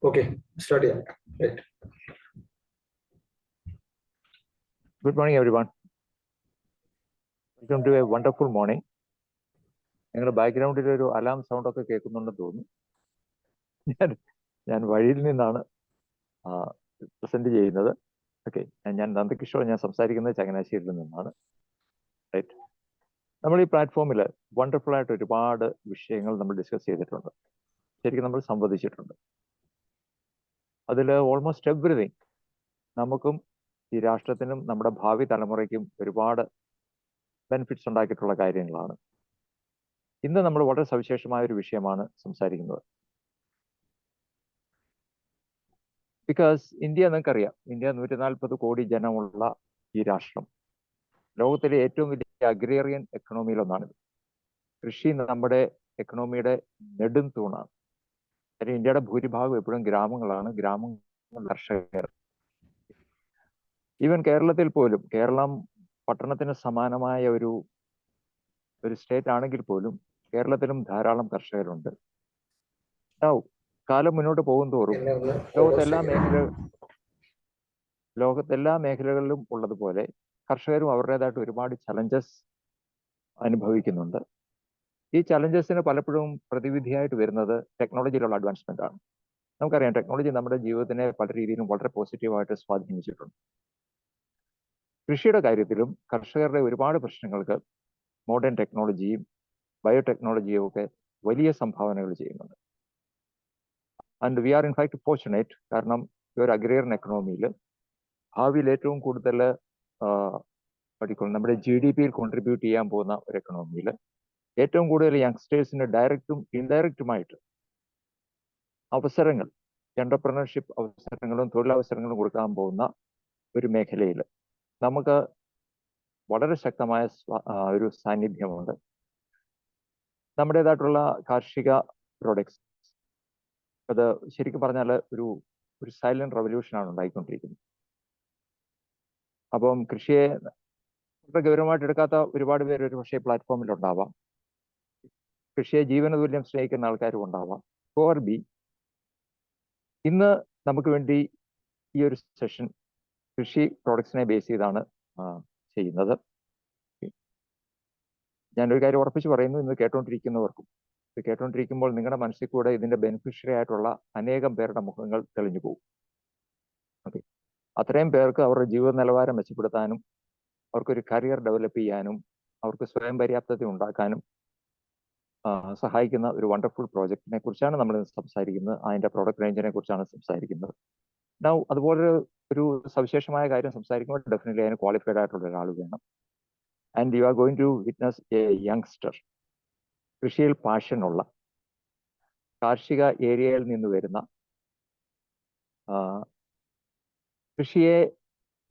Okay, start here. Right. Good morning, everyone. Welcome to a wonderful morning. നിങ്ങളുടെ ബാക്ക്ഗ്രൗണ്ടിൽ ഒരു alarm sound ഒക്കെ കേൾക്കുന്നുണ്ടെന്ന് തോന്നുന്നു. ഞാൻ വഴിയിൽ നിന്നാണ് പ്രസന്റ് ചെയ്യുന്നത്. ഓക്കെ, ഞാൻ നന്ദകിഷോർ, ഞാൻ സംസാരിക്കുന്നത് ചങ്ങനാശ്ശേരിയിൽ നിന്നാണ്. റൈറ്റ്, നമ്മൾ ഈ പ്ലാറ്റ്ഫോമിൽ വണ്ടർഫുൾ ആയിട്ട് ഒരുപാട് വിഷയങ്ങൾ നമ്മൾ ഡിസ്കസ് ചെയ്തിട്ടുണ്ട്, ശരിക്കും നമ്മൾ സംവദിച്ചിട്ടുണ്ട്. അതിൽ ഓൾമോസ്റ്റ് എവറിതിങ് നമുക്കും ഈ രാഷ്ട്രത്തിനും നമ്മുടെ ഭാവി തലമുറയ്ക്കും ഒരുപാട് ബെനിഫിറ്റ്സ് ഉണ്ടാക്കിയിട്ടുള്ള കാര്യങ്ങളാണ്. ഇന്ന് നമ്മൾ വളരെ സവിശേഷമായ ഒരു വിഷയമാണ് സംസാരിക്കുന്നത്. ബിക്കോസ് ഇന്ത്യ നിങ്ങൾക്കറിയാം, ഇന്ത്യ 140 കോടി ജനമുള്ള ഈ രാഷ്ട്രം, ലോകത്തിലെ ഏറ്റവും വലിയ അഗ്രേറിയൻ എക്കണോമിയിലൊന്നാണിത്. കൃഷി നമ്മുടെ എക്കണോമിയുടെ നെടും തൂണാണ്. കാര്യം ഇന്ത്യയുടെ ഭൂരിഭാഗം എപ്പോഴും ഗ്രാമങ്ങളാണ്, ഗ്രാമങ്ങൾ കർഷകർ. ഈവൻ കേരളത്തിൽ പോലും, കേരളം പട്ടണത്തിന് സമാനമായ ഒരു സ്റ്റേറ്റ് ആണെങ്കിൽ പോലും കേരളത്തിലും ധാരാളം കർഷകരുണ്ട്. കാലം മുന്നോട്ട് പോകും തോറും ലോകത്തെല്ലാ മേഖലകളിലും ഉള്ളതുപോലെ കർഷകരും അവരുടേതായിട്ട് ഒരുപാട് ചലഞ്ചസ് അനുഭവിക്കുന്നുണ്ട്. ഈ ചലഞ്ചസിന് പലപ്പോഴും പ്രതിവിധിയായിട്ട് വരുന്നത് ടെക്നോളജിയിലുള്ള അഡ്വാൻസ്മെന്റ് ആണ്. നമുക്കറിയാം, ടെക്നോളജി നമ്മുടെ ജീവിതത്തിനെ പല രീതിയിലും വളരെ പോസിറ്റീവായിട്ട് സ്വാധീനിച്ചിട്ടുണ്ട്. കൃഷിയുടെ കാര്യത്തിലും കർഷകരുടെ ഒരുപാട് പ്രശ്നങ്ങൾക്ക് മോഡേൺ ടെക്നോളജിയും ബയോടെക്നോളജിയും ഒക്കെ വലിയ സംഭാവനകൾ ചെയ്യുന്നുണ്ട്. And we are in fact fortunate, കാരണം ഈ ഒരു അഗ്രേറിയൻ എക്കണോമിയിൽ ഭാവിയിൽ ഏറ്റവും കൂടുതൽ നമ്മുടെ GDP-യിൽ കോൺട്രിബ്യൂട്ട് ചെയ്യാൻ പോകുന്ന ഒരു എക്കണോമിയിൽ ഏറ്റവും കൂടുതൽ യങ്സ്റ്റേഴ്സിന് ഡയറക്റ്റും ഇൻഡയറക്റ്റുമായിട്ട് അവസരങ്ങൾ, എന്റർപ്രണർഷിപ്പ് അവസരങ്ങളും തൊഴിലവസരങ്ങളും കൊടുക്കാൻ പോകുന്ന ഒരു മേഖലയിൽ നമുക്ക് വളരെ ശക്തമായ ഒരു സാന്നിധ്യമുണ്ട്. നമ്മുടേതായിട്ടുള്ള കാർഷിക പ്രോഡക്ട്സ്, അത് ശരിക്കും പറഞ്ഞാൽ ഒരു സൈലന്റ് റവല്യൂഷനാണ് ഉണ്ടായിക്കൊണ്ടിരിക്കുന്നത്. അപ്പം കൃഷിയെ വളരെ ഗൗരവമായിട്ട് എടുക്കാത്ത ഒരുപാട് പേര് ഒരു പക്ഷേ പ്ലാറ്റ്ഫോമിൽ ഉണ്ടാവാം. കൃഷിയെ ജീവന തുല്യം സ്നേഹിക്കുന്ന ആൾക്കാരും ഉണ്ടാവാം. ബി ഇന്ന് നമുക്ക് വേണ്ടി ഈ ഒരു സെഷൻ കൃഷി പ്രോഡക്ട്സിനെ ബേസ് ചെയ്താണ് ചെയ്യുന്നത്. ഞാനൊരു കാര്യം ഉറപ്പിച്ച് പറയുന്നു, ഇന്ന് കേട്ടോണ്ടിരിക്കുന്നവർക്കും, ഇത് കേട്ടോണ്ടിരിക്കുമ്പോൾ നിങ്ങളുടെ മനസ്സിൽ കൂടെ ഇതിന്റെ ബെനിഫിഷ്യറി ആയിട്ടുള്ള അനേകം പേരുടെ മുഖങ്ങൾ തെളിഞ്ഞു പോകും. ഓക്കെ, അത്രയും പേർക്ക് അവരുടെ ജീവിത നിലവാരം മെച്ചപ്പെടുത്താനും അവർക്കൊരു കരിയർ ഡെവലപ്പ് ചെയ്യാനും അവർക്ക് സ്വയം പര്യാപ്തത ഉണ്ടാക്കാനും സഹായിക്കുന്ന ഒരു വണ്ടർഫുൾ പ്രോജക്റ്റിനെ കുറിച്ചാണ് നമ്മൾ സംസാരിക്കുന്നത്. അതിന്റെ പ്രോഡക്റ്റ് റേഞ്ചിനെ കുറിച്ചാണ് സംസാരിക്കുന്നത്. അതുപോലെ ഒരു സവിശേഷമായ കാര്യം സംസാരിക്കുമ്പോൾ ഡെഫിനറ്റ്ലി അതിന് ക്വാളിഫൈഡ് ആയിട്ടുള്ള ഒരാൾ വേണം. And you are going to witness a youngster, കൃഷിയിൽ പാഷനുള്ള, കാർഷിക ഏരിയയിൽ നിന്ന് വരുന്ന, കൃഷിയെ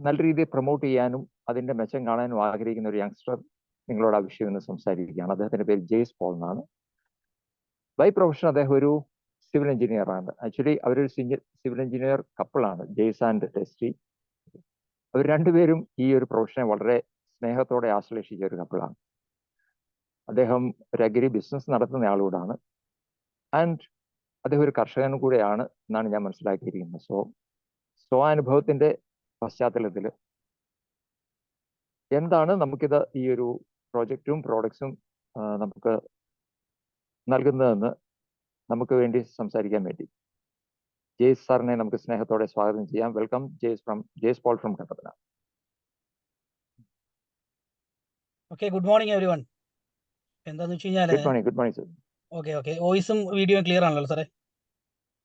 നല്ല രീതിയിൽ പ്രൊമോട്ട് ചെയ്യാനും അതിന്റെ മെച്ചം കാണാനും ആഗ്രഹിക്കുന്ന ഒരു യങ്സ്റ്റർ നിങ്ങളോട് ആ വിഷയം ഇന്ന് സംസാരിക്കുകയാണ്. അദ്ദേഹത്തിന്റെ പേര് ജെയ്സ് പോൾ എന്നാണ്. ബൈ പ്രൊഫഷൻ അദ്ദേഹം ഒരു സിവിൽ എഞ്ചിനീയർ ആണ്. ആക്ച്വലി അവരൊരു സിവിൽ എഞ്ചിനീയർ കപ്പിളാണ്, ജെയ്സ് ആൻഡ് ടെസ്റ്റി. അവർ രണ്ടുപേരും ഈ ഒരു പ്രൊഫഷനെ വളരെ സ്നേഹത്തോടെ ആശ്ലേഷിച്ച ഒരു കപ്പിളാണ്. അദ്ദേഹം ഒരു അഗ്രി ബിസിനസ് നടത്തുന്ന ആളുകൂടാണ്. ആൻഡ് അദ്ദേഹം ഒരു കർഷകനും കൂടെയാണ് എന്നാണ് ഞാൻ മനസ്സിലാക്കിയിരിക്കുന്നത്. അനുഭവത്തിന്റെ പശ്ചാത്തലത്തിൽ എന്താണ് നമുക്കിത് ഈ ഒരു പ്രോജക്റ്റും പ്രോഡക്ട്സും നമുക്ക് നൽകുന്നതെന്ന് നമുക്ക് വേണ്ടി സംസാരിക്കാൻ വേണ്ടി ജെയ്സ് സാറിനെ നമുക്ക് സ്നേഹത്തോടെ സ്വാഗതം ചെയ്യാം. Welcome Jaise Paul from Kattappana. Okay, good morning everyone. എന്താന്ന് വെച്ച് കഴിഞ്ഞാൽ ഗുഡ് മോർണിംഗ് സർ. ഓക്കെ, വോയിസും വീഡിയോയും ക്ലിയർ ആണല്ലോ സാറേ?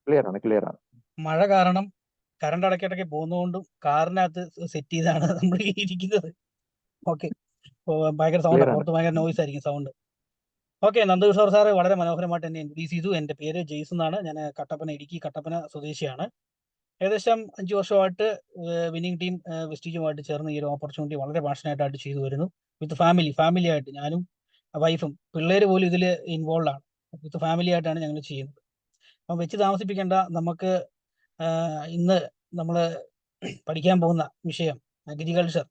ക്ലിയർ ആണ്. മഴ കാരണം കറണ്ട് ഇടയ്ക്കിടയ്ക്ക് പോകുന്നതുകൊണ്ടും കാറിനകത്ത് സെറ്റ് ചെയ്താണ് നമ്മൾ ഇരിക്കുന്നത്. ഓക്കെ, ഭയങ്കര സൗണ്ട്, പുറത്ത് ഭയങ്കര നോയ്സ് ആയിരിക്കും സൗണ്ട്. ഓക്കെ, നന്ദകിഷോർ സാറ് വളരെ മനോഹരമായിട്ട് എന്നെ ഇൻട്രൊഡ്യൂസ് ചെയ്തു. എൻ്റെ പേര് ജെയ്സ് എന്നാണ്. ഞാൻ ഇടുക്കി കട്ടപ്പന സ്വദേശിയാണ്. ഏകദേശം 5 വർഷമായിട്ട് വിന്നിംഗ് ടീം വെസ്റ്റീജുമായിട്ട് ചേർന്ന് ഈ ഒരു ഓപ്പർച്യൂണിറ്റി വളരെ പാഷനായിട്ടായിട്ട് ചെയ്തു വരുന്നു. വിത്ത് ഫാമിലി ആയിട്ട്, ഞാനും വൈഫും പിള്ളേർ പോലും ഇതിൽ ഇൻവോൾവ് ആണ്. വിത്ത് ഫാമിലി ആയിട്ടാണ് ഞങ്ങൾ ചെയ്യുന്നത്. അപ്പം വെച്ച് താമസിപ്പിക്കേണ്ട, നമുക്ക് ഇന്ന് നമ്മൾ പഠിക്കാൻ പോകുന്ന വിഷയം അഗ്രികൾച്ചർ.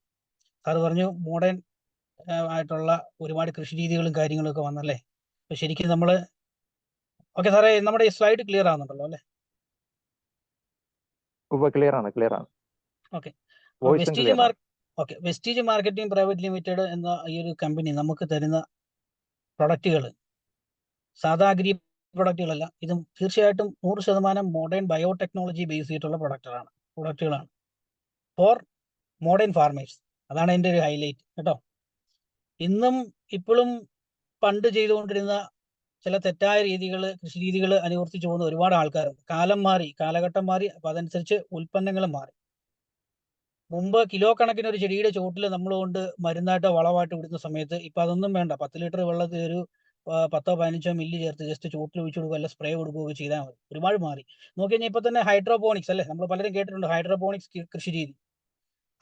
സാറ് പറഞ്ഞു മോഡേൺ ആയിട്ടുള്ള ഒരുപാട് കൃഷി രീതികളും കാര്യങ്ങളൊക്കെ വന്നല്ലേ. അപ്പൊ ശരിക്കും നമ്മൾ ഓക്കെ സാറേ, നമ്മുടെ ഈ സ്ലൈഡ് ക്ലിയർ ആവുന്നുണ്ടല്ലോ അല്ലേ? ക്ലിയർ ആണ്, ക്ലിയർ ആണ്. ഓക്കെ. വോയിസും വെസ്റ്റീജ് ക്ലിയർ ആണ്. Okay, Vestige marketing private limited എന്ന ഈ ഒരു കമ്പനി നമുക്ക് തരുന്ന പ്രൊഡക്റ്റുകൾ സാധാ അഗ്രി പ്രൊഡക്റ്റുകളല്ല. ഇതും തീർച്ചയായിട്ടും 100% മോഡേൺ ബയോടെക്നോളജി ബേസ് ചെയ്തിട്ടുള്ള പ്രൊഡക്റ്റുകളാണ് ഫോർ മോഡേൺ ഫാർമേഴ്സ്. അതാണ് എൻ്റെ ഒരു ഹൈലൈറ്റ് കേട്ടോ. ഇന്നും ഇപ്പോഴും പണ്ട് ചെയ്തുകൊണ്ടിരുന്ന ചില തെറ്റായ കൃഷി രീതികൾ അനുവർത്തിച്ചു പോകുന്ന ഒരുപാട് ആൾക്കാരുണ്ട്. കാലം മാറി, കാലഘട്ടം മാറി, അപ്പൊ അതനുസരിച്ച് ഉൽപ്പന്നങ്ങൾ മാറി. മുമ്പ് കിലോ കണക്കിന് ഒരു ചെടിയുടെ ചുവട്ടിൽ നമ്മൾ കൊണ്ട് മരുന്നായിട്ടോ വളമായിട്ടോ ഇടുന്ന സമയത്ത് ഇപ്പൊ അതൊന്നും വേണ്ട. 10 ലിറ്റർ വെള്ളത്തിൽ ഒരു 10-15 മില്ലി ചേർത്ത് ജസ്റ്റ് ചുവട്ടിൽ ഒഴിച്ചു കൊടുക്കുക, അല്ല സ്പ്രേ കൊടുക്കുകയൊക്കെ ചെയ്താൽ മതി. ഒരുപാട് മാറി. നോക്കി കഴിഞ്ഞാൽ ഇപ്പൊ തന്നെ ഹൈഡ്രോപോണിക്സ് അല്ലേ, നമ്മൾ പലരും കേട്ടിട്ടുണ്ട് ഹൈഡ്രോപോണിക്സ് കൃഷി രീതി,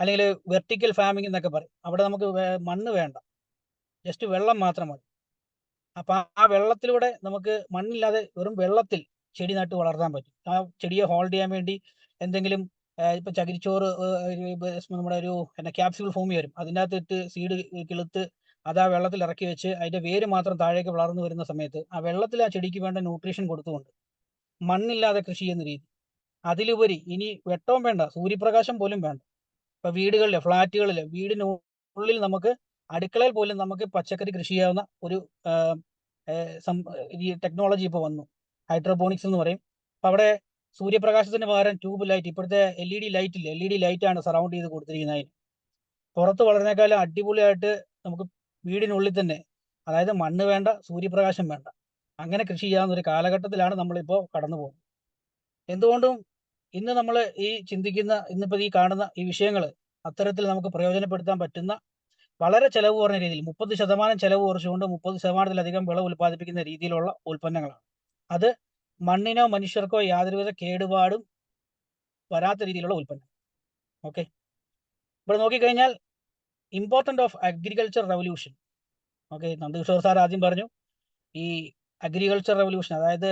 അല്ലെങ്കിൽ വെർട്ടിക്കൽ ഫാമിംഗ് എന്നൊക്കെ പറയും. അവിടെ നമുക്ക് മണ്ണ് വേണ്ട, ജസ്റ്റ് വെള്ളം മാത്രം മതി. അപ്പൊ ആ വെള്ളത്തിലൂടെ നമുക്ക് മണ്ണില്ലാതെ വെറും വെള്ളത്തിൽ ചെടി നട്ട് വളർത്താൻ പറ്റും. ആ ചെടിയെ ഹോൾഡ് ചെയ്യാൻ വേണ്ടി എന്തെങ്കിലും ഇപ്പൊ ചകിരിച്ചോറ് നമ്മുടെ ഒരു ക്യാപ്സ്യൂൾ ഫോമി വരും, അതിൻ്റെ അകത്ത് ഇട്ട് സീഡ് കിളുത്ത് അത് ആ വെള്ളത്തിൽ ഇറക്കി വെച്ച് അതിന്റെ വേര് മാത്രം താഴേക്ക് വളർന്നു വരുന്ന സമയത്ത് ആ വെള്ളത്തിൽ ആ ചെടിക്ക് വേണ്ട ന്യൂട്രീഷൻ കൊടുത്തുകൊണ്ട് മണ്ണില്ലാതെ കൃഷി ചെയ്യുന്ന രീതി. അതിലുപരി ഇനി വെട്ടവും വേണ്ട, സൂര്യപ്രകാശം പോലും വേണ്ട. ഇപ്പൊ വീടുകളിലെ ഫ്ലാറ്റുകളിലെ വീടിനുള്ളിൽ നമുക്ക് അടുക്കളയിൽ പോലും നമുക്ക് പച്ചക്കറി കൃഷി ചെയ്യാവുന്ന ഒരു ഈ ടെക്നോളജി ഇപ്പോൾ വന്നു, ഹൈഡ്രോപോണിക്സ് എന്ന് പറയും. അപ്പൊ അവിടെ സൂര്യപ്രകാശത്തിന് പകരം ട്യൂബ് ലൈറ്റ്, ഇപ്പോഴത്തെ LED ലൈറ്റ് ഇല്ല, LED ലൈറ്റാണ് സറൗണ്ട് ചെയ്ത് കൊടുത്തിരിക്കുന്നത്. പുറത്ത് വളരുന്നേക്കാളും അടിപൊളിയായിട്ട് നമുക്ക് വീടിനുള്ളിൽ തന്നെ, അതായത് മണ്ണ് വേണ്ട, സൂര്യപ്രകാശം വേണ്ട, അങ്ങനെ കൃഷി ചെയ്യാവുന്ന ഒരു കാലഘട്ടത്തിലാണ് നമ്മളിപ്പോൾ കടന്നു പോകുന്നത്. എന്തുകൊണ്ടും ഇന്ന് നമ്മൾ ഈ ചിന്തിക്കുന്ന, ഇന്നിപ്പോൾ ഈ കാണുന്ന ഈ വിഷയങ്ങൾ അത്തരത്തിൽ നമുക്ക് പ്രയോജനപ്പെടുത്താൻ പറ്റുന്ന വളരെ ചെലവ് കുറഞ്ഞ രീതിയിൽ 30% ചെലവ് കുറച്ചുകൊണ്ട് 30%-ലധികം വിള ഉൽപ്പാദിപ്പിക്കുന്ന രീതിയിലുള്ള ഉൽപ്പന്നങ്ങളാണ്. അത് മണ്ണിനോ മനുഷ്യർക്കോ യാതൊരുവിധ കേടുപാടും വരാത്ത രീതിയിലുള്ള ഉൽപ്പന്നം. ഓക്കെ, ഇവിടെ നോക്കിക്കഴിഞ്ഞാൽ important of agriculture revolution. Okay, Nandakishore sir ആദ്യം പറഞ്ഞു ഈ അഗ്രികൾച്ചർ റവല്യൂഷൻ, അതായത്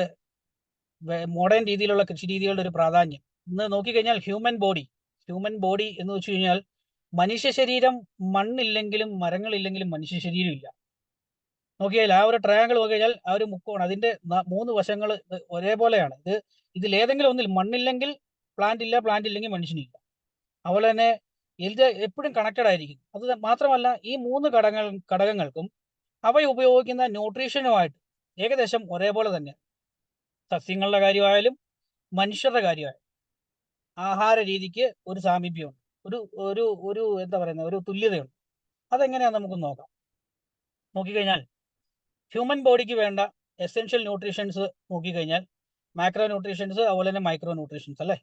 മോഡേൺ രീതിയിലുള്ള കൃഷി രീതികളുടെ ഒരു പ്രാധാന്യം. ഇന്ന് നോക്കിക്കഴിഞ്ഞാൽ ഹ്യൂമൻ ബോഡി എന്ന് വെച്ച് കഴിഞ്ഞാൽ മനുഷ്യ ശരീരം മണ്ണില്ലെങ്കിലും മരങ്ങളില്ലെങ്കിലും മനുഷ്യ ശരീരം ഇല്ല. നോക്കിയാൽ ആ ഒരു ട്രയാങ്കിൾ നോക്കിക്കഴിഞ്ഞാൽ ആ ഒരു മുക്കോണ്, അതിന്റെ 3 വശങ്ങൾ ഒരേപോലെയാണ്. ഇതിലേതെങ്കിലും ഒന്നിൽ മണ്ണില്ലെങ്കിൽ പ്ലാന്റ് ഇല്ല, പ്ലാന്റ് ഇല്ലെങ്കിൽ മനുഷ്യനില്ല. അതുപോലെ തന്നെ ഇത് എപ്പോഴും കണക്റ്റഡ് ആയിരിക്കും. അത് മാത്രമല്ല ഈ 3 ഘടകങ്ങൾക്കും അവ ഉപയോഗിക്കുന്ന ന്യൂട്രീഷനുമായിട്ട് ഏകദേശം ഒരേപോലെ തന്നെ. സസ്യങ്ങളുടെ കാര്യമായാലും മനുഷ്യരുടെ കാര്യമായാലും ആഹാര രീതിക്ക് ഒരു സാമീപ്യമുണ്ട്, ഒരു ഒരു ഒരു എന്താ പറയുന്നത്, ഒരു തുല്യതയുണ്ട്. അതെങ്ങനെയാണെന്ന് നമുക്ക് നോക്കാം. നോക്കിക്കഴിഞ്ഞാൽ ഹ്യൂമൻ ബോഡിക്ക് വേണ്ട എസെൻഷ്യൽ ന്യൂട്രീഷൻസ് നോക്കിക്കഴിഞ്ഞാൽ മാക്രോ ന്യൂട്രീഷൻസ്, അതുപോലെ തന്നെ മൈക്രോ ന്യൂട്രീഷൻസ് അല്ലേ.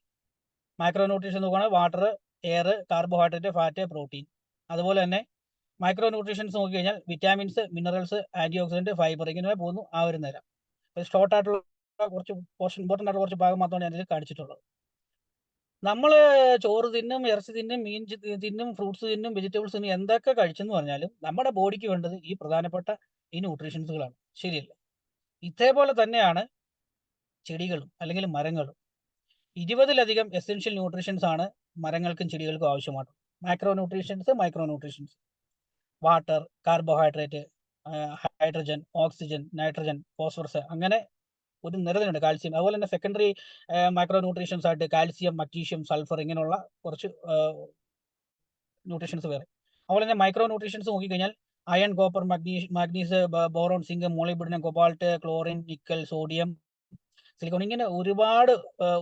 മൈക്രോ ന്യൂട്രീഷൻ നോക്കുകയാണെങ്കിൽ water, air, carbohydrate, fat, protein. അതുപോലെ തന്നെ മൈക്രോ ന്യൂട്രീഷൻസ് നോക്കിക്കഴിഞ്ഞാൽ vitamins, minerals, antioxidant, fibre, ഇങ്ങനെ പോകുന്നു ആ ഒരു നേരം. ഷോർട്ട് ആയിട്ടുള്ള കുറച്ച് ഇമ്പോർട്ടൻ്റ് ആയിട്ടുള്ള കുറച്ച് ഭാഗം മാത്രമാണ് ഞാൻ ഇതിൽ കാണിച്ചിട്ടുള്ളത്. നമ്മൾ ചോറ് തിന്നും, ഇറച്ചി തിന്നും, മീൻ തിന്നും, ഫ്രൂട്ട്സ് തിന്നും, വെജിറ്റബിൾസ് തിന്നും, എന്തൊക്കെ കഴിച്ചെന്ന് പറഞ്ഞാലും നമ്മുടെ ബോഡിക്ക് വേണ്ടത് ഈ പ്രധാനപ്പെട്ട ഈ ന്യൂട്രീഷൻസുകളാണ്. ശരിയല്ലേ? ഇതേപോലെ തന്നെയാണ് ചെടികളും അല്ലെങ്കിൽ മരങ്ങളും. 20-ലധികം എസെൻഷ്യൽ ന്യൂട്രീഷൻസ് ആണ് മരങ്ങൾക്കും ചെടികൾക്കും ആവശ്യമായിട്ടുള്ളത്. Macro nutritions, micro nutritions, water, carbohydrate, hydrogen, oxygen, nitrogen, phosphorus, അങ്ങനെ ഒരു നിരതയുണ്ട്. കാൽസ്യം, അതുപോലെ തന്നെ സെക്കൻഡറി മൈക്രോ ന്യൂട്രീഷൻസ് ആയിട്ട് കാൽസ്യം, മഗ്നീഷ്യം, സൾഫർ, ഇങ്ങനെയുള്ള കുറച്ച് ന്യൂട്രീഷൻസ് വേറെ. അതുപോലെ തന്നെ മൈക്രോ ന്യൂട്രീഷൻസ് നോക്കിക്കഴിഞ്ഞാൽ iron, copper, manganese, boron, zinc, molybdenum, cobalt, chlorine, nickel, sodium, silicon, ഇങ്ങനെ ഒരുപാട്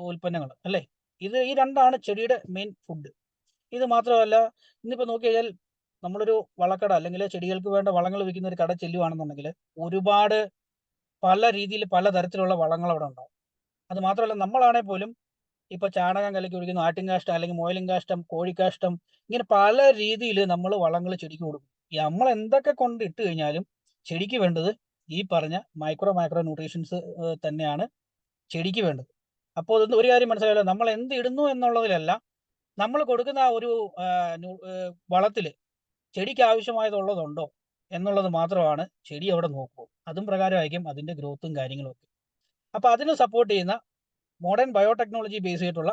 ഉൽപ്പന്നങ്ങൾ അല്ലേ. ഈ രണ്ടാണ് ചെടിയുടെ മെയിൻ ഫുഡ്. ഇത് മാത്രമല്ല, ഇന്നിപ്പോൾ നോക്കിക്കഴിഞ്ഞാൽ നമ്മളൊരു വളക്കട അല്ലെങ്കിൽ ചെടികൾക്ക് വേണ്ട വളങ്ങൾ വിൽക്കുന്ന ഒരു കട ചെല്ലുവാണെന്നുണ്ടെങ്കിൽ ഒരുപാട് പല രീതിയിൽ പലതരത്തിലുള്ള വളങ്ങൾ അവിടെ ഉണ്ടാവും. അത് മാത്രമല്ല നമ്മളാണെങ്കിൽ പോലും ഇപ്പൊ ചാണകം കലക്കി ഒഴിക്കുന്ന ആട്ടിൻകാഷ്ടം, അല്ലെങ്കിൽ മുയലിൻകാഷ്ടം, കോഴിക്കാഷ്ടം, ഇങ്ങനെ പല രീതിയിൽ നമ്മൾ വളങ്ങൾ ചെടിക്ക് കൊടുക്കും. നമ്മൾ എന്തൊക്കെ കൊണ്ട് ഇട്ട് കഴിഞ്ഞാലും ചെടിക്ക് വേണ്ടത് ഈ പറഞ്ഞ മൈക്രോ ന്യൂട്രീഷൻസ് തന്നെയാണ് ചെടിക്ക് വേണ്ടത്. അപ്പോൾ ഒരു കാര്യം മനസ്സിലായല്ലോ, നമ്മൾ എന്ത് ഇടുന്നു എന്നുള്ളതിലല്ല, നമ്മൾ കൊടുക്കുന്ന ആ ഒരു വളത്തില് ചെടിക്ക് ആവശ്യമായതുള്ളതുണ്ടോ എന്നുള്ളത് മാത്രമാണ് ചെടി അവിടെ നോക്കൂ. അതും പ്രകാരമായിരിക്കും അതിന്റെ ഗ്രോത്തും കാര്യങ്ങളും ഒക്കെ. അപ്പൊ അതിന് സപ്പോർട്ട് ചെയ്യുന്ന മോഡേൺ ബയോടെക്നോളജി ബേസ് ചെയ്തിട്ടുള്ള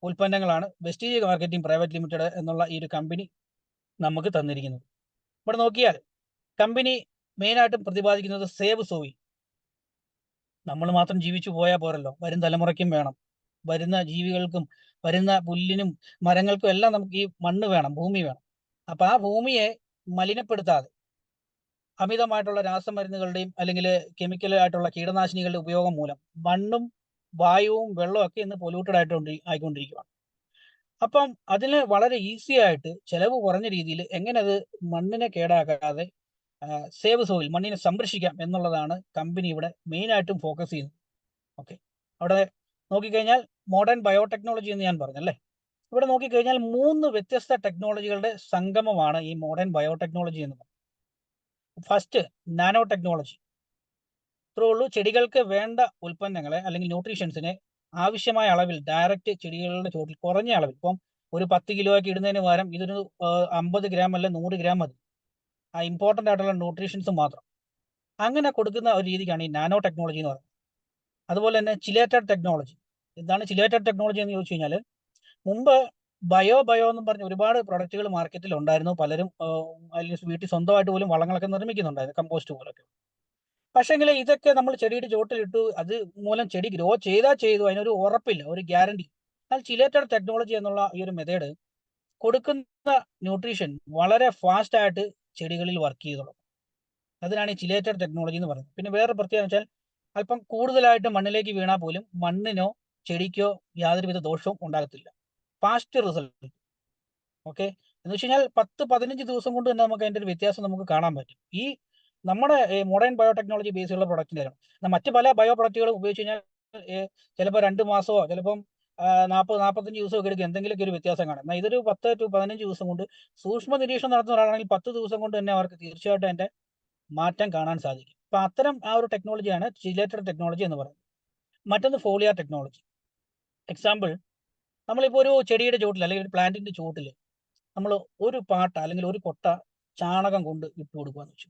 ഉൽപ്പന്നങ്ങളാണ് വെസ്റ്റീജ് മാർക്കറ്റിംഗ് പ്രൈവറ്റ് ലിമിറ്റഡ് എന്നുള്ള ഈ ഒരു കമ്പനി നമുക്ക് തന്നിരിക്കുന്നത്. ഇവിടെ നോക്കിയാൽ കമ്പനി മെയിനായിട്ടും പ്രതിപാദിക്കുന്നത് സേവ് സോയിൽ. നമ്മൾ മാത്രം ജീവിച്ചു പോയാൽ പോരല്ലോ, വരും തലമുറയ്ക്കും വേണം, വരുന്ന ജീവികൾക്കും വരുന്ന പുല്ലിനും മരങ്ങൾക്കും എല്ലാം നമുക്ക് ഈ മണ്ണ് വേണം, ഭൂമി വേണം. അപ്പൊ ആ ഭൂമിയെ മലിനപ്പെടുത്താതെ അമിതമായിട്ടുള്ള രാസമരുന്നുകളുടെയും അല്ലെങ്കിൽ കെമിക്കലായിട്ടുള്ള കീടനാശിനികളുടെ ഉപയോഗം മൂലം മണ്ണും വായുവും വെള്ളവും ഒക്കെ ഇന്ന് പൊല്യൂട്ടഡ് ആയിക്കൊണ്ടിരിക്കുകയാണ്. അപ്പം അതിന് വളരെ ഈസി ആയിട്ട് ചെലവ് കുറഞ്ഞ രീതിയിൽ എങ്ങനെ അത് മണ്ണിനെ കേടാക്കാതെ സേവ് സോയിൽ, മണ്ണിനെ സംരക്ഷിക്കാം എന്നുള്ളതാണ് കമ്പനി ഇവിടെ മെയിനായിട്ടും ഫോക്കസ് ചെയ്യുന്നത്. ഓക്കെ, അവിടെ നോക്കിക്കഴിഞ്ഞാൽ മോഡേൺ ബയോടെക്നോളജി എന്ന് ഞാൻ പറഞ്ഞല്ലേ, ഇവിടെ നോക്കിക്കഴിഞ്ഞാൽ 3 വ്യത്യസ്ത ടെക്നോളജികളുടെ സംഗമമാണ് ഈ മോഡേൺ ബയോടെക്നോളജി എന്ന് പറയുന്നത്. First nano technology. ഇത്രേ ഉള്ളൂ, ചെടികൾക്ക് വേണ്ട ഉൽപ്പന്നങ്ങളെ അല്ലെങ്കിൽ ന്യൂട്രീഷ്യൻസിനെ ആവശ്യമായ അളവിൽ ഡയറക്റ്റ് ചെടികളുടെ ചോട്ടിൽ കുറഞ്ഞ അളവിൽ, ഇപ്പം ഒരു 10 കിലോയ്ക്ക് ഇടുന്നതിന് പകരം ഇതൊരു 50 ഗ്രാം അല്ല 100 ഗ്രാം മതി, ആ ഇമ്പോർട്ടൻ്റ് ആയിട്ടുള്ള ന്യൂട്രീഷ്യൻസ് മാത്രം. അങ്ങനെ കൊടുക്കുന്ന ഒരു രീതിക്കാണ് ഈ നാനോ ടെക്നോളജി എന്ന് പറയുന്നത്. അതുപോലെ തന്നെ ചിലേറ്റഡ് ടെക്നോളജി. എന്താണ് ചിലേറ്റഡ് ടെക്നോളജി എന്ന് ചോദിച്ചു കഴിഞ്ഞാൽ, മുമ്പ് ബയോ എന്നും പറഞ്ഞ ഒരുപാട് പ്രൊഡക്റ്റുകൾ മാർക്കറ്റിൽ ഉണ്ടായിരുന്നു. പലരും അല്ലെങ്കിൽ വീട്ടിൽ സ്വന്തമായിട്ട് പോലും വളങ്ങളൊക്കെ നിർമ്മിക്കുന്നുണ്ടായിരുന്നു, കമ്പോസ്റ്റ് പോലൊക്കെ. പക്ഷേങ്കിൽ ഇതൊക്കെ നമ്മൾ ചെടിയുടെ ചോട്ടിലിട്ടു, അത് മൂലം ചെടി ഗ്രോ ചെയ്തു, അതിനൊരു ഉറപ്പില്ല, ഒരു ഗ്യാരണ്ടി. എന്നാൽ ചിലേറ്റഡ് ടെക്നോളജി എന്നുള്ള ഈ ഒരു മെത്തേഡ് കൊടുക്കുന്ന ന്യൂട്രീഷൻ വളരെ ഫാസ്റ്റ് ആയിട്ട് ചെടികളിൽ വർക്ക് ചെയ്തോളും. അതിനാണ് ഈ ചിലേറ്റഡ് ടെക്നോളജി എന്ന് പറയുന്നത്. പിന്നെ വേറെ പ്രത്യേകത വെച്ചാൽ അല്പം കൂടുതലായിട്ട് മണ്ണിലേക്ക് വീണാൽ പോലും മണ്ണിനോ ചെടിക്കോ യാതൊരുവിധ ദോഷവും ഉണ്ടാകത്തില്ല. Fast result. ഓക്കെ, എന്ന് വെച്ച് കഴിഞ്ഞാൽ 10-15 ദിവസം കൊണ്ട് തന്നെ നമുക്ക് അതിൻ്റെ ഒരു വ്യത്യാസം നമുക്ക് കാണാൻ പറ്റും ഈ നമ്മുടെ മോഡേൺ ബയോടെക്നോളജി ബേസിലുള്ള പ്രൊഡക്റ്റിൻ്റെ കാര്യം. മറ്റ് പല ബയോ പ്രൊഡക്റ്റുകളും ഉപയോഗിച്ച് കഴിഞ്ഞാൽ ചിലപ്പോൾ 2 മാസമോ ചിലപ്പം 40-45 ദിവസമൊക്കെ എടുക്കും എന്തെങ്കിലുമൊക്കെ ഒരു വ്യത്യാസം കാണാം. എന്നാൽ ഇതൊരു 10-15 ദിവസം കൊണ്ട് സൂക്ഷ്മ നിരീക്ഷണം നടത്തുന്ന ഒരാളാണെങ്കിൽ 10 ദിവസം കൊണ്ട് തന്നെ അവർക്ക് തീർച്ചയായിട്ടും അതിൻ്റെ മാറ്റം കാണാൻ സാധിക്കും. അപ്പം അത്തരം ആ ഒരു ടെക്നോളജിയാണ് ചിലേറ്റഡ് ടെക്നോളജി എന്ന് പറയുന്നത്. മറ്റൊന്ന് ഫോളിയാർ ടെക്നോളജി. എക്സാമ്പിൾ, നമ്മളിപ്പോൾ ഒരു ചെടിയുടെ ചോട്ടിൽ അല്ലെങ്കിൽ ഒരു പ്ലാന്റിന്റെ ചോട്ടിൽ നമ്മൾ ഒരു പാട്ട അല്ലെങ്കിൽ ഒരു കൊട്ട ചാണകം കൊണ്ട് ഇട്ട് കൊടുക്കുകയെന്ന് വെച്ചു.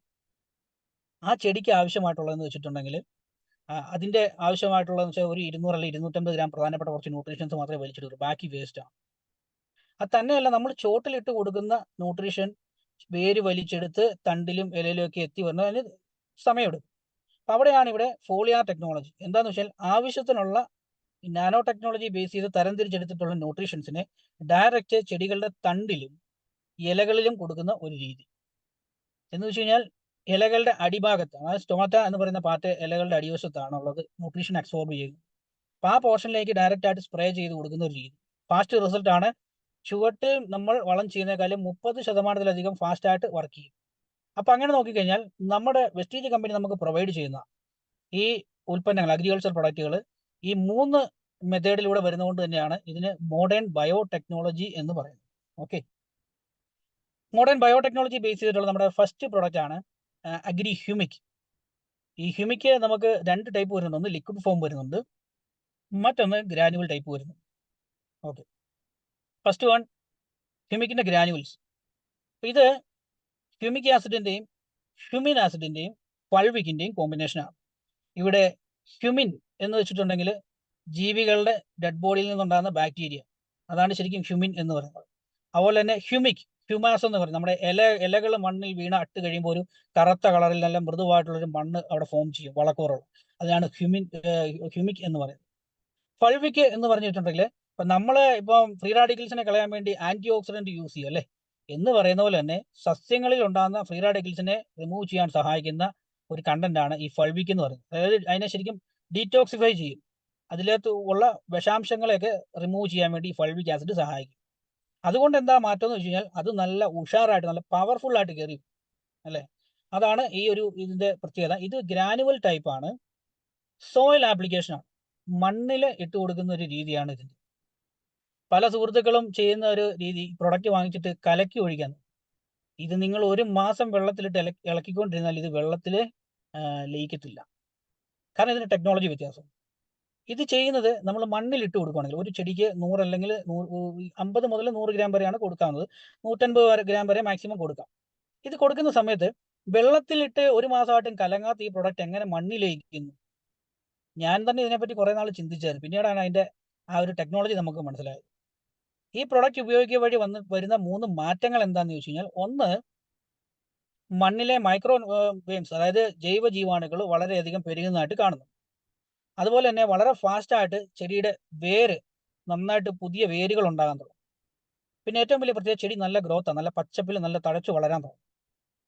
ആ ചെടിക്ക് ആവശ്യമായിട്ടുള്ളതെന്ന് വെച്ചിട്ടുണ്ടെങ്കിൽ അതിന്റെ ആവശ്യമായിട്ടുള്ളതെന്ന് വെച്ചാൽ ഒരു 200 അല്ലെങ്കിൽ 250 ഗ്രാം പ്രധാനപ്പെട്ട കുറച്ച് ന്യൂട്രീഷൻസ് മാത്രമേ വലിച്ചെടുക്കൂ, ബാക്കി വേസ്റ്റ് ആണ്. അത് തന്നെയല്ല, നമ്മൾ ചോട്ടിലിട്ട് കൊടുക്കുന്ന ന്യൂട്രീഷൻ വേര് വലിച്ചെടുത്ത് തണ്ടിലും ഇലയിലും ഒക്കെ എത്തി വരുന്നതിന് സമയമെടുക്കും. അപ്പം അവിടെയാണ് ഇവിടെ ഫോളിയാർ ടെക്നോളജി. എന്താണെന്ന് വെച്ചാൽ ആവശ്യത്തിനുള്ള നാനോ ടെക്നോളജി ബേസ് ചെയ്ത് തരംതിരിച്ചെടുത്തിട്ടുള്ള ന്യൂട്രീഷൻസിനെ ഡയറക്റ്റ് ചെടികളുടെ തണ്ടിലും ഇലകളിലും കൊടുക്കുന്ന ഒരു രീതി. എന്ന് വെച്ച് കഴിഞ്ഞാൽ ഇലകളുടെ അടിഭാഗത്ത്, അതായത് സ്റ്റോമറ്റ എന്ന് പറയുന്ന പാർട്ട് ഇലകളുടെ അടിവശത്താണ് ഉള്ളത്, ന്യൂട്രീഷൻ അബ്സോർബ് ചെയ്യുന്നത്. അപ്പോൾ ആ പോർഷനിലേക്ക് ഡയറക്റ്റ് ആയിട്ട് സ്പ്രേ ചെയ്ത് കൊടുക്കുന്ന ഒരു രീതി. ഫാസ്റ്റ് റിസൾട്ട് ആണ്. ചുവട്ടിൽ നമ്മൾ വളം ചെയ്യുന്നതിനേക്കാളും 30% ഫാസ്റ്റ് ആയിട്ട് വർക്ക് ചെയ്യും. അപ്പം അങ്ങനെ നോക്കിക്കഴിഞ്ഞാൽ നമ്മുടെ വെസ്റ്റീജ് കമ്പനി നമുക്ക് പ്രൊവൈഡ് ചെയ്യുന്ന ഈ ഉൽപ്പന്നങ്ങൾ, അഗ്രികൾച്ചർ പ്രൊഡക്റ്റുകൾ ഈ 3 മെത്തേഡിലൂടെ വരുന്നതുകൊണ്ട് തന്നെയാണ് ഇതിന് മോഡേൺ ബയോ ടെക്നോളജി എന്ന് പറയുന്നത്. Okay, modern biotechnology base ചെയ്തിട്ടുള്ള നമ്മുടെ ഫസ്റ്റ് പ്രൊഡക്റ്റ് ആണ് അഗ്രി ഹ്യൂമിക്. ഈ ഹ്യൂമിക് നമുക്ക് 2 ടൈപ്പ് വരുന്നുണ്ട്. ഒന്ന് ലിക്വിഡ് ഫോം വരുന്നുണ്ട്, മറ്റൊന്ന് ഗ്രാനുവൽ ടൈപ്പ് വരുന്നു. ഓക്കെ, ഫസ്റ്റ് വൺ ഹ്യൂമിക്കിന്റെ ഗ്രാനുവൽസ്. ഇത് ഹ്യൂമിക് ആസിഡിന്റെയും ഹ്യൂമിൻ ആസിഡിന്റെയും ഫൾവിക്കിന്റെയും കോമ്പിനേഷനാണ്. ഇവിടെ ഹ്യൂമിൻ എന്ന് വെച്ചിട്ടുണ്ടെങ്കിൽ ജീവികളുടെ ഡെഡ് ബോഡിയിൽ നിന്നുണ്ടാകുന്ന ബാക്ടീരിയ, അതാണ് ശരിക്കും ഹ്യൂമിൻ എന്ന് പറയുന്നത്. അതുപോലെ തന്നെ ഹ്യൂമാസ് എന്ന് പറയുന്നത് നമ്മുടെ ഇലകൾ മണ്ണിൽ വീണ അട്ട് കഴിയുമ്പോൾ ഒരു കറുത്ത കളറിൽ നല്ല മൃദുവായിട്ടുള്ളൊരു മണ്ണ് അവിടെ ഫോം ചെയ്യും, വളക്കൂറുള്ള, അതിനാണ് ഹ്യൂമിക് എന്ന് പറയുന്നത്. ഫൾവിക് എന്ന് പറഞ്ഞിട്ടുണ്ടെങ്കിൽ ഇപ്പം നമ്മൾ ഇപ്പം ഫ്രീ റാഡിക്കൽസിനെ കളയാൻ വേണ്ടി ആന്റി ഓക്സിഡന്റ് യൂസ് ചെയ്യും അല്ലേ, എന്ന് പറയുന്ന പോലെ തന്നെ സസ്യങ്ങളിൽ ഉണ്ടാകുന്ന ഫ്രീ റാഡിക്കൽസിനെ റിമൂവ് ചെയ്യാൻ സഹായിക്കുന്ന ഒരു കണ്ടന്റ് ആണ് ഈ ഫൾവിക് എന്ന് പറയുന്നത്. അതായത് അതിനെ ശരിക്കും ഡീറ്റോക്സിഫൈ ചെയ്യും, അതിലേക്ക് ഉള്ള വിഷാംശങ്ങളെയൊക്കെ റിമൂവ് ചെയ്യാൻ വേണ്ടി ഈ ഫൾവിക് ആസിഡ് സഹായിക്കും. അതുകൊണ്ട് എന്താ മാറ്റം എന്ന് വെച്ച് കഴിഞ്ഞാൽ അത് നല്ല ഉഷാറായിട്ട് നല്ല പവർഫുൾ ആയിട്ട് കയറി അല്ലേ, അതാണ് ഈ ഒരു ഇതിന്റെ പ്രത്യേകത. ഇത് ഗ്രാനുവൽ ടൈപ്പ് ആണ്, സോയിൽ ആപ്ലിക്കേഷൻ ആണ്, മണ്ണിൽ ഇട്ട് കൊടുക്കുന്ന ഒരു രീതിയാണ് ഇതിന്റെ. പല സുഹൃത്തുക്കളും ചെയ്യുന്ന ഒരു രീതി, പ്രൊഡക്റ്റ് വാങ്ങിച്ചിട്ട് കലക്കി ഒഴിക്കാൻ. ഇത് നിങ്ങൾ 1 മാസം വെള്ളത്തിലിട്ട് ഇളക്കിക്കൊണ്ടിരുന്നാൽ ഇത് വെള്ളത്തിൽ ലയിക്കത്തില്ല, കാരണം ഇതിന് ടെക്നോളജി വ്യത്യാസം. ഇത് ചെയ്യുന്നത് നമ്മൾ മണ്ണിൽ ഇട്ട് കൊടുക്കുകയാണെങ്കിൽ ഒരു ചെടിക്ക് 100 അല്ലെങ്കിൽ 50 മുതൽ 100 ഗ്രാം വരെയാണ് കൊടുക്കാവുന്നത്, 150 ഗ്രാം വരെ മാക്സിമം കൊടുക്കാം. ഇത് കൊടുക്കുന്ന സമയത്ത് വെള്ളത്തിലിട്ട് 1 മാസമായിട്ടും കലങ്ങാത്ത ഈ പ്രൊഡക്റ്റ് എങ്ങനെ മണ്ണിൽ ലയിക്കുന്നു? ഞാൻ തന്നെ ഇതിനെപ്പറ്റി കുറേ നാൾ ചിന്തിച്ചായിരുന്നു, പിന്നീടാണ് അതിന്റെ ആ ഒരു ടെക്നോളജി നമുക്ക് മനസ്സിലായത്. ഈ പ്രൊഡക്റ്റ് ഉപയോഗിക്കുക വഴി വരുന്ന 3 മാറ്റങ്ങൾ എന്താണെന്ന് ചോദിച്ചു കഴിഞ്ഞാൽ, ഒന്ന്, മണ്ണിലെ മൈക്രോ വേംസ് അതായത് ജൈവ ജീവാണുക്കൾ വളരെയധികം പെരുകുന്നതായിട്ട് കാണുന്നു. അതുപോലെ തന്നെ വളരെ ഫാസ്റ്റായിട്ട് ചെടിയുടെ വേര് നന്നായിട്ട് പുതിയ വേരുകൾ ഉണ്ടാകാൻ തുടങ്ങും. പിന്നെ ഏറ്റവും വലിയ പ്രത്യേകത ചെടി നല്ല ഗ്രോത്താണ്, നല്ല പച്ചപ്പിൽ നല്ല തഴച്ചു വളരാൻ തുടങ്ങും.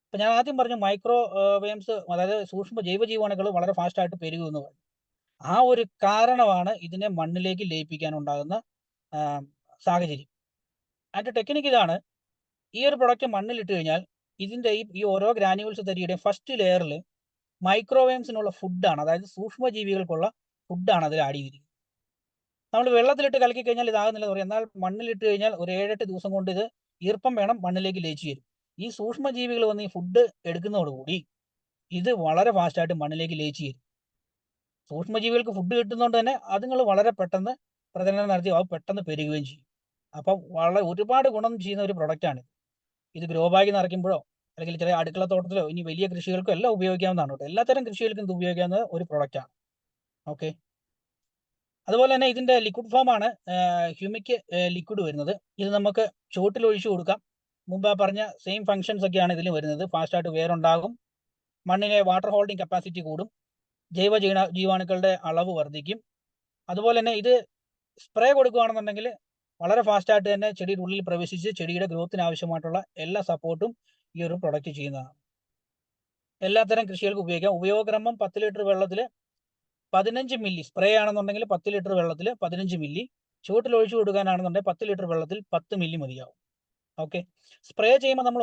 അപ്പം ഞാൻ ആദ്യം പറഞ്ഞു മൈക്രോ വേംസ് അതായത് സൂക്ഷ്മ ജൈവ ജീവാണുക്കൾ വളരെ ഫാസ്റ്റായിട്ട് പെരുകുമെന്ന് പറഞ്ഞു. ആ ഒരു കാരണമാണ് ഇതിനെ മണ്ണിലേക്ക് ലയിപ്പിക്കാൻ ഉണ്ടാകുന്ന സാഹചര്യം. അതിൻ്റെ ടെക്നിക്ക് ഇതാണ്. ഈ ഒരു പ്രൊഡക്റ്റ് മണ്ണിലിട്ട് കഴിഞ്ഞാൽ ഇതിൻ്റെ ഈ ഓരോ ഗ്രാനുവൽസ് തരിയുടെ ഫസ്റ്റ് ലെയറിൽ മൈക്രോവേംസിനുള്ള ഫുഡാണ്, അതായത് സൂക്ഷ്മജീവികൾക്കുള്ള ഫുഡാണ് അതിൽ ആഡ് ചെയ്തിരിക്കുന്നത്. നമ്മൾ വെള്ളത്തിലിട്ട് കലക്കി കഴിഞ്ഞാൽ ഇതാകുന്നില്ല പറയും. എന്നാൽ മണ്ണിലിട്ട് കഴിഞ്ഞാൽ ഒരു 7-8 ദിവസം കൊണ്ട് ഇത് ഈർപ്പം വേണം മണ്ണിലേക്ക് ലയിച്ചു വരും. ഈ സൂക്ഷ്മജീവികൾ വന്ന് ഈ ഫുഡ് എടുക്കുന്നതോടുകൂടി ഇത് വളരെ ഫാസ്റ്റായിട്ട് മണ്ണിലേക്ക് ലയിച്ചു വരും. സൂക്ഷ്മജീവികൾക്ക് ഫുഡ് കിട്ടുന്നതുകൊണ്ട് തന്നെ അതുങ്ങൾ വളരെ പെട്ടെന്ന് പ്രജനനം നടത്തി അത് പെട്ടെന്ന് പെരുകുകയും ചെയ്യും. അപ്പം വളരെ ഒരുപാട് ഗുണം ചെയ്യുന്ന ഒരു പ്രൊഡക്റ്റാണ് ഇത്. ഗ്രോ ബാഗ് നിറയ്ക്കുമ്പോഴോ അല്ലെങ്കിൽ ചെറിയ അടുക്കള തോട്ടത്തിലോ ഇനി വലിയ കൃഷികൾക്കോ എല്ലാം ഉപയോഗിക്കാവുന്നതാണ് കേട്ടോ. എല്ലാത്തരം കൃഷികൾക്കും ഇത് ഉപയോഗിക്കാവുന്ന ഒരു പ്രൊഡക്റ്റാണ്. ഓക്കെ. അതുപോലെ തന്നെ ഇതിൻ്റെ ലിക്വിഡ് ഫോമാണ് ഹ്യൂമിക് ലിക്വിഡ് വരുന്നത്. ഇത് നമുക്ക് ചുവട്ടിൽ ഒഴിച്ചു കൊടുക്കാം. മുമ്പ് പറഞ്ഞ സെയിം ഫങ്ഷൻസ് ഒക്കെയാണ് ഇതിൽ വരുന്നത്. ഫാസ്റ്റായിട്ട് വേരുണ്ടാകും, മണ്ണിലെ വാട്ടർ ഹോൾഡിംഗ് കപ്പാസിറ്റി കൂടും, ജൈവ ജീവാണുക്കളുടെ അളവ് വർദ്ധിക്കും. അതുപോലെ തന്നെ ഇത് സ്പ്രേ കൊടുക്കുകയാണെന്നുണ്ടെങ്കിൽ വളരെ ഫാസ്റ്റായിട്ട് തന്നെ ചെടിയുടെ ഉള്ളിൽ പ്രവേശിച്ച് ചെടിയുടെ ഗ്രോത്തിന് ആവശ്യമായിട്ടുള്ള എല്ലാ സപ്പോർട്ടും ഈ ഒരു പ്രൊഡക്റ്റ് ചെയ്യുന്നതാണ്. എല്ലാത്തരം കൃഷികൾക്ക് ഉപയോഗിക്കാം. ഉപയോഗക്രമം 10 ലിറ്റർ വെള്ളത്തിൽ 15 മില്ലി, സ്പ്രേ ആണെന്നുണ്ടെങ്കിൽ 10 ലിറ്റർ വെള്ളത്തിൽ 15 മില്ലി, ചുവട്ടിൽ ഒഴിച്ചു കൊടുക്കാനാണെന്നുണ്ടെങ്കിൽ 10 ലിറ്റർ വെള്ളത്തിൽ 10 മില്ലി മതിയാവും. ഓക്കെ. സ്പ്രേ ചെയ്യുമ്പോൾ നമ്മൾ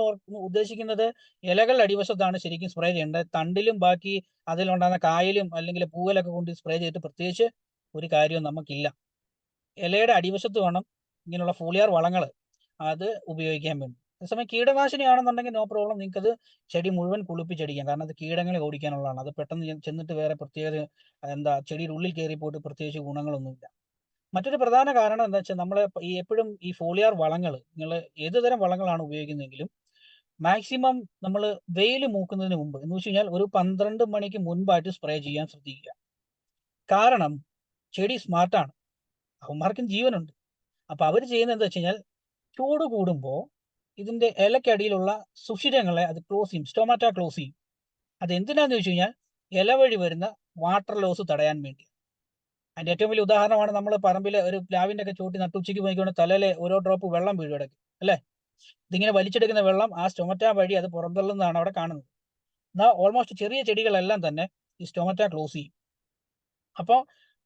ഉദ്ദേശിക്കുന്നത് ഇലകളുടെ അടിവശത്താണ് ശരിക്കും സ്പ്രേ ചെയ്യേണ്ടത്. തണ്ടിലും ബാക്കി അതിലുണ്ടാകുന്ന കായലും അല്ലെങ്കിൽ പൂവലൊക്കെ കൊണ്ട് സ്പ്രേ ചെയ്തിട്ട് പ്രത്യേകിച്ച് ഒരു കാര്യവും നമുക്കില്ല. ഇലയുടെ അടിവശത്ത് വേണം ഇങ്ങനെയുള്ള ഫോളിയാർ വളങ്ങൾ അത് ഉപയോഗിക്കാൻ വേണ്ടി. അതേസമയം കീടനാശിനി ആണെന്നുണ്ടെങ്കിൽ നോ പ്രോബ്ലം, നിങ്ങൾക്കത് ചെടി മുഴുവൻ കുളിപ്പിച്ചടിക്കാം. കാരണം അത് കീടങ്ങളെ ഓടിക്കാനുള്ളതാണ്. അത് പെട്ടെന്ന് ചെന്നിട്ട് വേറെ പ്രത്യേകത ചെടിയുടെ ഉള്ളിൽ കയറി പോയിട്ട് പ്രത്യേകിച്ച് ഗുണങ്ങളൊന്നുമില്ല. മറ്റൊരു പ്രധാന കാരണം എന്താ വെച്ചാൽ നമ്മൾ ഈ എപ്പോഴും ഈ ഫോളിയാർ വളങ്ങൾ നിങ്ങൾ ഏത് തരം വളങ്ങളാണ് ഉപയോഗിക്കുന്നതെങ്കിലും മാക്സിമം നമ്മൾ വെയിൽ മൂക്കുന്നതിന് മുമ്പ് എന്ന് വെച്ച് കഴിഞ്ഞാൽ ഒരു 12 മണിക്ക് മുൻപായിട്ട് സ്പ്രേ ചെയ്യാൻ ശ്രദ്ധിക്കുക. കാരണം ചെടി സ്മാർട്ടാണ്, അവന്മാർക്കും ജീവനുണ്ട്. അപ്പൊ അവർ ചെയ്യുന്നത് എന്താ വെച്ച് കഴിഞ്ഞാൽ ചൂട് കൂടുമ്പോൾ ഇതിന്റെ ഇലക്കടിയിലുള്ള സുഷിരങ്ങളെ അത് ക്ലോസ് ചെയ്യും, സ്റ്റോമാറ്റ ക്ലോസ് ചെയ്യും. അത് എന്തിനാന്ന് ചോദിച്ചു കഴിഞ്ഞാൽ ഇല വഴി വരുന്ന വാട്ടർ ലോസ് തടയാൻ വേണ്ടി. അതിന്റെ ഏറ്റവും വലിയ ഉദാഹരണമാണ് നമ്മൾ പറമ്പിൽ ഒരു പ്ലാവിന്റെ ഒക്കെ ചോട്ടി നട്ടുച്ചയ്ക്ക് പോയിക്കൊണ്ട് തലയിലെ ഓരോ ഡ്രോപ്പ് വെള്ളം വീഴും ഇടയ്ക്ക്, അല്ലേ? ഇതിങ്ങനെ വലിച്ചെടുക്കുന്ന വെള്ളം ആ സ്റ്റൊമറ്റ വഴി അത് പുറന്തള്ളുന്നതാണ് അവിടെ കാണുന്നത്. എന്നാൽ ഓൾമോസ്റ്റ് ചെറിയ ചെടികളെല്ലാം തന്നെ ഈ സ്റ്റൊമറ്റ ക്ലോസ് ചെയ്യും. അപ്പോൾ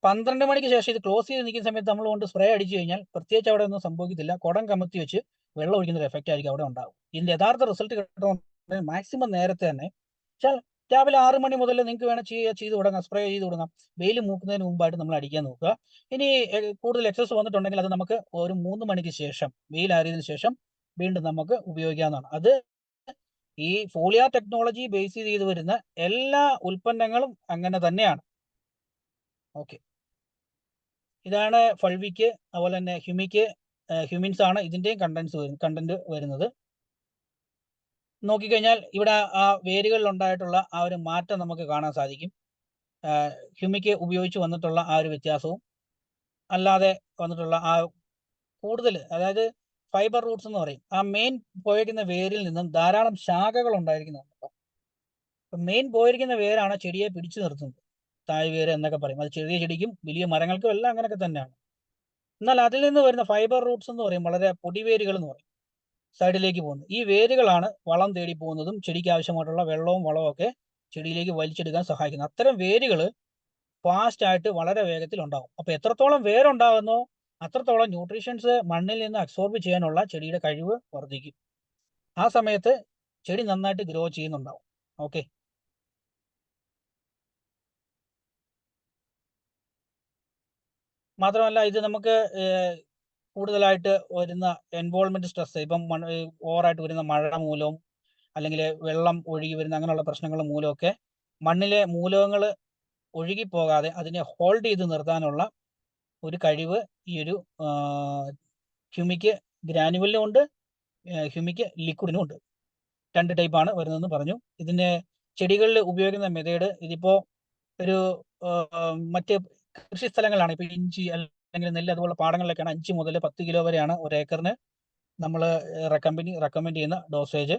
12 മണിക്ക് ശേഷം ഇത് ക്ലോസ് ചെയ്ത് നിൽക്കുന്ന സമയത്ത് നമ്മൾ കൊണ്ട് സ്പ്രേ അടിച്ചു കഴിഞ്ഞാൽ പ്രത്യേകിച്ച് അവിടെ ഒന്നും സംഭവിക്കത്തില്ല. കുടം കമത്തി വെച്ച് വെള്ളം ഒഴിക്കുന്ന ഒരു എഫക്റ്റ് ആയിരിക്കും അവിടെ ഉണ്ടാവും. ഇതിന്റെ യഥാർത്ഥ റിസൾട്ട് കിട്ടണമെങ്കിൽ മാക്സിമം നേരത്തെ തന്നെ രാവിലെ 6 മണി മുതൽ നിങ്ങൾക്ക് വേണം ചെയ്ത് തുടങ്ങാം, സ്പ്രേ ചെയ്ത് തുടങ്ങാം. വെയിൽ മൂക്കുന്നതിന് മുമ്പായിട്ട് നമ്മൾ അടിക്കാൻ നോക്കുക. ഇനി കൂടുതൽ എക്സസ് വന്നിട്ടുണ്ടെങ്കിൽ അത് നമുക്ക് ഒരു 3 മണിക്ക് ശേഷം വെയിൽ ആറിയതിനു ശേഷം വീണ്ടും നമുക്ക് ഉപയോഗിക്കാവുന്നതാണ്. അത് ഈ ഫോളിയാർ ടെക്നോളജി ബേസ് ചെയ്ത് വരുന്ന എല്ലാ ഉൽപ്പന്നങ്ങളും അങ്ങനെ തന്നെയാണ്. ഓക്കെ. ഇതാണ് ഫൾവിക്ക്, അതുപോലെ തന്നെ ഹ്യൂമിക്ക്, ഹ്യൂമിൻസ് ആണ് ഇതിൻ്റെയും കണ്ടന്റ് വരുന്നത്. നോക്കിക്കഴിഞ്ഞാൽ ഇവിടെ ആ വേരുകളിൽ ഉണ്ടായിട്ടുള്ള ആ ഒരു മാറ്റം നമുക്ക് കാണാൻ സാധിക്കും. ഹ്യൂമിക്ക് ഉപയോഗിച്ച് വന്നിട്ടുള്ള ആ ഒരു വ്യത്യാസവും അല്ലാതെ വന്നിട്ടുള്ള ആ കൂടുതൽ, അതായത് ഫൈബർ റൂട്ട്സ് എന്ന് പറയും, ആ മെയിൻ പോയിരിക്കുന്ന വേരിൽ നിന്നും ധാരാളം ശാഖകൾ ഉണ്ടായിരിക്കുന്നുണ്ട്. അപ്പം മെയിൻ പോയിരിക്കുന്ന വേരാണ് ചെടിയെ പിടിച്ചു നിർത്തുന്നത്, താഴ്വേര് എന്നൊക്കെ പറയും. അത് ചെറിയ ചെടിക്കും വലിയ മരങ്ങൾക്കും എല്ലാം അങ്ങനെയൊക്കെ തന്നെയാണ്. എന്നാൽ അതിൽ നിന്ന് വരുന്ന ഫൈബർ റൂട്ട്സ് എന്ന് പറയും, വളരെ പൊടിവേരുകൾ എന്ന് പറയും, സൈഡിലേക്ക് പോകുന്നത്. ഈ വേരുകളാണ് വളം തേടി പോകുന്നതും ചെടിക്ക് ആവശ്യമായിട്ടുള്ള വെള്ളവും വളവും ഒക്കെ ചെടിയിലേക്ക് വലിച്ചെടുക്കാൻ സഹായിക്കുന്നത്. അത്തരം വേരുകൾ ഫാസ്റ്റ് ആയിട്ട് വളരെ വേഗത്തിൽ ഉണ്ടാവും. അപ്പോൾ എത്രത്തോളം വേരുണ്ടാകുന്നോ അത്രത്തോളം ന്യൂട്രീഷൻസ് മണ്ണിൽ നിന്ന് അബ്സോർബ് ചെയ്യാനുള്ള ചെടിയുടെ കഴിവ് വർദ്ധിക്കും. ആ സമയത്ത് ചെടി നന്നായിട്ട് ഗ്രോ ചെയ്യുന്നുണ്ടാവും. ഓക്കെ. മാത്രമല്ല ഇത് നമുക്ക് കൂടുതലായിട്ട് വരുന്ന എൻവോൾമെന്റ് സ്ട്രെസ്, ഇപ്പം ഓവറായിട്ട് വരുന്ന മഴ മൂലവും അല്ലെങ്കിൽ വെള്ളം ഒഴുകി വരുന്ന അങ്ങനെയുള്ള പ്രശ്നങ്ങൾ മൂലമൊക്കെ മണ്ണിലെ മൂലകങ്ങൾ ഒഴുകിപ്പോകാതെ അതിനെ ഹോൾഡ് ചെയ്ത് നിർത്താനുള്ള ഒരു കഴിവ് ഈ ഒരു ഹ്യൂമിക് ഗ്രാനുവലിനും ഉണ്ട്, ഹ്യൂമിക് ലിക്വിഡിനും ഉണ്ട്. 2 ടൈപ്പാണ് വരുന്നതെന്ന് പറഞ്ഞു. ഇതിന് ചെടികളിൽ ഉപയോഗിക്കുന്ന മെത്തേഡ്, ഇതിപ്പോൾ ഒരു മറ്റ് കൃഷി സ്ഥലങ്ങളാണ്, ഇപ്പോൾ ഇഞ്ചി അല്ലെങ്കിൽ നെല്ല് അതുപോലെ പാടങ്ങളിലൊക്കെയാണ് 5 മുതൽ 10 കിലോ വരെയാണ് ഒരു ഏക്കറിന് നമ്മൾ റെക്കമെൻഡ് ചെയ്യുന്ന ഡോസേജ്.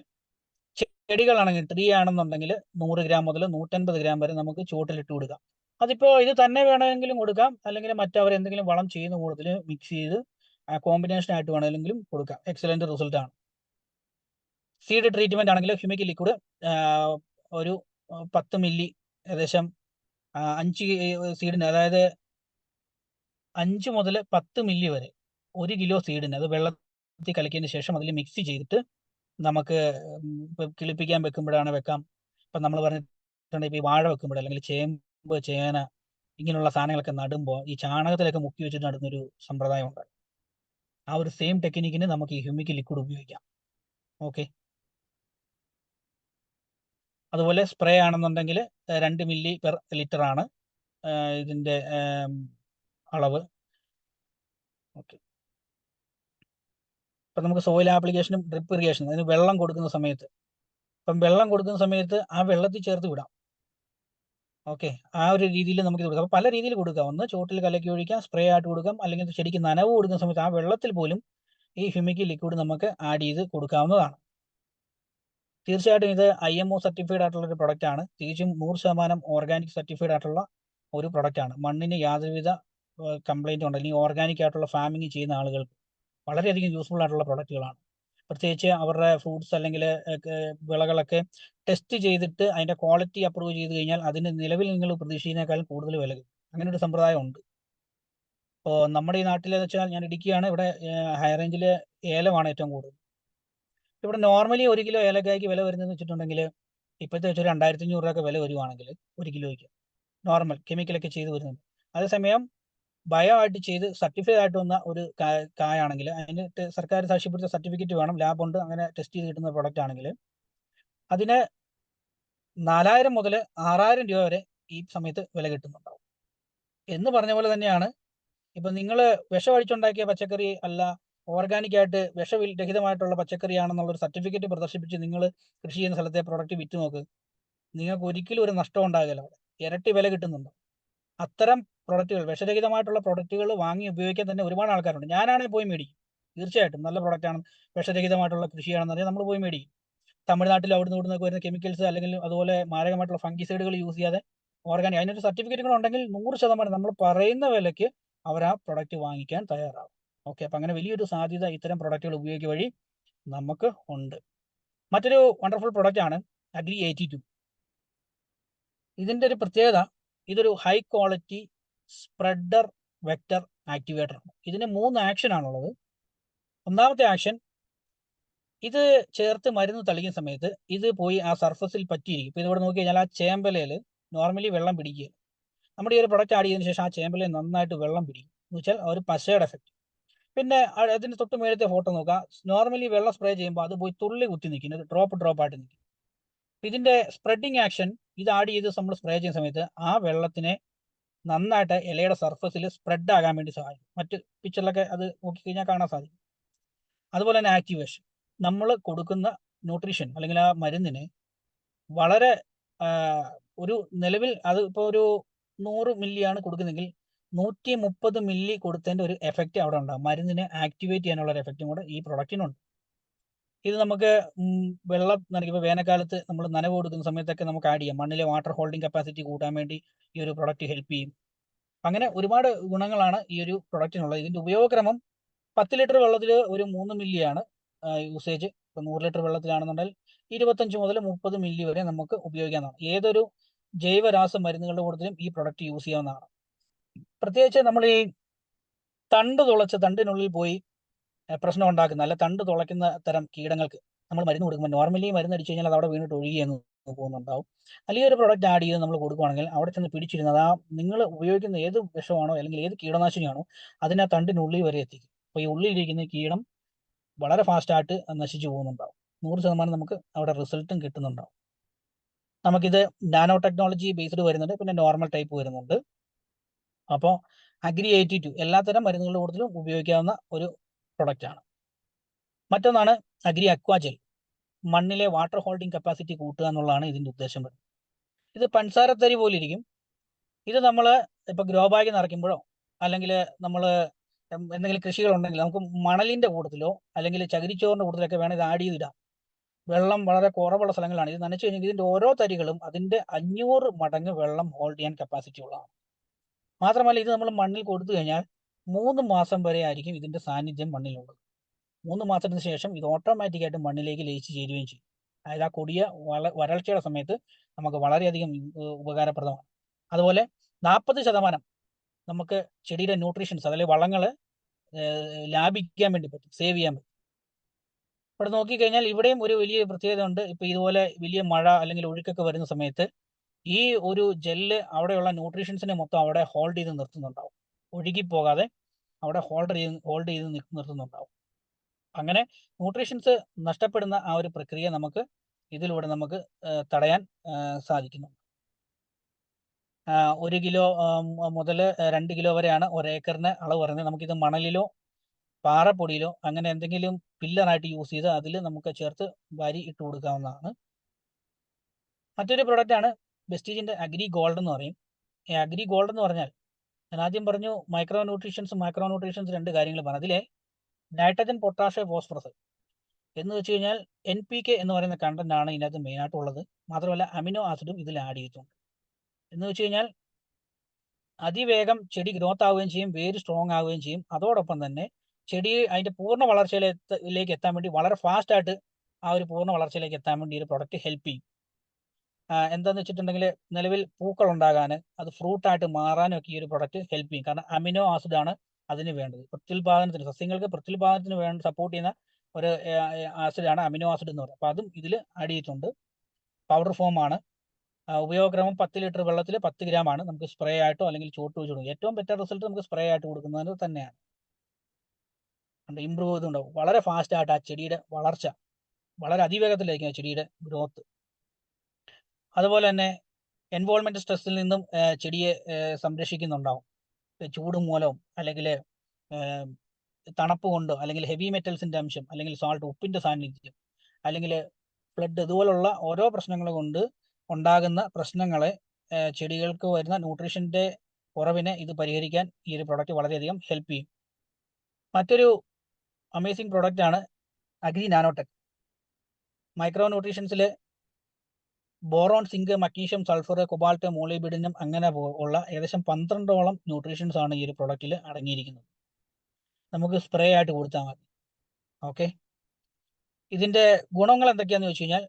ചെടികളാണെങ്കിൽ ട്രീ ആണെന്നുണ്ടെങ്കിൽ 100 ഗ്രാം മുതൽ 150 ഗ്രാം വരെ നമുക്ക് ചുവട്ടിലിട്ട് കൊടുക്കാം. അതിപ്പോൾ ഇത് തന്നെ വേണമെങ്കിലും കൊടുക്കാം, അല്ലെങ്കിൽ മറ്റവർ എന്തെങ്കിലും വളം ചെയ്യുന്ന കൂട്ടത്തിൽ മിക്സ് ചെയ്ത് കോമ്പിനേഷൻ ആയിട്ട് വേണമെങ്കിലും കൊടുക്കാം. എക്സലന്റ് റിസൾട്ട് ആണ്. സീഡ് ട്രീറ്റ്മെന്റ് ആണെങ്കിൽ ഹ്യൂമിക് ലിക്വിഡ് ഒരു 10 മില്ലി, ഏകദേശം 5 സീഡിന്, അതായത് 5 മുതൽ 10 മില്ലി വരെ 1 കിലോ സീഡിന് അത് വെള്ളത്തിൽ കലക്കിയതിന് ശേഷം അതിൽ മിക്സ് ചെയ്തിട്ട് നമുക്ക് കിളിപ്പിക്കാൻ വെക്കുമ്പോഴാണ് വെക്കാം. ഇപ്പം നമ്മൾ പറഞ്ഞിട്ടുണ്ട്, ഇപ്പോൾ ഈ വാഴ വെക്കുമ്പോൾ അല്ലെങ്കിൽ ചേമ്പ്, ചേന ഇങ്ങനെയുള്ള സാധനങ്ങളൊക്കെ നടുമ്പോൾ ഈ ചാണകത്തിലൊക്കെ മുക്കി വെച്ചിട്ട് നടുന്നൊരു സമ്പ്രദായം ഉണ്ട്. ആ ഒരു സെയിം ടെക്നിക്കിന് നമുക്ക് ഈ ഹ്യൂമിക് ലിക്വിഡ് ഉപയോഗിക്കാം. ഓക്കെ. അതുപോലെ സ്പ്രേ ആണെന്നുണ്ടെങ്കിൽ 2 മില്ലി പെർ ലിറ്റർ ആണ് ഇതിൻ്റെ അളവ്. ഓക്കെ. ഇപ്പം നമുക്ക് സോയിൽ ആപ്ലിക്കേഷനും ഡ്രിപ്പ് ഇറിഗേഷനും, അതിന് വെള്ളം കൊടുക്കുന്ന സമയത്ത്, ഇപ്പം വെള്ളം കൊടുക്കുന്ന സമയത്ത് ആ വെള്ളത്തിൽ ചേർത്ത് വിടാം. ഓക്കെ, ആ ഒരു രീതിയിൽ നമുക്ക് കൊടുക്കാം. അപ്പോൾ പല രീതിയിൽ കൊടുക്കാം. ഒന്ന് ചോട്ടിൽ കലക്കി ഒഴിക്കാം, സ്പ്രേ ആയിട്ട് കൊടുക്കാം, അല്ലെങ്കിൽ ചെടിക്ക് നനവ് കൊടുക്കുന്ന സമയത്ത് ആ വെള്ളത്തിൽ പോലും ഈ ഹ്യൂമിക് ലിക്വിഡ് നമുക്ക് ആഡ് ചെയ്ത് കൊടുക്കാവുന്നതാണ്. തീർച്ചയായിട്ടും ഇത് IMO സർട്ടിഫൈഡ് ആയിട്ടുള്ള ഒരു പ്രൊഡക്റ്റ് ആണ്. തികച്ചും 100% ഓർഗാനിക് സർട്ടിഫൈഡ് ആയിട്ടുള്ള ഒരു പ്രൊഡക്റ്റ് ആണ്. മണ്ണിന് യാതൊരുവിധ കംപ്ലൈൻറ്റും ഉണ്ട്, അല്ലെങ്കിൽ ഓർഗാനിക് ആയിട്ടുള്ള ഫാമിംഗ് ചെയ്യുന്ന ആളുകൾക്ക് വളരെയധികം യൂസ്ഫുൾ ആയിട്ടുള്ള പ്രൊഡക്റ്റുകളാണ്. പ്രത്യേകിച്ച് അവരുടെ ഫ്രൂട്ട്സ് അല്ലെങ്കിൽ വിളകളൊക്കെ ടെസ്റ്റ് ചെയ്തിട്ട് അതിൻ്റെ ക്വാളിറ്റി അപ്രൂവ് ചെയ്ത് കഴിഞ്ഞാൽ അതിന് നിലവിൽ നിങ്ങൾ പ്രതീക്ഷിക്കുന്നതിനേക്കാളും കൂടുതൽ വില കിട്ടും. അങ്ങനെ ഒരു സമ്പ്രദായം ഉണ്ട്. ഇപ്പോൾ നമ്മുടെ ഈ നാട്ടിലെന്ന് വെച്ചാൽ, ഞാൻ ഇടുക്കിയാണ്, ഇവിടെ ഹൈ റേഞ്ചിൽ ഏലമാണ് ഏറ്റവും കൂടുതൽ. ഇവിടെ നോർമലി 1 കിലോ ഏലക്കായ്ക്ക് വില വരുന്നതെന്ന് വെച്ചിട്ടുണ്ടെങ്കിൽ ഇപ്പോഴത്തെ വെച്ചൊരു 2500 രൂപയൊക്കെ വില വരുവാണെങ്കിൽ 1 കിലോയ്ക്ക് നോർമൽ കെമിക്കലൊക്കെ ചെയ്ത് വരുന്നുണ്ട്. അതേസമയം ബയോ ആയിട്ട് ചെയ്ത് സർട്ടിഫൈഡ് ആയിട്ട് വന്ന ഒരു കായാണെങ്കിൽ അതിന് സർക്കാർ സാക്ഷ്യപ്പെടുത്തിയ സർട്ടിഫിക്കറ്റ് വേണം, ലാബുണ്ട്, അങ്ങനെ ടെസ്റ്റ് ചെയ്ത് കിട്ടുന്ന പ്രൊഡക്റ്റ് ആണെങ്കിൽ അതിന് 4000 മുതൽ 6000 രൂപ വരെ ഈ സമയത്ത് വില കിട്ടുന്നുണ്ടാവും. എന്ന് പറഞ്ഞ പോലെ തന്നെയാണ് ഇപ്പം നിങ്ങൾ വിഷമടിച്ചുണ്ടാക്കിയ പച്ചക്കറി അല്ല, ഓർഗാനിക് ആയിട്ട് വിഷരഹിതമായിട്ടുള്ള പച്ചക്കറിയാണെന്നുള്ളൊരു സർട്ടിഫിക്കറ്റ് പ്രദർശിപ്പിച്ച് നിങ്ങൾ കൃഷി ചെയ്യുന്ന സ്ഥലത്തെ പ്രൊഡക്റ്റ് വിറ്റ് നോക്ക്. നിങ്ങൾക്ക് ഒരിക്കലും ഒരു നഷ്ടം ഉണ്ടാകില്ല. അവിടെ ഇരട്ടി വില കിട്ടുന്നുണ്ട്. അത്തരം പ്രൊഡക്റ്റുകൾ, വിഷരഹിതമായിട്ടുള്ള പ്രൊഡക്റ്റുകൾ വാങ്ങി ഉപയോഗിക്കാൻ തന്നെ ഒരുപാട് ആൾക്കാരുണ്ട്. ഞാനാണെങ്കിൽ പോയി മേടിക്കും. തീർച്ചയായിട്ടും നല്ല പ്രൊഡക്റ്റാണ്, വിഷരഹിതമായിട്ടുള്ള കൃഷിയാണെന്ന് അറിയാം, നമ്മൾ പോയി മേടിക്കും. തമിഴ്നാട്ടിൽ അവിടുന്ന് ഇവിടുന്നൊക്കെ വരുന്ന കെമിക്കൽസ് അല്ലെങ്കിൽ അതുപോലെ മാരകമായിട്ടുള്ള ഫംഗിസൈഡുകൾ യൂസ് ചെയ്യാതെ ഓർഗാനിക്, അതിനൊരു സർട്ടിഫിക്കറ്റുകൾ ഉണ്ടെങ്കിൽ 100% നമ്മൾ പറയുന്ന വിലയ്ക്ക് അവർ ആ പ്രൊഡക്റ്റ് വാങ്ങിക്കാൻ തയ്യാറാവും. ഓക്കെ, അപ്പം അങ്ങനെ വലിയൊരു സാധ്യത ഇത്തരം പ്രൊഡക്റ്റുകൾ ഉപയോഗിക്കുക വഴി നമുക്ക് ഉണ്ട്. മറ്റൊരു വണ്ടർഫുൾ പ്രൊഡക്റ്റ് ആണ് അഗ്രി 82. ഇതിൻ്റെ ഒരു പ്രത്യേകത, ഇതൊരു high quality spreader vector activator ആണ്. ഇതിന് 3 ആക്ഷൻ ആണുള്ളത്. ഒന്നാമത്തെ ആക്ഷൻ, ഇത് ചേർത്ത് മരുന്ന് തളിക്കുന്ന സമയത്ത് ഇത് പോയി ആ സർഫസിൽ പറ്റിയിരിക്കും. ഇപ്പോൾ ഇതിവിടെ നോക്കി കഴിഞ്ഞാൽ ആ ചേമ്പലയിൽ നോർമലി വെള്ളം പിടിക്കുക. നമ്മുടെ ഈ ഒരു പ്രൊഡക്റ്റ് ആഡ് ചെയ്തതിന് ശേഷം ആ ചേമ്പലയിൽ നന്നായിട്ട് വെള്ളം പിടിക്കും, എന്ന് വെച്ചാൽ ഒരു പശയുടെ എഫക്റ്റ്. പിന്നെ അതിന് തൊട്ട് മേലത്തെ ഫോട്ടോ നോക്കുക. നോർമലി വെള്ളം സ്പ്രേ ചെയ്യുമ്പോൾ അത് പോയി തുള്ളി കുത്തി നിൽക്കും, ഒരു ഡ്രോപ്പ് ആയിട്ട് നിൽക്കും. ഇതിൻ്റെ സ്പ്രെഡിങ് ആക്ഷൻ, ഇത് ആഡ് ചെയ്ത് നമ്മൾ സ്പ്രേ ചെയ്യുന്ന സമയത്ത് ആ വെള്ളത്തിനെ നന്നായിട്ട് ഇലയുടെ സർഫസിൽ സ്പ്രെഡ് ആകാൻ വേണ്ടി സഹായിക്കും. മറ്റ് പിക്ചറിലൊക്കെ അത് നോക്കിക്കഴിഞ്ഞാൽ കാണാൻ സാധിക്കും. അതുപോലെ തന്നെ ആക്ടിവേഷൻ, നമ്മൾ കൊടുക്കുന്ന ന്യൂട്രീഷൻ അല്ലെങ്കിൽ ആ മരുന്നിനെ വളരെ ഒരു നിലവിൽ അത് ഇപ്പോൾ ഒരു 100 മില്ലിയാണ് കൊടുക്കുന്നതെങ്കിൽ 130 മില്ലി കൊടുത്തതിൻ്റെ ഒരു എഫക്റ്റ് അവിടെ ഉണ്ടാകും. മരുന്നിനെ ആക്ടിവേറ്റ് ചെയ്യാനുള്ള ഒരു എഫക്റ്റും കൂടെ ഈ പ്രൊഡക്റ്റിനുണ്ട്. ഇത് നമുക്ക് വെള്ളം നനയ്ക്കുമ്പോൾ വേനൽക്കാലത്ത് നമ്മൾ നനവ് കൊടുക്കുന്ന സമയത്തൊക്കെ നമുക്ക് ആഡ് ചെയ്യാം. മണ്ണിലെ വാട്ടർ ഹോൾഡിംഗ് കപ്പാസിറ്റി കൂട്ടാൻ വേണ്ടി ഈ ഒരു പ്രൊഡക്റ്റ് ഹെൽപ്പ് ചെയ്യും. അങ്ങനെ ഒരുപാട് ഗുണങ്ങളാണ് ഈ ഒരു പ്രൊഡക്റ്റിനുള്ളത്. ഇതിൻ്റെ ഉപയോഗക്രമം 10 ലിറ്റർ വെള്ളത്തിൽ ഒരു 3 മില്ലിയാണ് യൂസേജ്. ഇപ്പോൾ 100 ലിറ്റർ വെള്ളത്തിലാണെന്നുണ്ടെങ്കിൽ 25 മുതൽ 30 മില്ലി വരെ നമുക്ക് ഉപയോഗിക്കാവുന്നതാണ്. ഏതൊരു ജൈവരാസ മരുന്നുകളുടെ കൂട്ടത്തിലും ഈ പ്രൊഡക്റ്റ് യൂസ് ചെയ്യാവുന്നതാണ്. പ്രത്യേകിച്ച് നമ്മൾ ഈ തണ്ട് തുളച്ച് തണ്ടിനുള്ളിൽ പോയി പ്രശ്നം ഉണ്ടാക്കുന്ന, അല്ല തണ്ട് തുളയ്ക്കുന്ന തരം കീടങ്ങൾക്ക് നമ്മൾ മരുന്ന് കൊടുക്കുമ്പോൾ നോർമലി മരുന്ന് അടിച്ചു കഴിഞ്ഞാൽ അത് അവിടെ വീണിട്ട് ഒഴുകിയെന്ന് പോകുന്നുണ്ടാവും. അല്ലെങ്കിൽ ഒരു പ്രൊഡക്റ്റ് ആഡ് ചെയ്ത് നമ്മൾ കൊടുക്കുകയാണെങ്കിൽ അവിടെ ചെന്ന് പിടിച്ചിരുന്നത് ആ നിങ്ങൾ ഉപയോഗിക്കുന്ന ഏത് വിഷമാണോ അല്ലെങ്കിൽ ഏത് കീടനാശിനിയാണോ അതിനെ തണ്ടിനുള്ളിൽ വരെ എത്തിക്കും. അപ്പോൾ ഈ ഉള്ളിലിരിക്കുന്ന കീടം വളരെ ഫാസ്റ്റായിട്ട് നശിച്ചു പോകുന്നുണ്ടാവും. 100% നമുക്ക് അവിടെ റിസൾട്ടും കിട്ടുന്നുണ്ടാവും. നമുക്കിത് നാനോ ടെക്നോളജി ബേസ്ഡ് വരുന്നുണ്ട്, പിന്നെ നോർമൽ ടൈപ്പ് വരുന്നുണ്ട്. അപ്പോൾ അഗ്രി 82 എല്ലാത്തരം മരുന്നുകളുടെ കൂട്ടത്തിലും ഉപയോഗിക്കാവുന്ന ഒരു പ്രൊഡക്റ്റാണ്. മറ്റൊന്നാണ് അഗ്രി അക്വാജെൽ. മണ്ണിലെ വാട്ടർ ഹോൾഡിംഗ് കപ്പാസിറ്റി കൂട്ടുക എന്നുള്ളതാണ് ഇതിൻ്റെ ഉദ്ദേശം വരുന്നത്. ഇത് പഞ്ചസാരത്തരി പോലെ ഇരിക്കും. ഇത് നമ്മൾ ഇപ്പോൾ ഗ്രോ ബാഗ് നിറയ്ക്കുമ്പോഴോ അല്ലെങ്കിൽ നമ്മൾ എന്തെങ്കിലും കൃഷികളുണ്ടെങ്കിൽ നമുക്ക് മണലിൻ്റെ കൂട്ടത്തിലോ അല്ലെങ്കിൽ ചകിരിച്ചോറിൻ്റെ കൂട്ടത്തിലൊക്കെ വേണം ഇത് ആഡ് ചെയ്തിടാം. വെള്ളം വളരെ കുറവുള്ള സ്ഥലങ്ങളാണ്. ഇത് നനച്ചു കഴിഞ്ഞാൽ ഇതിന്റെ ഓരോ തരികളും അതിന്റെ 500 മടങ്ങ് വെള്ളം ഹോൾഡ് ചെയ്യാൻ കപ്പാസിറ്റി ഉള്ളതാണ്. മാത്രമല്ല ഇത് നമ്മൾ മണ്ണിൽ കൊടുത്തു കഴിഞ്ഞാൽ 3 മാസം വരെ ആയിരിക്കും ഇതിന്റെ സാന്നിധ്യം മണ്ണിലുള്ളത്. 3 മാസത്തിന് ശേഷം ഇത് ഓട്ടോമാറ്റിക്കായിട്ട് മണ്ണിലേക്ക് ലയിച്ച് ചേരുകയും ചെയ്യും. അതായത് ആ കൊടിയ വരൾച്ചയുടെ സമയത്ത് നമുക്ക് വളരെയധികം ഉപകാരപ്രദമാണ്. അതുപോലെ 40% നമുക്ക് ചെടിയുടെ ന്യൂട്രീഷൻസ് അതായത് വളങ്ങൾ ലാഭിക്കാൻ വേണ്ടി പറ്റും, സേവ് ചെയ്യാൻ പറ്റും. ഇവിടെ നോക്കിക്കഴിഞ്ഞാൽ ഇവിടെയും ഒരു വലിയ പ്രത്യേകത ഉണ്ട്. ഇപ്പൊ ഇതുപോലെ വലിയ മഴ അല്ലെങ്കിൽ ഒഴുക്കൊക്കെ വരുന്ന സമയത്ത് ഈ ഒരു ജെല്ല് അവിടെയുള്ള ന്യൂട്രീഷൻസിനെ മൊത്തം അവിടെ ഹോൾഡ് ചെയ്ത് നിർത്തുന്നുണ്ടാവും. ഒഴുകി പോകാതെ അവിടെ ഹോൾഡ് ചെയ്ത് നിർത്തുന്നുണ്ടാവും. അങ്ങനെ ന്യൂട്രീഷൻസ് നഷ്ടപ്പെടുന്ന ആ ഒരു പ്രക്രിയ നമുക്ക് ഇതിലൂടെ നമുക്ക് തടയാൻ സാധിക്കുന്നു. 1 കിലോ മുതൽ 2 കിലോ വരെയാണ് 1 ഏക്കറിന് അളവ് പറയുന്നത്. നമുക്കിത് മണലിലോ പാറപ്പൊടിയിലോ അങ്ങനെ എന്തെങ്കിലും പില്ലറായിട്ട് യൂസ് ചെയ്ത് അതിൽ നമുക്ക് ചേർത്ത് വാരി ഇട്ട് കൊടുക്കാവുന്നതാണ്. മറ്റൊരു പ്രൊഡക്റ്റാണ് വെസ്റ്റീജിന്റെ അഗ്രി ഗോൾഡ് എന്ന് പറയും. ഈ അഗ്രി ഗോൾഡ് എന്ന് പറഞ്ഞാൽ ഞാൻ ആദ്യം പറഞ്ഞു മൈക്രോ ന്യൂട്രീഷൻസ് 2 കാര്യങ്ങൾ പറഞ്ഞു. അതിലെ നൈട്രജൻ, പൊട്ടാഷ്, ഫോസ്ഫറസ് എന്ന് വെച്ച് കഴിഞ്ഞാൽ NPK എന്ന് പറയുന്ന കണ്ടന്റ് ആണ് ഇതിനകത്ത് മെയിനായിട്ടുള്ളത്. മാത്രമല്ല അമിനോ ആസിഡും ഇതിൽ ആഡ് ചെയ്തിട്ടുണ്ട്. എന്ന് വെച്ച് കഴിഞ്ഞാൽ അതിവേഗം ചെടി ഗ്രോത്ത് ആവുകയും ചെയ്യും, വേര് സ്ട്രോങ് ആവുകയും ചെയ്യും. അതോടൊപ്പം തന്നെ ചെടി അതിന്റെ പൂർണ്ണ വളർച്ചയിലേക്ക് എത്താൻ വേണ്ടി വളരെ ഫാസ്റ്റ് ആയിട്ട് ആ ഒരു പൂർണ്ണ വളർച്ചയിലേക്ക് എത്താൻ വേണ്ടി ഈ ഒരു പ്രൊഡക്റ്റ് ഹെൽപ്പ് ചെയ്യും. എന്താന്ന് വെച്ചിട്ടുണ്ടെങ്കിൽ നിലവിൽ പൂക്കൾ ഉണ്ടാകാൻ, അത് ഫ്രൂട്ടായിട്ട് മാറാനും ഒക്കെ ഈ ഒരു പ്രൊഡക്റ്റ് ഹെൽപ്പ് ചെയ്യും. കാരണം അമിനോ ആസിഡ് ആണ് അതിന് വേണ്ടത്. പ്രത്യുൽപാദനത്തിന്, സസ്യങ്ങൾക്ക് പ്രത്യുൽപാദനത്തിന് വേണ്ടി സപ്പോർട്ട് ചെയ്യുന്ന ഒരു ആസിഡാണ് അമിനോ ആസിഡ് എന്ന് പറയുന്നത്. അപ്പോൾ അതും ഇതിൽ ആഡ് ചെയ്തിട്ടുണ്ട്. പൗഡർ ഫോം ആണ്. ഉപയോഗക്രമം 10 ലിറ്റർ വെള്ളത്തിൽ 10 ഗ്രാം ആണ്. നമുക്ക് സ്പ്രേ ആയിട്ടോ അല്ലെങ്കിൽ ചോട്ട് വെച്ച് കൊടുക്കും. ഏറ്റവും ബെറ്റർ റിസൾട്ട് നമുക്ക് സ്പ്രേ ആയിട്ട് കൊടുക്കുന്നത് തന്നെയാണ്. ഇമ്പ്രൂവ് ചെയ്തുണ്ടാവും. വളരെ ഫാസ്റ്റ് ആയിട്ട് ആ ചെടിയുടെ വളർച്ച വളരെ അതിവേഗത്തിലായിരിക്കും ആ ചെടിയുടെ ഗ്രോത്ത്. അതുപോലെ തന്നെ എൻവോൾമെന്റ് സ്ട്രെസ്സിൽ നിന്നും ചെടിയെ സംരക്ഷിക്കുന്നുണ്ടാവും. ചൂട് മൂലവും അല്ലെങ്കിൽ തണുപ്പ് കൊണ്ടോ അല്ലെങ്കിൽ ഹെവി മെറ്റൽസിന്റെ അംശം അല്ലെങ്കിൽ സാൾട്ട്, ഉപ്പിന്റെ സാന്നിധ്യം അല്ലെങ്കിൽ ഫ്ലഡ് ഇതുപോലുള്ള ഓരോ പ്രശ്നങ്ങൾ കൊണ്ട് ഉണ്ടാകുന്ന പ്രശ്നങ്ങളെ ചെടികൾക്ക് വരുന്ന ന്യൂട്രീഷന്റെ കുറവിനെ ഇത് പരിഹരിക്കാൻ ഈ ഒരു പ്രൊഡക്റ്റ് വളരെയധികം ഹെൽപ്പ് ചെയ്യും. മറ്റൊരു അമേസിംഗ് പ്രൊഡക്റ്റ് ആണ് അഗ്രി നാനോടെക്. മൈക്രോ ന്യൂട്രീഷൻസിൽ boron, zinc, magnesium, sulphur, cobalt, molybdenum അങ്ങനെ ഉള്ള ഏകദേശം 12ഓളം ന്യൂട്രീഷൻസ് ആണ് ഈ ഒരു പ്രൊഡക്റ്റിൽ അടങ്ങിയിരിക്കുന്നത്. നമുക്ക് സ്പ്രേ ആയിട്ട് കൊടുത്താൽ മതി. ഓക്കെ, ഇതിന്റെ ഗുണങ്ങൾ എന്തൊക്കെയാന്ന് വെച്ച് കഴിഞ്ഞാൽ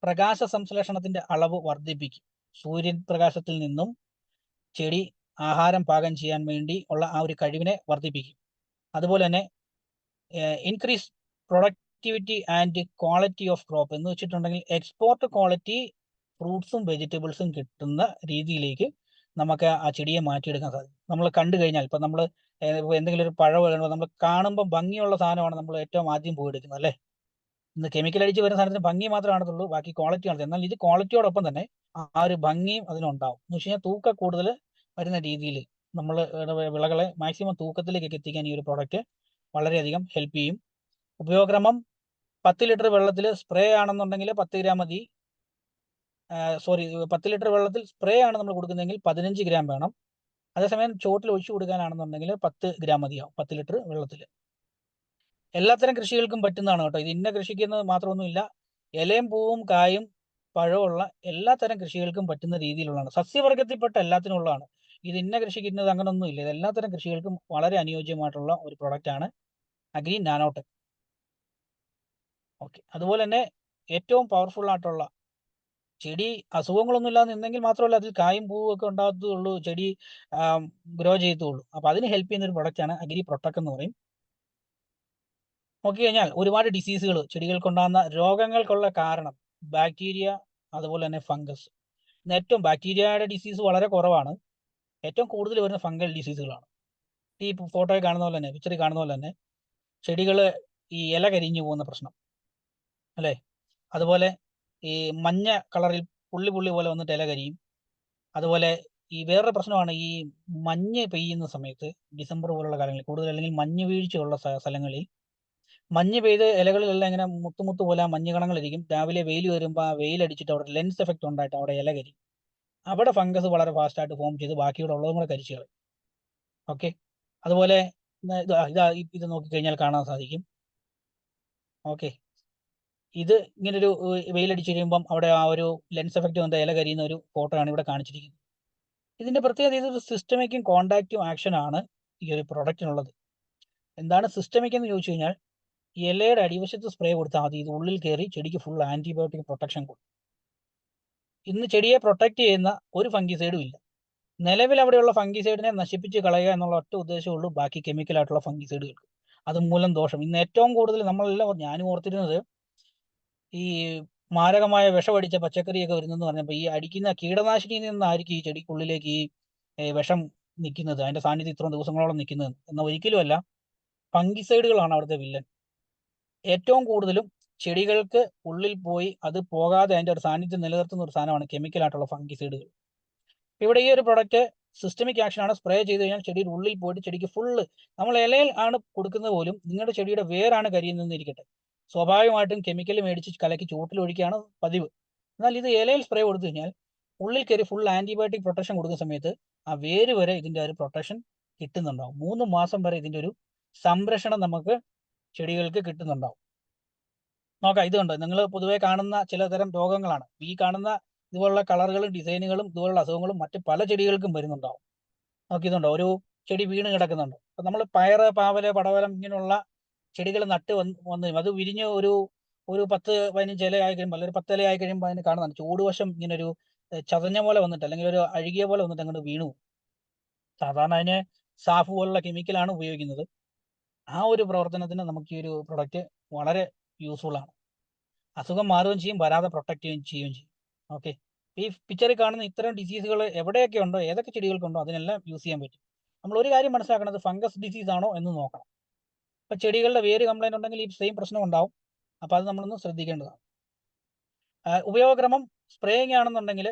പ്രകാശ സംശ്ലേഷണത്തിന്റെ അളവ് വർദ്ധിപ്പിക്കും. സൂര്യൻ പ്രകാശത്തിൽ നിന്നും ചെടി ആഹാരം പാകം ചെയ്യാൻ വേണ്ടി ഉള്ള ആ ഒരു കഴിവിനെ വർദ്ധിപ്പിക്കും. അതുപോലെ തന്നെ increase productivity and quality of crop എന്ന് വെച്ചിട്ടുണ്ടെങ്കിൽ എക്സ്പോർട്ട് ക്വാളിറ്റി ഫ്രൂട്ട്സും വെജിറ്റബിൾസും കിട്ടുന്ന രീതിയിലേക്ക് നമുക്ക് ആ ചെടിയെ മാറ്റിയെടുക്കാൻ സാധിക്കും. നമ്മൾ കണ്ടു കഴിഞ്ഞാൽ ഇപ്പം നമ്മൾ എന്തെങ്കിലും ഒരു പഴം വേണോ, നമ്മൾ കാണുമ്പോൾ ഭംഗിയുള്ള സാധനമാണ് നമ്മൾ ഏറ്റവും ആദ്യം പോയി എടുക്കുന്നത് അല്ലേ. ഇന്ന് കെമിക്കൽ അടിച്ച് വരുന്ന സാധനത്തിന് ഭംഗി മാത്രമേ കാണത്തുള്ളൂ, ബാക്കി ക്വാളിറ്റി ആണ്. എന്നാൽ ഇത് ക്വാളിറ്റിയോടൊപ്പം തന്നെ ആ ഒരു ഭംഗിയും അതിനുണ്ടാവും. എന്ന് വെച്ച് കഴിഞ്ഞാൽ തൂക്കം കൂടുതൽ വരുന്ന രീതിയിൽ നമ്മൾ വിളകളെ മാക്സിമം തൂക്കത്തിലേക്ക് എത്തിക്കാൻ ഈ ഒരു പ്രോഡക്റ്റ് വളരെയധികം ഹെൽപ്പ് ചെയ്യും. ഉപയോഗക്രമം 10 ലിറ്റർ വെള്ളത്തിൽ സ്പ്രേ ആണെന്നുണ്ടെങ്കിൽ 10 ഗ്രാം മതി. 10 ലിറ്റർ വെള്ളത്തിൽ സ്പ്രേ ആണ് നമ്മൾ കൊടുക്കുന്നതെങ്കിൽ 15 ഗ്രാം വേണം. അതേസമയം ചോട്ടിൽ ഒഴിച്ചു കൊടുക്കാനാണെന്നുണ്ടെങ്കിൽ 10 ഗ്രാം മതിയാവും 10 ലിറ്റർ വെള്ളത്തിൽ. എല്ലാത്തരം കൃഷികൾക്കും പറ്റുന്നതാണ് കേട്ടോ. ഇത് ഇന്ന കൃഷിക്കുന്നത് മാത്രമൊന്നുമില്ല. ഇലയും പൂവും കായും പഴമുള്ള എല്ലാത്തരം കൃഷികൾക്കും പറ്റുന്ന രീതിയിലുള്ളതാണ്. സസ്യവർഗത്തിൽപ്പെട്ട എല്ലാത്തിനും ഉള്ളതാണ്. ഇത് ഇന്ന കൃഷിക്ക് ഇന്നത് അങ്ങനൊന്നും ഇല്ല. ഇത് എല്ലാത്തരം കൃഷികൾക്കും വളരെ അനുയോജ്യമായിട്ടുള്ള ഒരു പ്രൊഡക്റ്റ് ആണ് അഗ്രി നാനോടെക്. ഓക്കെ, അതുപോലെ തന്നെ ഏറ്റവും പവർഫുൾ ആയിട്ടുള്ള, ചെടി അസുഖങ്ങളൊന്നും ഇല്ലാതെ നിന്നെങ്കിൽ മാത്രമല്ല അതിൽ കായും പൂവും ഒക്കെ ഉണ്ടാകത്തുള്ളൂ, ചെടി ഗ്രോ ചെയ്യത്തുള്ളൂ. അപ്പൊ അതിന് ഹെൽപ്പ് ചെയ്യുന്ന ഒരു പ്രൊഡക്റ്റ് ആണ് അഗ്രി പ്രൊട്ടക്ട് എന്ന് പറയും. നോക്കി കഴിഞ്ഞാൽ ഒരുപാട് ഡിസീസുകൾ, ചെടികൾക്കുണ്ടാകുന്ന രോഗങ്ങൾക്കുള്ള കാരണം ബാക്ടീരിയ, അതുപോലെ തന്നെ ഫംഗസ്. ഏറ്റവും ബാക്ടീരിയയുടെ ഡിസീസ് വളരെ കുറവാണ്. ഏറ്റവും കൂടുതൽ വരുന്ന ഫംഗൽ ഡിസീസുകളാണ്. ഈ ഫോട്ടോയിൽ കാണുന്ന പോലെ തന്നെ, പിക്ചറിൽ കാണുന്ന പോലെ തന്നെ ചെടികൾ ഈ ഇല കരിഞ്ഞു പോകുന്ന പ്രശ്നം അല്ലേ. അതുപോലെ ഈ മഞ്ഞ കളറിൽ പുള്ളി പോലെ വന്നിട്ട് ഇല കരിയും. അതുപോലെ ഈ വേറൊരു പ്രശ്നമാണ് ഈ മഞ്ഞ് പെയ്യുന്ന സമയത്ത്, ഡിസംബർ പോലുള്ള കാലങ്ങളിൽ കൂടുതൽ, അല്ലെങ്കിൽ മഞ്ഞ് വീഴ്ചയുള്ള സ്ഥലങ്ങളിൽ മഞ്ഞ് പെയ്ത് ഇലകളിലെല്ലാം ഇങ്ങനെ മുത്തുമുത്ത് പോലെ മഞ്ഞ് കണങ്ങളിരിക്കും. രാവിലെ വെയിൽ വരുമ്പോൾ ആ വെയിലടിച്ചിട്ട് അവിടെ ലെൻസ് എഫക്റ്റ് ഉണ്ടായിട്ട് അവിടെ ഇല കരിയും. അവിടെ ഫംഗസ് വളരെ ഫാസ്റ്റ് ആയിട്ട് ഫോം ചെയ്ത് ബാക്കിയുടെ ഉള്ളതും കൂടെ കരിച്ചു കളയും. ഓക്കെ, അതുപോലെ ഇത് നോക്കിക്കഴിഞ്ഞാൽ കാണാൻ സാധിക്കും. ഓക്കെ, ഇത് ഇങ്ങനൊരു വെയിലടിച്ച് കഴിയുമ്പം അവിടെ ആ ഒരു ലെൻസ് എഫക്റ്റ് വന്ന ഇല കരിയുന്ന ഒരു ഫോട്ടോ ആണ് ഇവിടെ കാണിച്ചിരിക്കുന്നത്. ഇതിന്റെ പ്രത്യേകത ഇതൊരു സിസ്റ്റമിക്കും കോണ്ടാക്റ്റും ആക്ഷൻ ആണ് ഈ ഒരു പ്രൊഡക്റ്റിനുള്ളത്. എന്താണ് സിസ്റ്റമിക് എന്ന് ചോദിച്ചു കഴിഞ്ഞാൽ ഇലയുടെ അടിവശത്ത് സ്പ്രേ കൊടുത്താൽ മതി, ഇത് ഉള്ളിൽ കയറി ചെടിക്ക് ഫുൾ ആന്റിബയോട്ടിക് പ്രൊട്ടക്ഷൻ കൊടുക്കും. ഇന്ന് ചെടിയെ പ്രൊട്ടക്ട് ചെയ്യുന്ന ഒരു ഫംഗിസൈഡും ഇല്ല. നിലവിൽ അവിടെയുള്ള ഫംഗിസൈഡിനെ നശിപ്പിച്ച് കളയുക എന്നുള്ള ഒറ്റ ഉദ്ദേശമുള്ളൂ ബാക്കി കെമിക്കലായിട്ടുള്ള ഫംഗിസൈഡുകൾക്ക്. അതുമൂലം ദോഷം. ഇന്ന് ഏറ്റവും കൂടുതൽ നമ്മളെല്ലാം, ഞാനും ഓർത്തിരുന്നത് ഈ മാരകമായ വിഷമടിച്ച പച്ചക്കറിയൊക്കെ വരുന്നെന്ന് പറഞ്ഞപ്പോൾ ഈ അടിക്കുന്ന കീടനാശിനിയിൽ നിന്നായിരിക്കും ഈ ചെടിക്കുള്ളിലേക്ക് ഈ വിഷം നിൽക്കുന്നത്, അതിന്റെ സാന്നിധ്യം ഇത്രയും ദിവസങ്ങളോളം നിൽക്കുന്നത്. എന്നാൽ ഒരിക്കലുമല്ല, ഫംഗിസൈഡുകളാണ് അവിടുത്തെ വില്ലൻ. ഏറ്റവും കൂടുതലും ചെടികൾക്ക് ഉള്ളിൽ പോയി അത് പോകാതെ അതിന്റെ ഒരു സാന്നിധ്യം നിലനിർത്തുന്ന ഒരു സാധനമാണ് കെമിക്കലായിട്ടുള്ള ഫംഗിസൈഡുകൾ. ഇവിടെ ഈ ഒരു പ്രൊഡക്റ്റ് സിസ്റ്റമിക് ആക്ഷൻ ആണ്. സ്പ്രേ ചെയ്ത് കഴിഞ്ഞാൽ ചെടിയുടെ ഉള്ളിൽ പോയിട്ട് ചെടിക്ക് ഫുള്ള്, നമ്മൾ ഇലയിൽ ആണ് കൊടുക്കുന്നത് പോലും നിങ്ങളുടെ ചെടിയുടെ വേരാണ് കരിയുന്നതെന്നിരിക്കട്ടെ, സ്വാഭാവികമായിട്ടും കെമിക്കൽ മേടിച്ച് കലക്കി ചൂട്ടിൽ ഒഴിക്കുകയാണ് പതിവ്. എന്നാൽ ഇത് ഇലയിൽ സ്പ്രേ കൊടുത്തു കഴിഞ്ഞാൽ ഉള്ളിൽ കയറി ഫുൾ ആന്റിബയോട്ടിക് പ്രൊട്ടക്ഷൻ കൊടുക്കുന്ന സമയത്ത് ആ വേര് വരെ ഇതിന്റെ ഒരു പ്രൊട്ടക്ഷൻ കിട്ടുന്നുണ്ടാവും. 3 മാസം വരെ ഇതിന്റെ ഒരു സംരക്ഷണം നമുക്ക് ചെടികൾക്ക് കിട്ടുന്നുണ്ടാവും. നോക്കാം, ഇത് കണ്ടോ, നിങ്ങൾ പൊതുവെ കാണുന്ന ചിലതരം രോഗങ്ങളാണ് ഈ കാണുന്ന. ഇതുപോലുള്ള കളറുകളും ഡിസൈനുകളും ഇതുപോലുള്ള അസുഖങ്ങളും മറ്റ് പല ചെടികൾക്കും വരുന്നുണ്ടാവും. നോക്കിയതുണ്ടോ, ഒരു ചെടി വീണ് കിടക്കുന്നുണ്ട്. അപ്പൊ നമ്മൾ പയറ്, പാവല്, പടവലം ഇങ്ങനെയുള്ള ചെടികൾ നട്ട് വന്ന് അത് വിരിഞ്ഞ് ഒരു 10-15 ഇല ആയി കഴിയുമ്പോൾ, അല്ലെങ്കിൽ 10 ഇല ആയി കഴിയുമ്പോൾ അതിന് കാണുന്നുണ്ട് ചൂടുവശം ഇങ്ങനെ ഒരു ചതഞ്ഞ പോലെ വന്നിട്ട്, അല്ലെങ്കിൽ ഒരു അഴുകിയ പോലെ വന്നിട്ട് അങ്ങോട്ട് വീണു. സാധാരണ അതിന് സാഫ് പോലുള്ള കെമിക്കലാണ് ഉപയോഗിക്കുന്നത്. ആ ഒരു പ്രവർത്തനത്തിന് നമുക്ക് ഈ ഒരു പ്രൊഡക്റ്റ് വളരെ യൂസ്ഫുൾ ആണ്. അസുഖം മാറുകയും ചെയ്യും, വരാതെ പ്രൊട്ടക്ട് ചെയ്യുകയും ചെയ്യും. ഓക്കെ, ഈ പിക്ചറിൽ കാണുന്ന ഇത്തരം ഡിസീസുകൾ എവിടെയൊക്കെ ഉണ്ടോ, ഏതൊക്കെ ചെടികൾക്കുണ്ടോ അതിനെല്ലാം യൂസ് ചെയ്യാൻ പറ്റും. നമ്മൾ ഒരു കാര്യം മനസ്സിലാക്കുന്നത് ഫംഗസ് ഡിസീസ് ആണോ എന്ന് നോക്കണം. ഇപ്പൊ ചെടികളുടെ വേര് കംപ്ലൈന്റ് ഉണ്ടെങ്കിൽ ഈ സെയിം പ്രശ്നം ഉണ്ടാവും. അപ്പൊ അത് നമ്മളൊന്ന് ശ്രദ്ധിക്കേണ്ടതാണ്. ഉപയോഗക്രമം സ്പ്രേയിങ് ആണെന്നുണ്ടെങ്കിൽ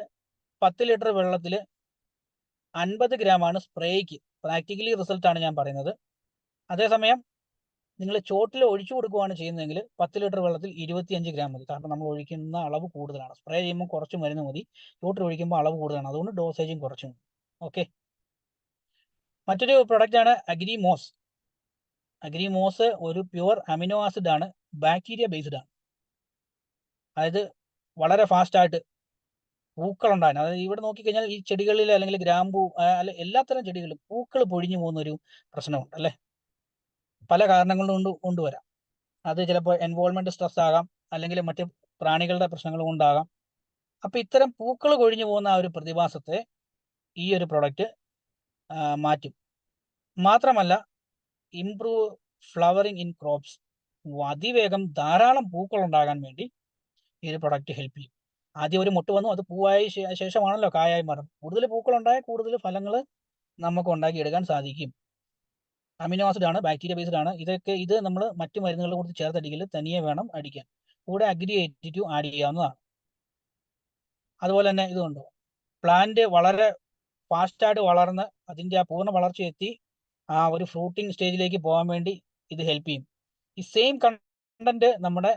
10 ലിറ്റർ വെള്ളത്തിൽ 50 ഗ്രാമാണ് സ്പ്രേയ്ക്ക് പ്രാക്ടിക്കലി റിസൾട്ട് ആണ് ഞാൻ പറയുന്നത്. അതേസമയം നിങ്ങൾ ചോട്ടിൽ ഒഴിച്ചു കൊടുക്കുകയാണ് ചെയ്യുന്നതെങ്കിൽ 10 ലിറ്റർ വെള്ളത്തിൽ 25 ഗ്രാം മതി. കാരണം നമ്മൾ ഒഴിക്കുന്ന അളവ് കൂടുതലാണ്. സ്പ്രേ ചെയ്യുമ്പോൾ കുറച്ച് മരുന്ന് മതി, ചോട്ടിൽ ഒഴിക്കുമ്പോൾ അളവ് കൂടുതലാണ്. അതുകൊണ്ട് ഡോസേജും കുറച്ചും. ഓക്കെ, മറ്റൊരു പ്രൊഡക്റ്റ് ആണ് അഗ്രിമോസ്. അഗ്രിമോസ് ഒരു പ്യുവർ അമിനോ ആസിഡ് ആണ്, ബാക്ടീരിയ ബേസ്ഡ് ആണ്. അതായത് വളരെ ഫാസ്റ്റ് ആയിട്ട് പൂക്കൾ ഉണ്ടാകാൻ, അതായത് ഇവിടെ നോക്കിക്കഴിഞ്ഞാൽ ഈ ചെടികളിൽ അല്ലെങ്കിൽ ഗ്രാമ്പൂ അല്ല എല്ലാത്തരം ചെടികളിലും പൂക്കൾ പൊഴിഞ്ഞു പോകുന്ന ഒരു പ്രശ്നമുണ്ട് അല്ലേ. പല കാരണങ്ങൾ കൊണ്ടുവരാം. അത് ചിലപ്പോൾ എൻവോൾമെന്റ് സ്ട്രെസ് ആകാം, അല്ലെങ്കിൽ മറ്റ് പ്രാണികളുടെ പ്രശ്നങ്ങൾ കൊണ്ടാകാം. അപ്പൊ ഇത്തരം പൂക്കൾ കൊഴിഞ്ഞു പോകുന്ന ആ ഒരു പ്രതിഭാസത്തെ ഈ ഒരു പ്രൊഡക്റ്റ് മാറ്റും. മാത്രമല്ല ഇംപ്രൂവ് ഫ്ലവറിങ് ഇൻ ക്രോപ്സ്, അതിവേഗം ധാരാളം പൂക്കൾ ഉണ്ടാകാൻ വേണ്ടി ഈ ഒരു പ്രൊഡക്റ്റ് ഹെൽപ്പ് ചെയ്യും. ആദ്യം ഒരു മുട്ട് വന്നു, അത് പൂവായി ശേഷമാണല്ലോ കായായി മാറും. കൂടുതൽ പൂക്കൾ ഉണ്ടായ കൂടുതൽ ഫലങ്ങൾ നമുക്ക് ഉണ്ടാക്കിയെടുക്കാൻ സാധിക്കും. അമിനോ ആസിഡ് ആണ്, ബാക്ടീരിയ ബേസ്ഡ് ആണ്. ഇത് നമ്മൾ മറ്റു മരുന്നുകളുടെ കൂടി ചേർത്തടിക്കൽ തനിയെ വേണം അടിക്കാൻ. കൂടെ അഗ്രി-82 ആഡ് ചെയ്യാവുന്നതാണ്. അതുപോലെ തന്നെ ഇതുണ്ടോ, പ്ലാന്റ് വളരെ ഫാസ്റ്റായിട്ട് വളർന്ന് അതിന്റെ ആ പൂർണ്ണ വളർച്ച എത്തി ആ ഒരു ഫ്രൂട്ടിംഗ് സ്റ്റേജിലേക്ക് പോകാൻ വേണ്ടി ഇത് ഹെൽപ്പ് ചെയ്യും. ഈ സെയിം കണ്ടന്റ് നമ്മുടെ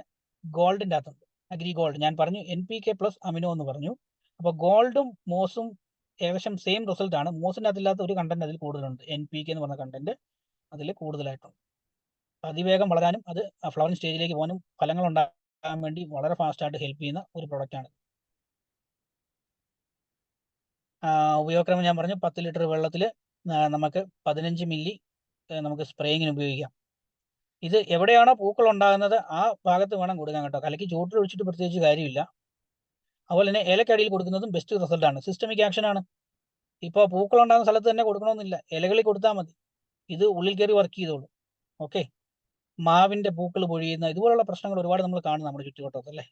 ഗോൾഡിന്റെ അകത്തുണ്ട്, അഗ്രി ഗോൾഡ്. ഞാൻ പറഞ്ഞു NPK പ്ലസ് അമിനോ എന്ന് പറഞ്ഞു. അപ്പോൾ ഗോൾഡും മോസും ഏകദേശം സെയിം റിസൾട്ട് ആണ്. മോസിന്റെ അതില്ലാത്ത ഒരു കണ്ടന്റ് അതിൽ കൂടുതലുണ്ട്, NPK എന്ന് പറഞ്ഞ കണ്ടന്റ് അതിൽ കൂടുതലായിട്ടുണ്ട്. അതിവേഗം വളരാനും അത് ഫ്ലവറിംഗ് സ്റ്റേജിലേക്ക് പോകാനും ഫലങ്ങൾ ഉണ്ടാകാൻ വേണ്ടി വളരെ ഫാസ്റ്റായിട്ട് ഹെൽപ്പ് ചെയ്യുന്ന ഒരു പ്രൊഡക്റ്റാണ്. ഉപയോഗക്രമം ഞാൻ പറഞ്ഞു, 10 ലിറ്റർ വെള്ളത്തിൽ നമുക്ക് 15 മില്ലി നമുക്ക് സ്പ്രേയിങ്ങിന് ഉപയോഗിക്കാം. ഇത് എവിടെയാണോ പൂക്കൾ ഉണ്ടാകുന്നത് ആ ഭാഗത്ത് വേണം കൊടുക്കാൻ കേട്ടോ. കലക്കി ചൂട്ടിൽ ഒഴിച്ചിട്ട് പ്രത്യേകിച്ച് കാര്യമില്ല. അതുപോലെ തന്നെ ഇലക്കടിയിൽ കൊടുക്കുന്നതും ബെസ്റ്റ് റിസൾട്ടാണ്. സിസ്റ്റമിക് ആക്ഷൻ ആണ്. ഇപ്പോൾ പൂക്കൾ ഉണ്ടാകുന്ന സ്ഥലത്ത് തന്നെ കൊടുക്കണമെന്നില്ല, ഇലകളിൽ കൊടുത്താൽ മതി, ഇത് ഉള്ളിൽ കയറി വർക്ക് ചെയ്തോളൂ. ഓക്കെ, മാവിന്റെ പൂക്കൾ പൊഴിയുന്ന ഇതുപോലുള്ള പ്രശ്നങ്ങൾ ഒരുപാട് നമ്മൾ കാണും നമ്മുടെ ചുറ്റുവട്ടത്ത് അല്ലേ.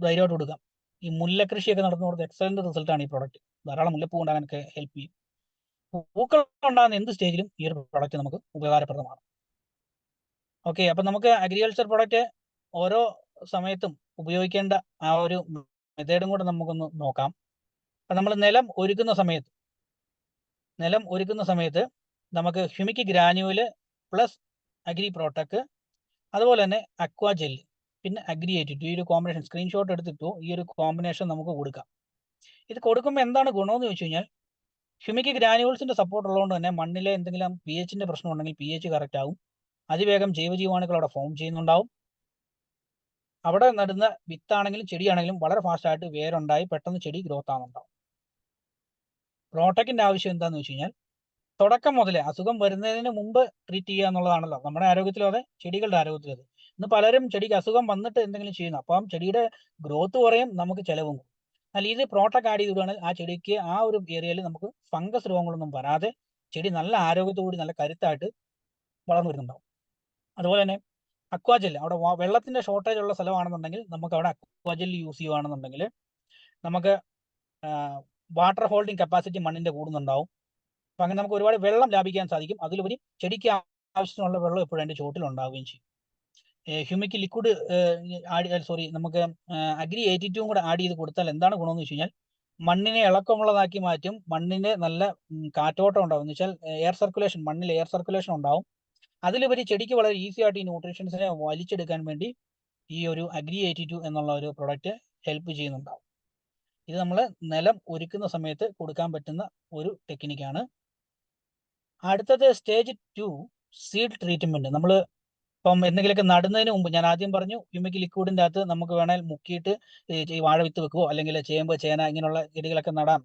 ധൈര്യമായിട്ട് കൊടുക്കാം. ഈ മുല്ലക്കൃഷിയൊക്കെ നടത്തുന്നവർക്ക് എക്സലന്റ് റിസൾട്ടാണ് ഈ പ്രോഡക്റ്റ്. ധാരാളം മുല്ലപ്പൂ ഉണ്ടാകാനൊക്കെ ഹെൽപ്പ് ചെയ്യും. പൂക്കൾ ഉണ്ടാകുന്ന എന്ത് സ്റ്റേജിലും ഈ ഒരു പ്രോഡക്റ്റ് നമുക്ക് ഉപകാരപ്രദമാണ്. ഓക്കെ, അപ്പൊ നമുക്ക് അഗ്രികൾച്ചർ പ്രോഡക്റ്റ് ഓരോ സമയത്തും ഉപയോഗിക്കേണ്ട ആ ഒരു മെത്തേഡും കൂടെ നമുക്കൊന്ന് നോക്കാം. അപ്പൊ നമ്മൾ നിലം ഒരുക്കുന്ന സമയത്ത് നമുക്ക് ഹ്യൂമിക് ഗ്രാനുവല് പ്ലസ് അഗ്രി പ്രോട്ടക്, അതുപോലെ തന്നെ അക്വാ ജെല്ല്, പിന്നെ അഗ്രി-82, ഈ ഒരു കോമ്പിനേഷൻ സ്ക്രീൻഷോട്ട് എടുത്തിട്ടു ഈ ഒരു കോമ്പിനേഷൻ നമുക്ക് കൊടുക്കാം. ഇത് കൊടുക്കുമ്പോൾ എന്താണ് ഗുണമെന്ന് ചോദിച്ചു കഴിഞ്ഞാൽ, ഹ്യൂമിക് ഗ്രാനുവൽസിന്റെ സപ്പോർട്ട് ഉള്ളതുകൊണ്ട് തന്നെ മണ്ണിലെ എന്തെങ്കിലും pH-ന്റെ പ്രശ്നം ഉണ്ടെങ്കിൽ pH കറക്റ്റ് ആവും. അതിവേഗം ജൈവജീവാണുക്കൾ അവിടെ ഫോം ചെയ്യുന്നുണ്ടാവും. അവിടെ നടുന്ന വിത്താണെങ്കിലും ചെടിയാണെങ്കിലും വളരെ ഫാസ്റ്റായിട്ട് വേരുണ്ടായി പെട്ടെന്ന് ചെടി ഗ്രോത്ത് ആവുന്നുണ്ടാവും. പ്രോട്ടക്റ്റിന്റെ ആവശ്യം എന്താണെന്ന് വെച്ച് കഴിഞ്ഞാൽ തുടക്കം മുതലേ അസുഖം വരുന്നതിന് മുമ്പ് ട്രീറ്റ് ചെയ്യുക എന്നുള്ളതാണല്ലോ നമ്മുടെ ആരോഗ്യത്തിലും അതെ, ചെടികളുടെ ആരോഗ്യത്തിലും അതെ. ഇന്ന് പലരും ചെടിക്ക് അസുഖം വന്നിട്ട് എന്തെങ്കിലും ചെയ്യുന്നു, അപ്പം ചെടിയുടെ ഗ്രോത്ത് കുറയും, നമുക്ക് ചെലവും കൂടും. എന്നാൽ ഇത് പ്രോട്ടക്റ്റ് ആഡ് ചെയ്തിടുകയാണെങ്കിൽ ആ ചെടിക്ക് ആ ഒരു ഏരിയയിൽ നമുക്ക് ഫംഗസ് രോഗങ്ങളൊന്നും വരാതെ ചെടി നല്ല ആരോഗ്യത്തോടുകൂടി നല്ല കരുത്തായിട്ട് വളർന്നു വരുന്നുണ്ടാവും. അതുപോലെ തന്നെ അക്വാജെൽ, അവിടെ വെള്ളത്തിന്റെ ഷോർട്ടേജ് ഉള്ള സ്ഥലമാണെന്നുണ്ടെങ്കിൽ നമുക്ക് അവിടെ അക്വാജെൽ യൂസ് ചെയ്യുകയാണെന്നുണ്ടെങ്കിൽ നമുക്ക് വാട്ടർ ഹോൾഡിംഗ് കപ്പാസിറ്റി മണ്ണിന്റെ കൂടുന്നുണ്ടാവും. അപ്പം അങ്ങനെ നമുക്ക് ഒരുപാട് വെള്ളം ലാഭിക്കാൻ സാധിക്കും. അതിലുപരി ചെടിക്ക് ആവശ്യത്തിനുള്ള വെള്ളം എപ്പോഴും അതിന്റെ ചോട്ടിൽ ഉണ്ടാവുകയും ചെയ്യും. ഹ്യൂമിക് ലിക്വിഡ് നമുക്ക് അഗ്രി 82 കൂടെ ആഡ് ചെയ്ത് കൊടുത്താൽ എന്താണ് ഗുണമെന്ന് വെച്ച് കഴിഞ്ഞാൽ മണ്ണിനെ ഇളക്കമുള്ളതാക്കി മാറ്റും. മണ്ണിന് നല്ല കാറ്റോട്ടം ഉണ്ടാവും, എന്ന് വെച്ചാൽ എയർ സർക്കുലേഷൻ, മണ്ണിൽ എയർ സർക്കുലേഷൻ ഉണ്ടാവും. അതിലുപരി ചെടിക്ക് വളരെ ഈസി ആയിട്ട് ഈ ന്യൂട്രീഷൻസിനെ വലിച്ചെടുക്കാൻ വേണ്ടി ഈ ഒരു അഗ്രി 82 എന്നുള്ള ഒരു പ്രൊഡക്റ്റ് ഹെൽപ്പ് ചെയ്യുന്നുണ്ടാവും. ഇത് നമ്മൾ നിലം ഒരുക്കുന്ന സമയത്ത് കൊടുക്കാൻ പറ്റുന്ന ഒരു ടെക്നിക്കാണ്. അടുത്തത് സ്റ്റേജ് 2 സീഡ് ട്രീറ്റ്മെന്റ്. നമ്മൾ ഇപ്പം എന്തെങ്കിലുമൊക്കെ നടുന്നതിന് മുമ്പ് ഞാൻ ആദ്യം പറഞ്ഞു ഹ്യൂമിക് ലിക്വിഡിന്റെ അകത്ത് നമുക്ക് വേണേൽ മുക്കിയിട്ട് ഈ വാഴവിത്ത് വെക്കുവോ അല്ലെങ്കിൽ ചേമ്പ് ചേന ഇങ്ങനെയുള്ള ചെടികളൊക്കെ നടാം.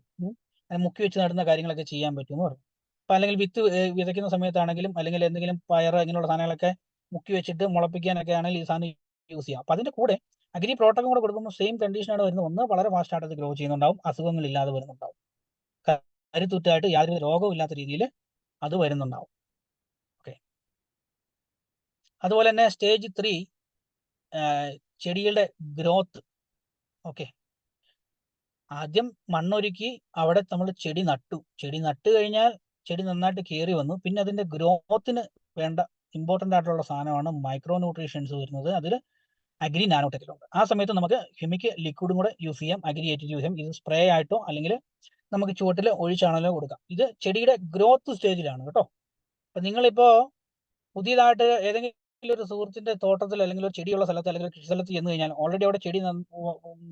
മുക്കി വെച്ച് നടുന്ന കാര്യങ്ങളൊക്കെ ചെയ്യാൻ പറ്റുമെന്ന് പറഞ്ഞു. അപ്പം അല്ലെങ്കിൽ വിത്ത് വിതയ്ക്കുന്ന സമയത്താണെങ്കിലും അല്ലെങ്കിൽ എന്തെങ്കിലും പയറ് ഇങ്ങനെയുള്ള സാധനങ്ങളൊക്കെ മുക്കി വെച്ചിട്ട് മുളപ്പിക്കാനൊക്കെ ആണെങ്കിൽ ഈ സാധനം യൂസ് ചെയ്യാം. അപ്പം അതിന്റെ കൂടെ അഗ്രി പ്രോട്ടക്റ്റും കൂടെ കൊടുക്കുമ്പോൾ സെയിം കണ്ടീഷനാണ് വരുന്നത്. ഒന്ന്, വളരെ ഫാസ്റ്റായിട്ട് അത് ഗ്രോ ചെയ്യുന്നുണ്ടാവും, അസുഖങ്ങളില്ലാതെ വരുന്നുണ്ടാവും, കരുത്തുറ്റായിട്ട് യാതൊരു രോഗവും ഇല്ലാത്ത രീതിയിൽ അത് വരുന്നുണ്ടാവും. ഓക്കെ. അതുപോലെ തന്നെ സ്റ്റേജ് 3 ചെടികളുടെ ഗ്രോത്ത്. ഓക്കെ, ആദ്യം മണ്ണൊരുക്കി അവിടെ നമ്മൾ ചെടി നട്ടു കഴിഞ്ഞാൽ ചെടി നന്നായിട്ട് കയറി വന്നു. പിന്നെ അതിന്റെ ഗ്രോത്തിന് വേണ്ട ഇമ്പോർട്ടൻ്റ് ആയിട്ടുള്ള സാധനമാണ് മൈക്രോ ന്യൂട്രീഷൻസ് വരുന്നത്. അതിൽ അഗ്രി നാനോടെക്കിലുണ്ട്. ആ സമയത്ത് നമുക്ക് ഹ്യൂമിക് ലിക്വിഡും കൂടെ യൂസ് ചെയ്യാം, അഗ്രി 82 യൂസ് ചെയ്യാം. ഇത് സ്പ്രേ ആയിട്ടോ അല്ലെങ്കിൽ നമുക്ക് ചുവട്ടിൽ ഒഴിച്ചാണല്ലോ കൊടുക്കാം. ഇത് ചെടിയുടെ ഗ്രോത്ത് സ്റ്റേജിലാണ് കേട്ടോ. അപ്പം നിങ്ങളിപ്പോ പുതിയതായിട്ട് ഏതെങ്കിലും ഒരു സുഹൃത്തിന്റെ തോട്ടത്തിൽ അല്ലെങ്കിൽ ഒരു ചെടിയുള്ള സ്ഥലത്ത് അല്ലെങ്കിൽ കൃഷി സ്ഥലത്ത് ചെന്ന് കഴിഞ്ഞാൽ ഓൾറെഡി അവിടെ ചെടി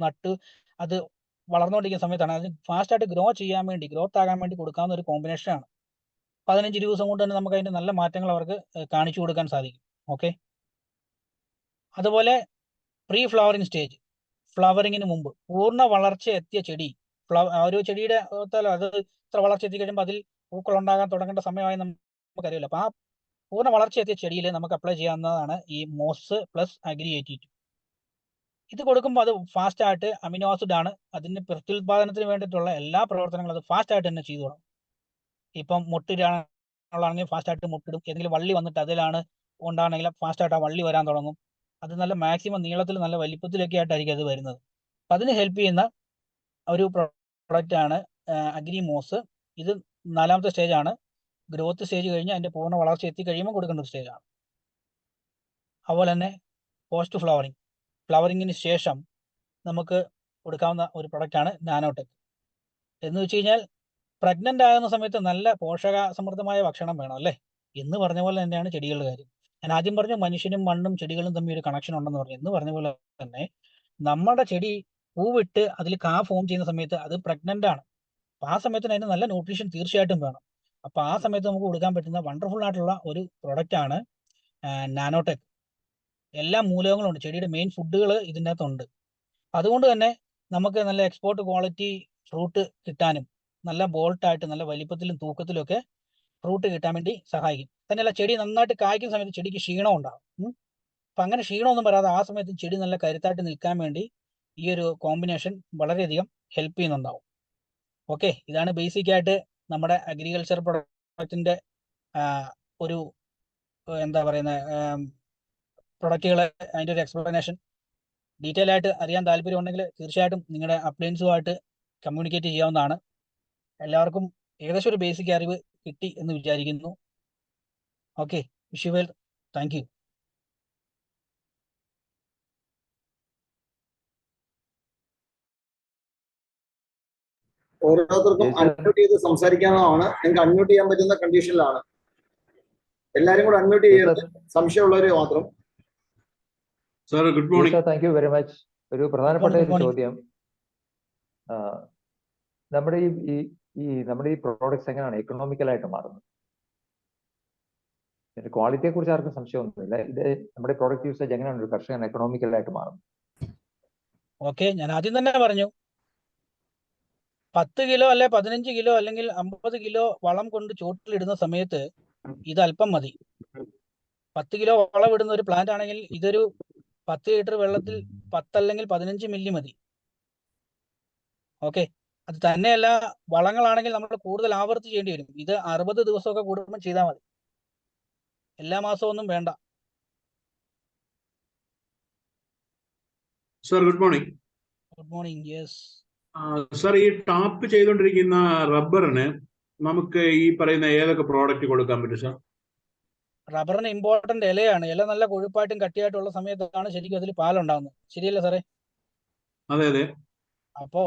നട്ട് അത് വളർന്നുകൊണ്ടിരിക്കുന്ന സമയത്താണ് അതിന് ഫാസ്റ്റായിട്ട് ഗ്രോത്ത് ആകാൻ വേണ്ടി കൊടുക്കാവുന്ന ഒരു കോമ്പിനേഷനാണ്. 15 ദിവസം കൊണ്ട് തന്നെ നമുക്ക് അതിന്റെ നല്ല മാറ്റങ്ങൾ അവർക്ക് കാണിച്ചു കൊടുക്കാൻ സാധിക്കും. ഓക്കെ. അതുപോലെ പ്രീ ഫ്ലവറിങ് സ്റ്റേജ്, ഫ്ലവറിങ്ങിന് മുമ്പ് പൂർണ്ണ വളർച്ച എത്തിയ ചെടി, ഒരു ചെടിയുടെ അത് ഇത്ര വളർച്ച എത്തി കഴിയുമ്പോൾ അതിൽ പൂക്കൾ ഉണ്ടാകാൻ തുടങ്ങേണ്ട സമയമായി നമുക്കറിയില്ല. അപ്പൊ ആ പൂർണ്ണ വളർച്ച എത്തിയ ചെടിയിൽ നമുക്ക് അപ്ലൈ ചെയ്യാവുന്നതാണ് ഈ മോസ് പ്ലസ് അഗ്രി 82. ഇത് കൊടുക്കുമ്പോൾ അത് ഫാസ്റ്റ് ആയിട്ട് അമിനോ ആസിഡ് ആണ്, അതിന്റെ പ്രത്യുൽപാദനത്തിന് വേണ്ടിയിട്ടുള്ള എല്ലാ പ്രവർത്തനങ്ങളും അത് ഫാസ്റ്റ് ആയിട്ട് തന്നെ ചെയ്തു തുടങ്ങും. ഇപ്പം മുട്ടിടാണെങ്കിൽ ഫാസ്റ്റ് ആയിട്ട് മുട്ടിടും, ഏതെങ്കിലും വള്ളി വന്നിട്ട് അതിലാണ് ഉണ്ടാണെങ്കിൽ ഫാസ്റ്റ് ആയിട്ട് ആ വള്ളി വരാൻ തുടങ്ങും. അത് നല്ല മാക്സിമം നീളത്തിൽ നല്ല വലിപ്പത്തിലൊക്കെ ആയിട്ടായിരിക്കും അത് വരുന്നത്. അപ്പം അതിന് ഹെൽപ്പ് ചെയ്യുന്ന ഒരു പ്രൊഡക്റ്റ് ആണ് അഗ്രി മോസ്. ഇത് 4ാമത്തെ സ്റ്റേജാണ്. ഗ്രോത്ത് സ്റ്റേജ് കഴിഞ്ഞ് അതിന്റെ പൂർണ്ണ വളർച്ച എത്തി കഴിയുമ്പോൾ കൊടുക്കേണ്ട ഒരു സ്റ്റേജാണ്. അതുപോലെ തന്നെ പോസ്റ്റ് ഫ്ലവറിങ്ങിന് ശേഷം നമുക്ക് കൊടുക്കാവുന്ന ഒരു പ്രൊഡക്റ്റാണ് നാനോടെക്. എന്ന് വെച്ച് കഴിഞ്ഞാൽ പ്രഗ്നന്റ് ആകുന്ന സമയത്ത് നല്ല പോഷക സമൃദ്ധമായ ഭക്ഷണം വേണം അല്ലേ? എന്ന് പറഞ്ഞ പോലെ തന്നെയാണ് ചെടികളുടെ കാര്യം. ഞാൻ ആദ്യം പറഞ്ഞു മനുഷ്യനും മണ്ണും ചെടികളും തമ്മിൽ ഒരു കണക്ഷൻ ഉണ്ടെന്ന് പറഞ്ഞു. എന്ന് പറഞ്ഞ പോലെ തന്നെ നമ്മുടെ ചെടി പൂവിട്ട് അതിൽ കാ ഫോം ചെയ്യുന്ന സമയത്ത് അത് പ്രഗ്നന്റ് ആണ്. അപ്പൊ ആ സമയത്തിന് അതിന് നല്ല ന്യൂട്രീഷൻ തീർച്ചയായിട്ടും വേണം. അപ്പൊ ആ സമയത്ത് നമുക്ക് കൊടുക്കാൻ പറ്റുന്ന വണ്ടർഫുൾ ആയിട്ടുള്ള ഒരു പ്രൊഡക്റ്റ് ആണ് നാനോടെക്. എല്ലാ മൂലകങ്ങളും ഉണ്ട്, ചെടിയുടെ മെയിൻ ഫുഡുകൾ ഇതിൻ്റെ അകത്തുണ്ട്. അതുകൊണ്ട് തന്നെ നമുക്ക് നല്ല എക്സ്പോർട്ട് ക്വാളിറ്റി ഫ്രൂട്ട് കിട്ടാനും നല്ല ബോൾട്ടായിട്ട് നല്ല വലിപ്പത്തിലും തൂക്കത്തിലും ഒക്കെ ഫ്രൂട്ട് കിട്ടാൻ വേണ്ടി സഹായിക്കും. തന്നെയല്ല ചെടി നന്നായിട്ട് കായ്ക്കുന്ന സമയത്ത് ചെടിക്ക് ക്ഷീണം ഉണ്ടാകും. അപ്പം അങ്ങനെ ക്ഷീണമൊന്നും വരാതെ ആ സമയത്ത് ചെടി നല്ല കരുത്തായിട്ട് നിൽക്കാൻ വേണ്ടി ഈ ഒരു കോമ്പിനേഷൻ വളരെയധികം ഹെൽപ്പ് ചെയ്യുന്നുണ്ടാവും. ഓക്കെ, ഇതാണ് ബേസിക് ആയിട്ട് നമ്മുടെ അഗ്രികൾച്ചർ പ്രൊഡക്റ്റിന്റെ ഒരു എന്താ പറയുന്നത് പ്രൊഡക്റ്റുകൾ, അതിൻ്റെ ഒരു എക്സ്പ്ലനേഷൻ. ഡീറ്റെയിൽ ആയിട്ട് അറിയാൻ താല്പര്യം ഉണ്ടെങ്കിൽ തീർച്ചയായിട്ടും നിങ്ങളുടെ അപ്ലയൻസുമായിട്ട് കമ്മ്യൂണിക്കേറ്റ് ചെയ്യാവുന്നതാണ്. എല്ലാവർക്കും ഏകദേശം ഒരു ബേസിക് അറിവ് കിട്ടി എന്ന് വിചാരിക്കുന്നു. Okay, wish you well, thank you. ഓരോരുത്തർക്കും അൺമ്യൂട്ട് ചെയ്ത് സംസാരിക്കാവുന്നതാണ്. നിങ്ങൾക്ക് അൺമ്യൂട്ട് ചെയ്യാൻ പറ്റുന്ന കണ്ടീഷനിലാണ്. എല്ലാരും കൂടെ അൺമ്യൂട്ട് ചെയ്യരുത്, സംശയമുള്ളവര് മാത്രം. Sir good morning. Thank you very much. ഒരു പ്രധാനപ്പെട്ട ഒരു ചോദ്യം, നമ്മുടെ ഈ പ്രോഡക്ട്സ് എങ്ങനെയാണ് എക്കണോമിക്കലായിട്ട് മാറുന്നത്? ക്വാളിറ്റിയെ കുറിച്ച് ആർക്കും സംശയമൊന്നുമില്ല. ഇത് നമ്മുടെ പ്രോഡക്റ്റ് യൂസേജ് എങ്ങനെയാണ് ഒരു കർഷകൻ എക്കണോമിക്കലായിട്ട് മാറുന്നത്? ഓക്കെ, ഞാൻ ആദ്യം തന്നെ പറഞ്ഞു 10 കിലോ അല്ലെ 15 കിലോ അല്ലെങ്കിൽ 50 കിലോ വളം കൊണ്ട് ചോട്ടിലിടുന്ന സമയത്ത് ഇത് അല്പം മതി. 10 കിലോ വളം ഇടുന്ന ഒരു പ്ലാന്റ് ആണെങ്കിൽ ഇതൊരു 10 ലിറ്റർ വെള്ളത്തിൽ 10 അല്ലെങ്കിൽ 15 മില്ലി മതി. ഓക്കെ, അത് തന്നെയല്ല വളങ്ങളാണെങ്കിൽ നമ്മൾ കൂടുതൽ ആവർത്തി ചെയ്യേണ്ടി വരും. ഇത് 60 ദിവസമൊക്കെ കൂടുമ്പോൾ ചെയ്താൽ മതി, എല്ലാ മാസവും ഒന്നും വേണ്ട. Sir, good morning. Good morning. Yes Sir, ഈ ടാപ്പ് ചെയ്തുകൊണ്ടിരിക്കുന്ന റബ്ബറിന് നമുക്ക് ഈ പറയുന്ന ഏതൊക്കെ പ്രോഡക്റ്റ് കൊടുക്കാൻ പറ്റും സാർ? റബ്ബറിന് ഇമ്പോർട്ടന്റ് ഇലയാണ്. ഇല നല്ല കൊഴുപ്പായിട്ടും കട്ടിയായിട്ടുള്ള സമയത്താണ് ശരിക്കും അതിൽ പാലുണ്ടാകുന്നത്. ശരിയല്ലേ സാറേ? അതെ അതെ. അപ്പോ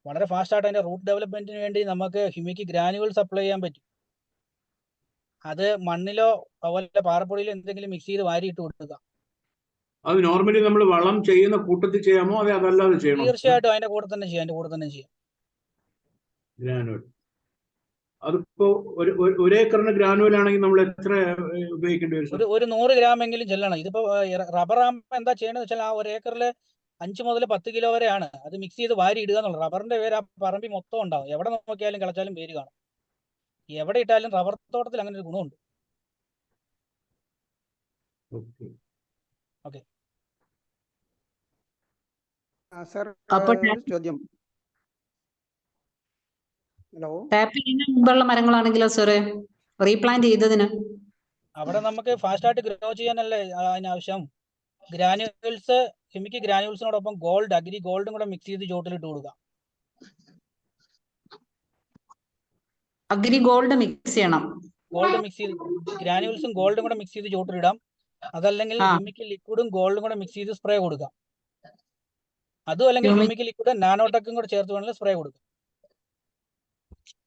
വളരെ ഫാസ്റ്റ് ആയിട്ട് അതിന്റെ റൂട്ട് ഡെവലപ്മെന്റിന് വേണ്ടി നമുക്ക് ഹ്യൂമിക് ഗ്രാനുവൽ സപ്ലൈ ചെയ്യാൻ പറ്റും. അത് മണ്ണിലോ അതുപോലെ പാറപ്പൊടിയിലോ എന്തെങ്കിലും മിക്സ് ചെയ്ത് വാരിയിട്ട് കൊടുക്കുക. അത് നോർമലി നമ്മൾ വളം ചെയ്യുന്ന കൂട്ടത്തിൽ ചെയ്യാമോ അതെ അതല്ലാതെ ചെയ്യണോ? തീർച്ചയായിട്ടും അതിന്റെ കൂടെ തന്നെ ചെയ്യാം, അതിന്റെ കൂടെ തന്നെ ചെയ്യാം. ഗ്രാനുവൽ അതിപ്പോ ഒരു ഏക്കറിന് ഗ്രാനുവൽ ആണെങ്കിൽ നമ്മൾ എത്ര ഉപയോഗിക്കേണ്ടി വരും സാർ? ഒരു 100 ഗ്രാം എങ്കിലും ചെല്ലണം. ഇതിപ്പോ റബ്ബർ ആകുമ്പോൾ എന്താ ചെയ്യണമെന്ന് വെച്ചാൽ ആ 1 ഏക്കറിൽ 5 മുതൽ 10 കിലോ വരെയാണ്. അത് മിക്സ് ചെയ്ത് വാരി ഇടുക എന്നുള്ളത്. റബ്ബറിന്റെ വേര് ആ പറമ്പിൽ മൊത്തം ഉണ്ടാവും. എവിടെ നോക്കിയാലും കിളച്ചാലും വേര് കാണും. എവിടെ ഇട്ടാലും റബ്ബർ തോട്ടത്തിൽ അങ്ങനെ ഒരു ഗുണമുണ്ട്. ഓക്കെ സർ, അപ്പോൾ ഒരു ചോദ്യം. ഹലോ, ടാപ്പ് ചെയ്യുന്നതിന് മുമ്പുള്ള മരങ്ങളാണെങ്കിലോ സാറേ, റീപ്ലാന്റ് ചെയ്തതിന് അവിടെ നമുക്ക് ഫാസ്റ്റ് ആയിട്ട് ഗ്രോ ചെയ്യാനല്ലേ അതിനാവശ്യം. ഗ്രാനുവൽസ്, കെമിക്കൽ ഗ്രാനുവൽസിനോടൊപ്പം ഗോൾഡ്, അഗ്രി ഗോൾഡും കൂടെ മിക്സ് ചെയ്ത് ചോട്ടിലിട്ട് കൊടുക്കുക. അഗ്രി ഗോൾഡ് മിക്സ് ചെയ്യണം. ഗോൾഡ് മിക്സ് ചെയ്ത് ഗ്രാനുവൽസും ഗോൾഡും കൂടെ മിക്സ് ചെയ്ത് ചോട്ടിലിടാം. അതല്ലെങ്കിൽ കെമിക്കൽ ലിക്വിഡും ഗോൾഡും കൂടെ മിക്സ് ചെയ്ത് സ്പ്രേ കൊടുക്കാം. അതും അല്ലെങ്കിൽ കെമിക്കൽ ലിക്വിഡ് നാനോടെക്കും കൂടെ ചേർത്ത് വേണമെങ്കിൽ സ്പ്രേ കൊടുക്കാം.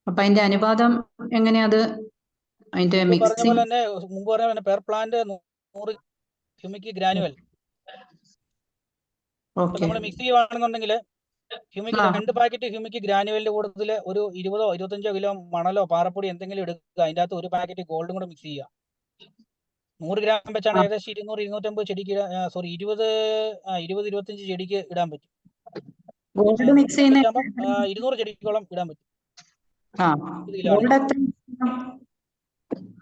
അപ്പൊ അതിന്റെ അനുപാതം എങ്ങനെയാ? അത് അതിന്റെ പറഞ്ഞ പോലെ മിക്സിംഗ് തന്നെ മുമ്പ് പറഞ്ഞ പോലെ പെർ പ്ലാന്റ് 100 ഹ്യൂമിക് ഗ്രാനുവൽ നമ്മൾ മിക്സ് ചെയ്യുവാണെന്നുണ്ടെങ്കിൽ ഹ്യൂമിക് 2 പാക്കറ്റ് ഹ്യൂമിക് ഗ്രാനുവലിന്റെ കൂട്ടത്തിൽ ഒരു 20 25 കിലോ മണലോ പാറപ്പൊടി എന്തെങ്കിലും എടുക്കുക. അതിന്റെ അകത്ത് 1 പാക്കറ്റ് ഗോൾഡും കൂടെ മിക്സ് ചെയ്യുക. 100 ഗ്രാം വെച്ചാണ് ഏകദേശം 200-250 ചെടിക്ക്, സോറി 20-25 ചെടിക്ക് ഇടാൻ പറ്റും. ഗോൾഡ് മിക്സ് ചെയ്യുന്ന 200 ചെടിക്കോളം ഇടാൻ പറ്റും.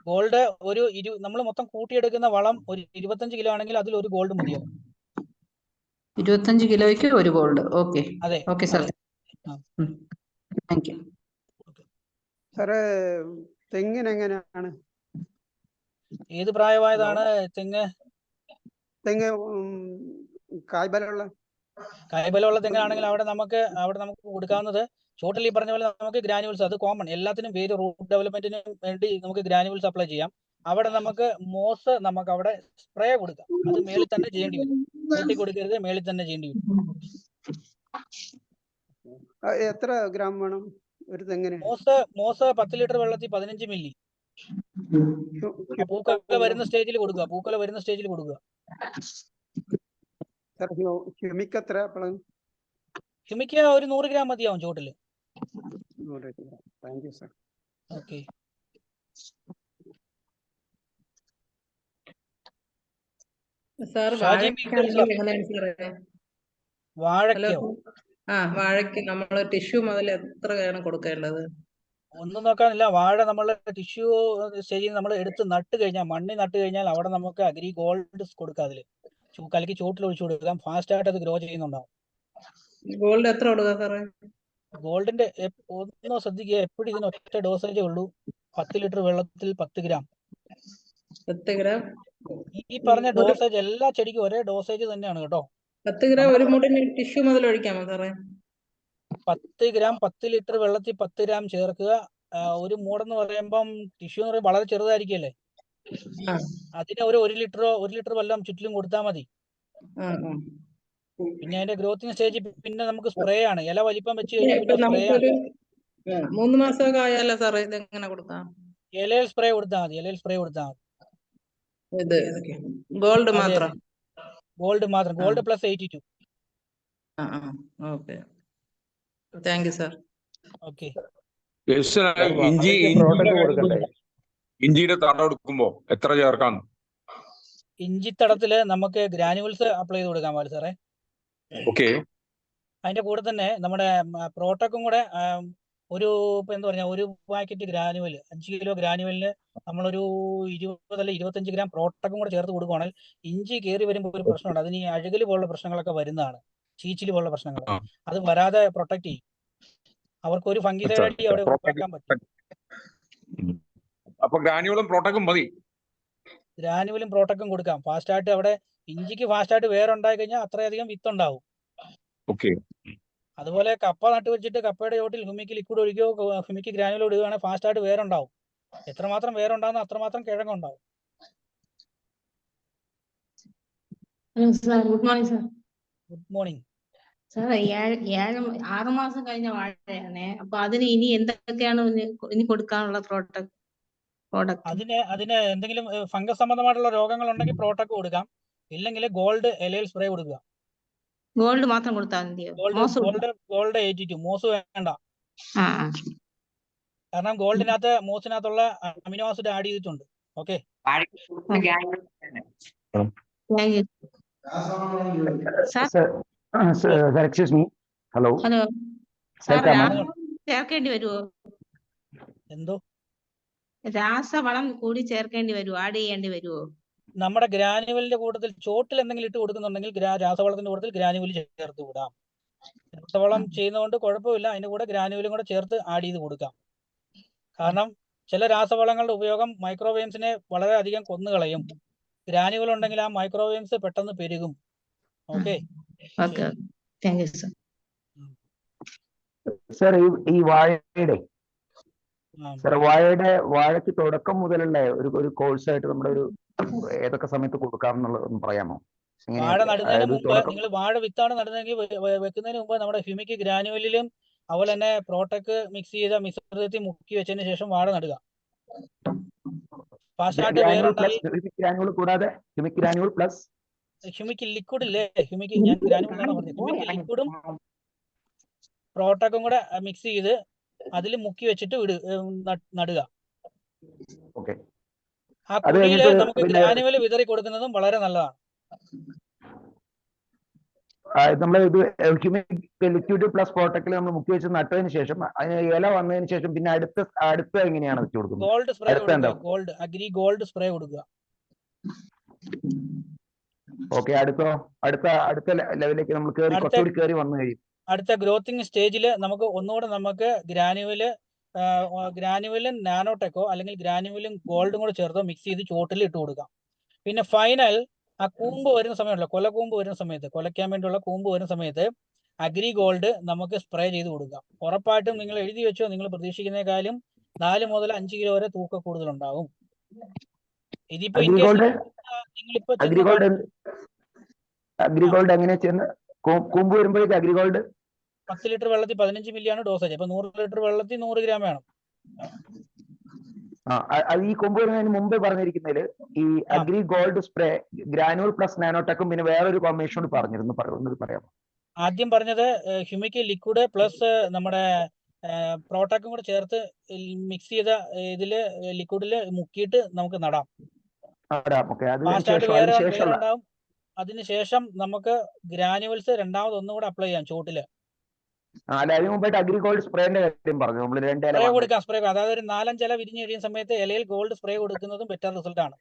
ഗോൾഡ് ഒരു നമ്മൾ മൊത്തം കൂട്ടിയെടുക്കുന്ന വളം ഒരു 25 കിലോ ആണെങ്കിൽ അതിൽ 1 ഗോൾഡ് മതിയാവും. 25 കിലോയ്ക്ക് 1 ഗോൾഡ്. ഓക്കെ, അതെ. Okay sir, thank you. Sir തെങ്ങിന് എങ്ങനെയാണ്? ഏത് പ്രായമായതാണ് തെങ്ങ്? കായ്ബലമുള്ള തെങ്ങാണെങ്കിൽ അവിടെ നമുക്ക് കൊടുക്കാവുന്നത് ചോട്ടിൽ ഈ പറഞ്ഞ പോലെ നമുക്ക് ഗ്രാനുവൽസ്, അത് കോമൺ എല്ലാത്തിനും വേര് റൂട്ട് ഡെവലപ്മെന്റിന് വേണ്ടി നമുക്ക് ഗ്രാനുവൽ സപ്ലൈ ചെയ്യാം. അവിടെ നമുക്ക് മോസ് നമുക്ക് അവിടെ സ്പ്രേ കൊടുക്കാം. അത് മേളിൽ തന്നെ ചെയ്യേണ്ടി വരും. കൂട്ടി കൊടുക്കരുത്, മേളിൽ തന്നെ ചെയ്യേണ്ടി വരും. എത്ര ഗ്രാം വേണം ഒരു തെങ്ങിന്? മോസ് 10 ലിറ്റർ വെള്ളത്തിൽ 15 മില്ലി. പൂക്കള വരുന്ന സ്റ്റേജിൽ കൊടുക്കുക. ഹ്യൂമിക് എത്ര? ഹ്യൂമിക് ഒരു 100 ഗ്രാം മതിയാവും ചോട്ടില്. Thank you sir. ഓക്കെ. വാഴയ്ക്കോ? വാഴയ്ക്ക് നമ്മൾ ടിഷ്യൂ മുതൽ എത്രയാണ് കൊടുക്കേണ്ടത്? ഒന്നും നോക്കാനില്ല. വാഴ നമ്മൾ ടിഷ്യൂ സ്റ്റേജിൽ നമ്മൾ എടുത്ത് നട്ട് കഴിഞ്ഞാൽ, മണ്ണിൽ നട്ട് കഴിഞ്ഞാൽ അവിടെ നമുക്ക് അഗ്രി ഗോൾഡ് കൊടുക്കാം. അതിൽ കലക്കി ചോട്ടിൽ ഒഴിച്ചു കൊടുക്കാം. ഫാസ്റ്റ് ആയിട്ട് അത് ഗ്രോ ചെയ്യുന്നുണ്ടാവും. ഗോൾഡ് എത്ര കൊടുക്കാം സാറേ? ഗോൾഡിന്റെ ഒന്നോ ശ്രദ്ധിക്കുക, എപ്പോഴും ഇതിന് ഒറ്റ ഡോസേജേ ഉള്ളൂ. 10 ലിറ്റർ വെള്ളത്തിൽ 10 ഗ്രാം. 10 ഗ്രാം. ഈ പറഞ്ഞ ഡോസേജ് എല്ലാ ചെടിക്കും ഒരേ ഡോസേജ് തന്നെയാണ് കേട്ടോ. 10 ഗ്രാം ഒരു മുടിന് ടിഷ്യൂ മുതൽ ഒഴിക്കാമോ സാറേ? 10 ഗ്രാം 10 ലിറ്റർ വെള്ളത്തിൽ 10 ഗ്രാം ചേർക്കുക. ഒരു മൂടെന്ന് പറയുമ്പം ടിഷ്യൂ എന്ന് പറയുമ്പോൾ വളരെ ചെറുതായിരിക്കല്ലേ. അതിന് ഒരു 1 ലിറ്റർ വെള്ളം ചുറ്റിലും കൊടുത്താൽ മതി. പിന്നെ അതിന്റെ ഗ്രോത്തിങ് സ്റ്റേജ് പിന്നെ നമുക്ക് സ്പ്രേ ആണ്. ഇല വലിപ്പം വെച്ച് കഴിഞ്ഞാൽ പിന്നെ സ്പ്രേ ആണ്. 3 മാസമൊക്കെ ആയാലോ സാറേ ഇത് എങ്ങനെ കൊടുക്കാം? ഇലയിൽ സ്പ്രേ കൊടുത്താൽ മതി. ഗോൾഡ് മാത്രം? Gold plus 82. Okay, thank you sir. Okay. ഇഞ്ചിയുടെ തടം എടുക്കുമ്പോ എത്ര ചേർക്കാം? ഇഞ്ചി തടത്തില് നമുക്ക് ഗ്രാനുവൽസ് അപ്ലൈ ചെയ്ത് കൊടുക്കാൻ പാടില്ല സാറേ. ഓക്കെ. അതിന്റെ കൂടെ തന്നെ നമ്മുടെ പ്രോട്ടക്കും കൂടെ ഒരു ഇപ്പൊ എന്താ പറഞ്ഞ ഒരു പാക്കറ്റ് ഗ്രാനുവൽ 5 കിലോ ഗ്രാനുവലിന് നമ്മളൊരു 20 അല്ല 25 ഗ്രാം പ്രോട്ടക്കും കൂടെ ചേർത്ത് കൊടുക്കുകയാണെങ്കിൽ ഇഞ്ചി കയറി വരുമ്പോൾ ഒരു പ്രശ്നമുണ്ട്. അതിന് ഈ അഴുകല് പോലുള്ള പ്രശ്നങ്ങളൊക്കെ വരുന്നതാണ്, ചീച്ചില് പോലുള്ള പ്രശ്നങ്ങൾ. ആ. അത് വരാതെ പ്രൊട്ടക്ട് ചെയ്യും. അവർക്ക് ഒരു ഫംഗിസൈഡ് അടി അവിടെ ഒഴിവാക്കാൻ പറ്റും. അപ്പൊ ഗ്രാനുവലും പ്രോട്ടക്കും മതി. ഗ്രാനുവലും പ്രോട്ടക്കും കൊടുക്കാം. ഫാസ്റ്റായിട്ട് അവിടെ ഇഞ്ചിക്ക് ഫാസ്റ്റായിട്ട് വേറെ ഉണ്ടായി കഴിഞ്ഞാൽ അത്രയധികം വിത്തുണ്ടാവും. ഓക്കെ. അതുപോലെ കപ്പ നട്ട് വെച്ചിട്ട് കപ്പയുടെ ചോട്ടിൽ ഹ്യൂമിക് ലിക്വിഡ് ഒഴിക്കുകയോ ഹ്യൂമിക് ഗ്രാനുവൽ ഇടുകയാണെങ്കിൽ ഫാസ്റ്റായിട്ട് വേരുണ്ടാവും. എത്രമാത്രം വേരുണ്ടാകുന്ന അത്രമാത്രം കിഴങ്ങുണ്ടാവും. Hello sir, good morning sir. Good morning. Sir, 6 മാസം കഴിഞ്ഞ വാഴയാണേ. അപ്പൊ അതിന് ഇനി എന്തൊക്കെയാണ് ഇനി കൊടുക്കാനുള്ള പ്രോഡക്റ്റ്? അതിന് എന്തെങ്കിലും ഫംഗസ് സംബന്ധമായിട്ടുള്ള രോഗങ്ങൾ ഉണ്ടെങ്കിൽ പ്രോട്ടക്ക് കൊടുക്കാം. ഇല്ലെങ്കിൽ ഗോൾഡ് എലയിൽ സ്പ്രേ കൊടുക്കുക. ഗോൾഡ് മാത്രം കൊടുത്താൽ മതിയോ? ഗോൾഡ് 82 മോസ് വേണ്ട. ആ, കാരണം ഗോൾഡിനകത്ത് മോസിനകത്തുള്ള അമിനോ ആസിഡ് ആഡ് ചെയ്തിട്ടുണ്ട്. Okay, thank you sir. Excuse me. Hello hello sir, കേൾക്കാമോ? ചേർക്കേണ്ടി വരുമോ? എന്തോ രാസവളം കൂടി ചേർക്കേണ്ടി വരുമോ? ആഡ് ചെയ്യേണ്ടി വരുമോ? നമ്മുടെ ഗ്രാനുവലിന്റെ കൂട്ടത്തിൽ ചോട്ടിൽ എന്തെങ്കിലും ഇട്ട് കൊടുക്കുന്നുണ്ടെങ്കിൽ രാസവളത്തിന്റെ കൂട്ടത്തിൽ ഗ്രാനുവൽ ചേർത്ത് വിടാം. രാസവളം ചെയ്യുന്നതുകൊണ്ട് കുഴപ്പമില്ല, അതിന്റെ കൂടെ ഗ്രാനുവലും കൂടെ ചേർത്ത് ആഡ് ചെയ്ത് കൊടുക്കാം. കാരണം ചില രാസവളങ്ങളുടെ ഉപയോഗം മൈക്രോവേവ്സിനെ വളരെ അധികം കൊന്നുകളയും. ഗ്രാനുവൽ ഉണ്ടെങ്കിൽ ആ മൈക്രോവേവ്സ് പെട്ടെന്ന് പെരുകും. Okay, thank you sir. Sir, ഈ വാഴയ്ക്ക് തുടക്കം മുതലുള്ള ഒരു കോഴ്സായിട്ട് നമ്മുടെ ഒരു ഏതൊക്കെ സമയത്ത് കൊടുക്കാമെന്നുള്ളത് ഒന്ന് പറയാമോ? വാഴ നടുന്നതിന് മുമ്പ് നിങ്ങൾ വാഴ വിത്താണ് നടുന്നതെങ്കിൽ വെക്കുന്നതിന് മുമ്പ് നമ്മുടെ ഹ്യൂമിക് ഗ്രാനുവലിലും അതുപോലെ തന്നെ പ്രോട്ടക്ക് മിക്സ് ചെയ്ത മിശ്രിതത്തിൽ മുക്കി വെച്ചതിന് ശേഷം വാഴ നടുക. ഫാസ്റ്റായിട്ട് വേറുണ്ടായി ഹ്യൂമിക് ലിക്വിഡ് ഇല്ലേ, ഞാൻ ഗ്രാനുവൽ എന്നാണ് പറഞ്ഞത്. ഹ്യൂമിക് ലിക്വിഡും പ്രോട്ടക്കും കൂടെ മിക്സ് ചെയ്ത് അതിൽ മുക്കി വെച്ചിട്ട് നടുക. ആ കുഴിയില് നമുക്ക് ഗ്രാനുവൽ വിതറി കൊടുക്കുന്നതും വളരെ നല്ലതാണ്. നമ്മൾ ഇത് ലിക്വിഡ് പ്ലസ് പ്രോട്ടക്റ്റിൽ നമ്മൾ മുക്കി വെച്ച് നട്ടതിന് ശേഷം അതിന് ഇല വന്നതിന് ശേഷം പിന്നെ അടുത്ത എങ്ങനെയാണ് വെച്ച് കൊടുക്കുന്നത്? ഗോൾഡ് സ്പ്രേ കൊടുക്കുക. ഗോൾഡ് അഗ്രി ഗോൾഡ് സ്പ്രേ കൊടുക്കുക. ഓക്കെ, അടുത്ത ലെവലിലേക്ക് നമ്മൾ കുറച്ചുകൂടി കയറി വന്നു കഴിയും. അടുത്ത ഗ്രോത്തിങ് സ്റ്റേജിൽ നമുക്ക് ഗ്രാനുവലും നാനോടെക്കോ അല്ലെങ്കിൽ ഗ്രാനുവലും ഗോൾഡും കൂടെ ചേർത്ത് മിക്സ് ചെയ്ത് ചോട്ടിൽ ഇട്ട് കൊടുക്കാം. പിന്നെ ഫൈനൽ ആ കൂമ്പ് വരുന്ന സമയമുണ്ടല്ലോ, കൊലക്കൂമ്പ് വരുന്ന സമയത്ത്, കൊലയ്ക്കാൻ വേണ്ടിയുള്ള കൂമ്പ് വരുന്ന സമയത്ത് അഗ്രി ഗോൾഡ് നമുക്ക് സ്പ്രേ ചെയ്ത് കൊടുക്കാം. ഉറപ്പായിട്ടും നിങ്ങൾ എഴുതി വെച്ചോ, നിങ്ങൾ പ്രതീക്ഷിക്കുന്നതിനേക്കാളും 4 മുതൽ 5 കിലോ വരെ തൂക്കം കൂടുതലുണ്ടാവും. ഇതിപ്പോ അഗ്രിഗോൾഡ് എങ്ങനെയാ ചെയ്യുന്നത്? കൂമ്പ് വരുമ്പോഴേക്ക് അഗ്രിഗോൾഡ് 10 ലിറ്റർ വെള്ളത്തിൽ 15 മില്ലിയാണ് ഡോസേജ്. അപ്പൊ 100 ലിറ്റർ വെള്ളത്തിൽ 100 ഗ്രാം വേണം. ഈ കൊമ്പ് വരുന്നതിന് മുമ്പേ പറഞ്ഞിരിക്കുന്നതിൽ ഈ agri gold spray granule plus നാനോടെക്കും പിന്നെ വേറൊരു കോമ്പിനേഷൻ പറഞ്ഞിരുന്നു, പറയാമോ? ആദ്യം പറഞ്ഞത് ഹ്യൂമിക് ലിക്വിഡ് പ്ലസ് നമ്മുടെ പ്രോട്ടക്കും കൂടെ ചേർത്ത് മിക്സ് ചെയ്ത ഇതില് ലിക്വിഡില് മുക്കിയിട്ട് നമുക്ക് നടാം. വേറുണ്ടാവും. അതിനുശേഷം നമുക്ക് ഗ്രാനുവൽസ് രണ്ടാമത് ഒന്നുകൂടെ അപ്ലൈ ചെയ്യാം ചോട്ടില്. സ്പ്രേ കൊടുക്കാം. സ്പ്രേ അതായത് ഒരു 4-5 ഇല വിരിഞ്ഞ് കഴിയുന്ന സമയത്ത് ഇലയിൽ ഗോൾഡ് സ്പ്രേ കൊടുക്കുന്നതും ബെറ്റർ റിസൾട്ട് ആണ്.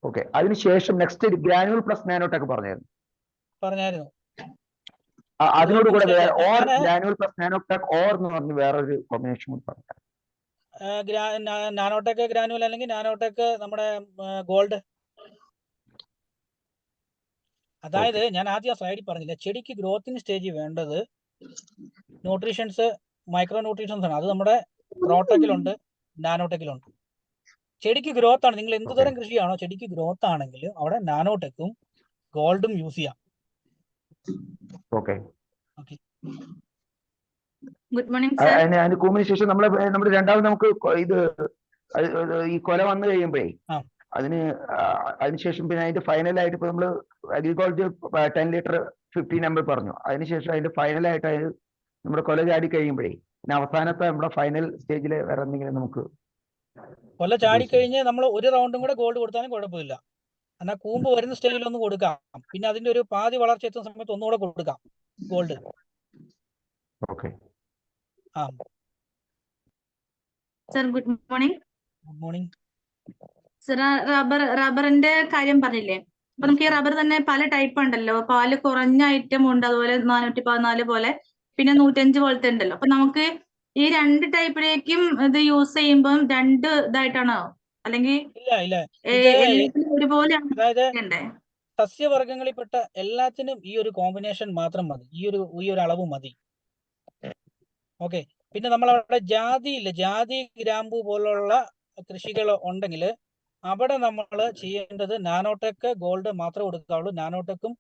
ഓക്കെ, അതിനുശേഷം നെക്സ്റ്റ് ഗ്രാനുവൽ പ്ലസ് നാനോടെക് പറഞ്ഞായിരുന്നു. അതിനോട് കൂടെ ഗ്രാനുവൽ പ്ലസ് നാനോടെക് എന്ന് പറഞ്ഞ് വേറൊരു കോമ്പിനേഷൻ കൂടി പറഞ്ഞു. നാനോടെക് ഗ്രാനുവൽ അല്ലെങ്കിൽ നാനോടെക് നമ്മുടെ ഗോൾഡ്. അതായത് ഞാൻ ആദ്യം സ്ലൈഡിൽ പറഞ്ഞില്ല, ചെടിക്ക് ഗ്രോത്തിങ് സ്റ്റേജ് വേണ്ടത് ന്യൂട്രീഷൻസ്, മൈക്രോ ന്യൂട്രീഷൻസ് ആണ്. അത് നമ്മുടെ പ്രോട്ടക്കിലുണ്ട്, നാനോടെക്കിലുണ്ട്. ചെടിക്ക് ഗ്രോത്ത് ആണ്, നിങ്ങൾ എന്ത് തരം കൃഷിയാണോ ചെടിക്ക് ഗ്രോത്ത് ആണെങ്കിൽ അവിടെ നാനോടെക്കും ഗോൾഡും യൂസ് ചെയ്യാം. Good morning. അതിന് ശേഷം നമ്മൾ രണ്ടാമത് നമുക്ക് ഇത് ഈ കൊല വന്നു കഴിയുമ്പോഴേ അതിനുശേഷം പിന്നെ അതിന്റെ ഫൈനലായിട്ട് ഇപ്പൊ നമ്മള് അഗ്രികൾച്ചർ 10 ലിറ്റർ 15 ml പറഞ്ഞു. അതിനുശേഷം അതിന്റെ ഫൈനലായിട്ട് നമ്മുടെ കൊല ചാടി കഴിയുമ്പോഴേ പിന്നെ അവസാനത്തെ നമ്മുടെ ഫൈനൽ സ്റ്റേജിൽ വേറെ എന്തെങ്കിലും നമുക്ക് കൊല ചാടിക്കഴിഞ്ഞ് നമ്മൾ ഒരു റൗണ്ടും കൂടെ ഗോൾഡ് കൊടുത്താലും കുഴപ്പമില്ല. എന്നാൽ കൂമ്പ് വരുന്ന സ്റ്റേജിൽ ഒന്ന് കൊടുക്കാം. പിന്നെ അതിന്റെ ഒരു പാതി വളർച്ച എത്തുന്ന സമയത്ത് ഒന്നുകൂടെ കൊടുക്കാം ഗോൾഡ്. ഓക്കെ. ആ sir good morning. Good morning. Sir റബ്ബറിന്റെ കാര്യം പറഞ്ഞില്ലേ? അപ്പൊ നമുക്ക് ഈ റബ്ബർ തന്നെ പല ടൈപ്പ് ഉണ്ടല്ലോ. പാല് കുറഞ്ഞ ഐറ്റം ഉണ്ട്, അതുപോലെ 414 പോലെ, പിന്നെ 105 പോലത്തെ ഉണ്ടല്ലോ. അപ്പൊ നമുക്ക് ഈ 2 ടൈപ്പിലേക്കും ഇത് യൂസ് ചെയ്യുമ്പോൾ 2 ഇതായിട്ടാണോ, അല്ലെങ്കിൽ ഇല്ല എല്ലാത്തിനും ഒരുപോലെ അതായത് സസ്യവർഗങ്ങളിൽപ്പെട്ട എല്ലാത്തിനും ഈ ഒരു കോമ്പിനേഷൻ മാത്രം മതി, ഈ ഒരു അളവ് മതി. ഓക്കെ. പിന്നെ നമ്മളവിടെ ജാതി ഗ്രാമ്പു പോലുള്ള കൃഷികൾ ഉണ്ടെങ്കിൽ അവിടെ നമ്മൾ ചെയ്യേണ്ടത് നാനോടെക് ഗോൾഡ് മാത്രമേ കൊടുക്കാവുള്ളൂ. നാനോടെക്കും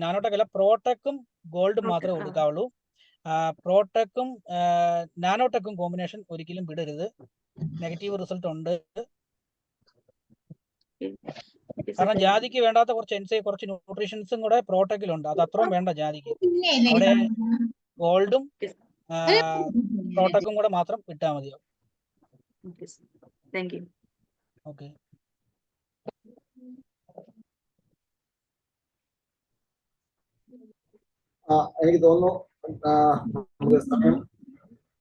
നാനോടെക് അല്ല, പ്രോടെക്കും ഗോൾഡ് മാത്രമേ കൊടുക്കാവുള്ളൂ. പ്രോടെക്കും നാനോടെക്കും കോമ്പിനേഷൻ ഒരിക്കലും വിടരുത്, നെഗറ്റീവ് റിസൾട്ട് ഉണ്ട്. കാരണം ജാതിക്ക് വേണ്ടാത്ത കുറച്ച് ന്യൂട്രീഷൻസും കൂടെ പ്രോടെക്കിലുണ്ട്, അത് അത്രയും വേണ്ട ജാതിക്ക്. അവിടെ ഗോൾഡും പ്രോടെക്കും കൂടെ മാത്രം ഇട്ടാൽ മതിയാവും. ഓക്കെ. എനിക്ക് തോന്നുന്നു നമുക്ക് സമയം.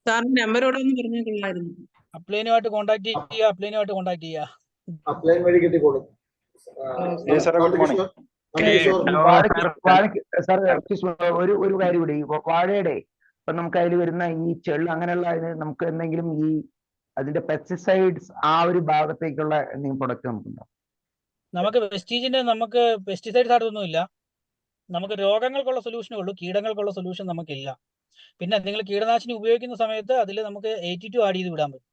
സാറിന്റെ നമ്പറോടെ ഒന്ന് പറഞ്ഞാൽ കൊള്ളായിരുന്നു. അപ്ലൈനുമായിട്ട് കോൺടാക്ട് ചെയ്യുക. അപ്ലൈൻ വഴി കിട്ടിക്കോളും. ഒരു കാര്യം കൂടി, വാഴയുടെ ഇപ്പൊ നമുക്ക് അതിൽ വരുന്ന ഈ ചെള്ള് അങ്ങനെയുള്ള നമുക്ക് എന്തെങ്കിലും ഈ അതിന്റെ പെസ്റ്റിസൈഡ്സ് ആ ഒരു ഭാഗത്തേക്കുള്ള എന്തെങ്കിലും പ്രൊഡക്റ്റ് നമുക്കുണ്ടോ? നമുക്ക് വെസ്റ്റീജിന്റെ പെസ്റ്റിസൈഡ്സ് ആയിട്ടൊന്നുമില്ല. നമുക്ക് രോഗങ്ങൾക്കുള്ള സൊല്യൂഷനേ ഉള്ളൂ, കീടങ്ങൾക്കുള്ള സൊല്യൂഷൻ നമുക്കില്ല. പിന്നെ നിങ്ങൾ കീടനാശിനി ഉപയോഗിക്കുന്ന സമയത്ത് അതിൽ നമുക്ക് 82 ആഡ് ചെയ്ത് വിടാൻ പറ്റും.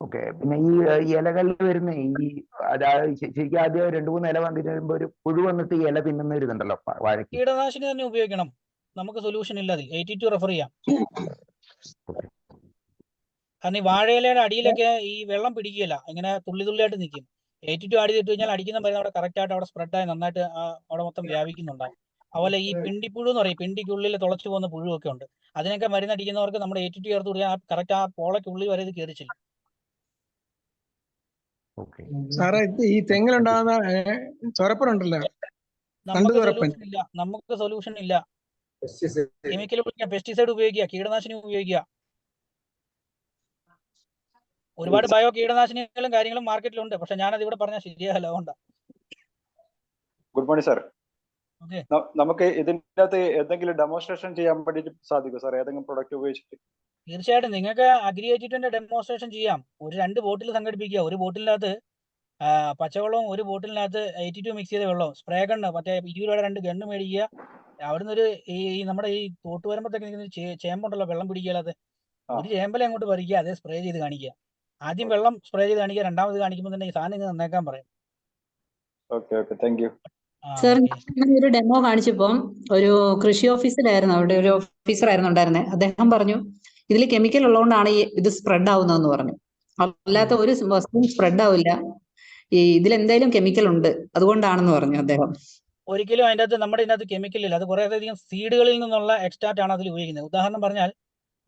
ഓക്കെ. പിന്നെ ഈ ഇലകളിൽ വരുന്ന ഈ അതായത് ശരിക്കും ആദ്യം 2-3 ഇല വന്നിട്ട് വരുമ്പോ ഒരു പുഴു വന്നിട്ട് ഈ ഇല തിന്നുന്ന ഒരു ഇതുണ്ടല്ലോ വാഴയ്ക്ക്. കീടനാശിനി തന്നെ ഉപയോഗിക്കണം, നമുക്ക് സൊല്യൂഷൻ ഇല്ല അതിൽ. 82 റെഫർ ചെയ്യാം. കാരണം ഈ വാഴയിലയുടെ അടിയിലൊക്കെ ഈ വെള്ളം പിടിക്കുകയില്ല, ഇങ്ങനെ തുള്ളിയായിട്ട് നിൽക്കും. 82 ആഡ് ചെയ്തിട്ട് കഴിഞ്ഞാൽ അടിക്കുന്ന മരുന്ന് അവിടെ കറക്റ്റ് ആയിട്ട് അവിടെ സ്പ്രെഡായി നന്നായിട്ട് അവിടെ മൊത്തം വ്യാപിക്കുന്നുണ്ടാവും. അതുപോലെ ഈ പിണ്ടിപ്പുഴു എന്ന് പറയും, പിണ്ടിക്കുള്ളിൽ തുളച്ചു പോകുന്ന പുഴുവൊക്കെ ഉണ്ട്. അതിനൊക്കെ മരുന്ന് അടിക്കുന്നവർക്ക് നമ്മുടെ 82 ചേർത്ത് കൊടുത്താൽ കറക്റ്റ് ആ പോളയ്ക്കുള്ളിൽ വരെ ഇത് കയറിച്ചില്ല. സാറേ, ഈ തെങ്ങിലുണ്ടാകുന്ന ചൊരപ്പനുണ്ടല്ലോ, നമുക്ക് സൊല്യൂഷൻ ഇല്ല. കെമിക്കൽ ഉപയോഗിക്കുക, പെസ്റ്റിസൈഡ് ഉപയോഗിക്കുക, കീടനാശിനി ഉപയോഗിക്കുക. ഒരുപാട് ബയോ കീടനാശിനികളും കാര്യങ്ങളും മാർക്കറ്റിലുണ്ട്, പക്ഷെ ഞാനത് ഇവിടെ പറഞ്ഞാൽ ശരിയല്ല. Good morning sir. നമുക്ക് ഇതിൻ്റെ അകത്ത് എന്തെങ്കിലും ഡെമോൺസ്ട്രേഷൻ ചെയ്യാൻ വേണ്ടിയിട്ട് സാധിക്കും സാർ, ഏതെങ്കിലും പ്രൊഡക്റ്റ് ഉപയോഗിച്ചിട്ട്? തീർച്ചയായിട്ടും നിങ്ങൾക്ക് അഗ്രിയേറ്റിന്റെ ഡെമോൺസ്ട്രേഷൻ ചെയ്യാം. ഒരു 2 ബോട്ടിൽ സംഘടിപ്പിക്കുക. ഒരു ബോട്ടിലിനകത്ത് പച്ചവെള്ളവും ഒരു ബോട്ടിലിനകത്ത് 82 മിക്സ് ചെയ്ത വെള്ളവും, സ്പ്രേ ഗണ്ണ്, മറ്റേ 20 രൂപയുടെ 2 ഗണ്ണ് മേടിക്കുക. അവിടുന്ന് ഒരു നമ്മുടെ ഈ തോട്ട് വരുമ്പോഴത്തേക്ക് നിൽക്കുന്ന ചേമ്പുണ്ടല്ലോ, വെള്ളം പിടിക്കാതെ, ഒരു ചേമ്പല അങ്ങോട്ട് പറിക്കുക, അതേ സ്പ്രേ ചെയ്ത് കാണിക്കുക. ആദ്യം വെള്ളം സ്പ്രേ ചെയ്ത് കാണിക്കുക, രണ്ടാമത് കാണിക്കുമ്പോൾ തന്നെ ഈ സാധനം നന്നേക്കാൻ പറയും. സർ, ഒരു ഡെമോ കാണിച്ചപ്പോ ഒരു കൃഷി ഓഫീസിലായിരുന്നു, അവിടെ ഒരു ഓഫീസറായിരുന്നു ഉണ്ടായിരുന്നത്. അദ്ദേഹം പറഞ്ഞു ഇതിൽ കെമിക്കൽ ഉള്ളതുകൊണ്ടാണ് ഇത് സ്പ്രെഡ് ആവുന്നതെന്ന് പറഞ്ഞു. അല്ലാത്ത ഒരു വസ്തുവും സ്പ്രെഡ് ആവില്ല, ഇതിലെന്തായാലും കെമിക്കൽ ഉണ്ട്, അതുകൊണ്ടാണെന്ന് പറഞ്ഞു അദ്ദേഹം. ഒരിക്കലും അതിൻ്റെ അകത്ത് നമ്മുടെ ഇതിനകത്ത് കെമിക്കൽ ഇല്ല. അത് കുറേ അധികം സീഡുകളിൽ നിന്നുള്ള എക്സ്ട്രാക്റ്റ് ആണ് അതിൽ ഉപയോഗിക്കുന്നത്. ഉദാഹരണം പറഞ്ഞാൽ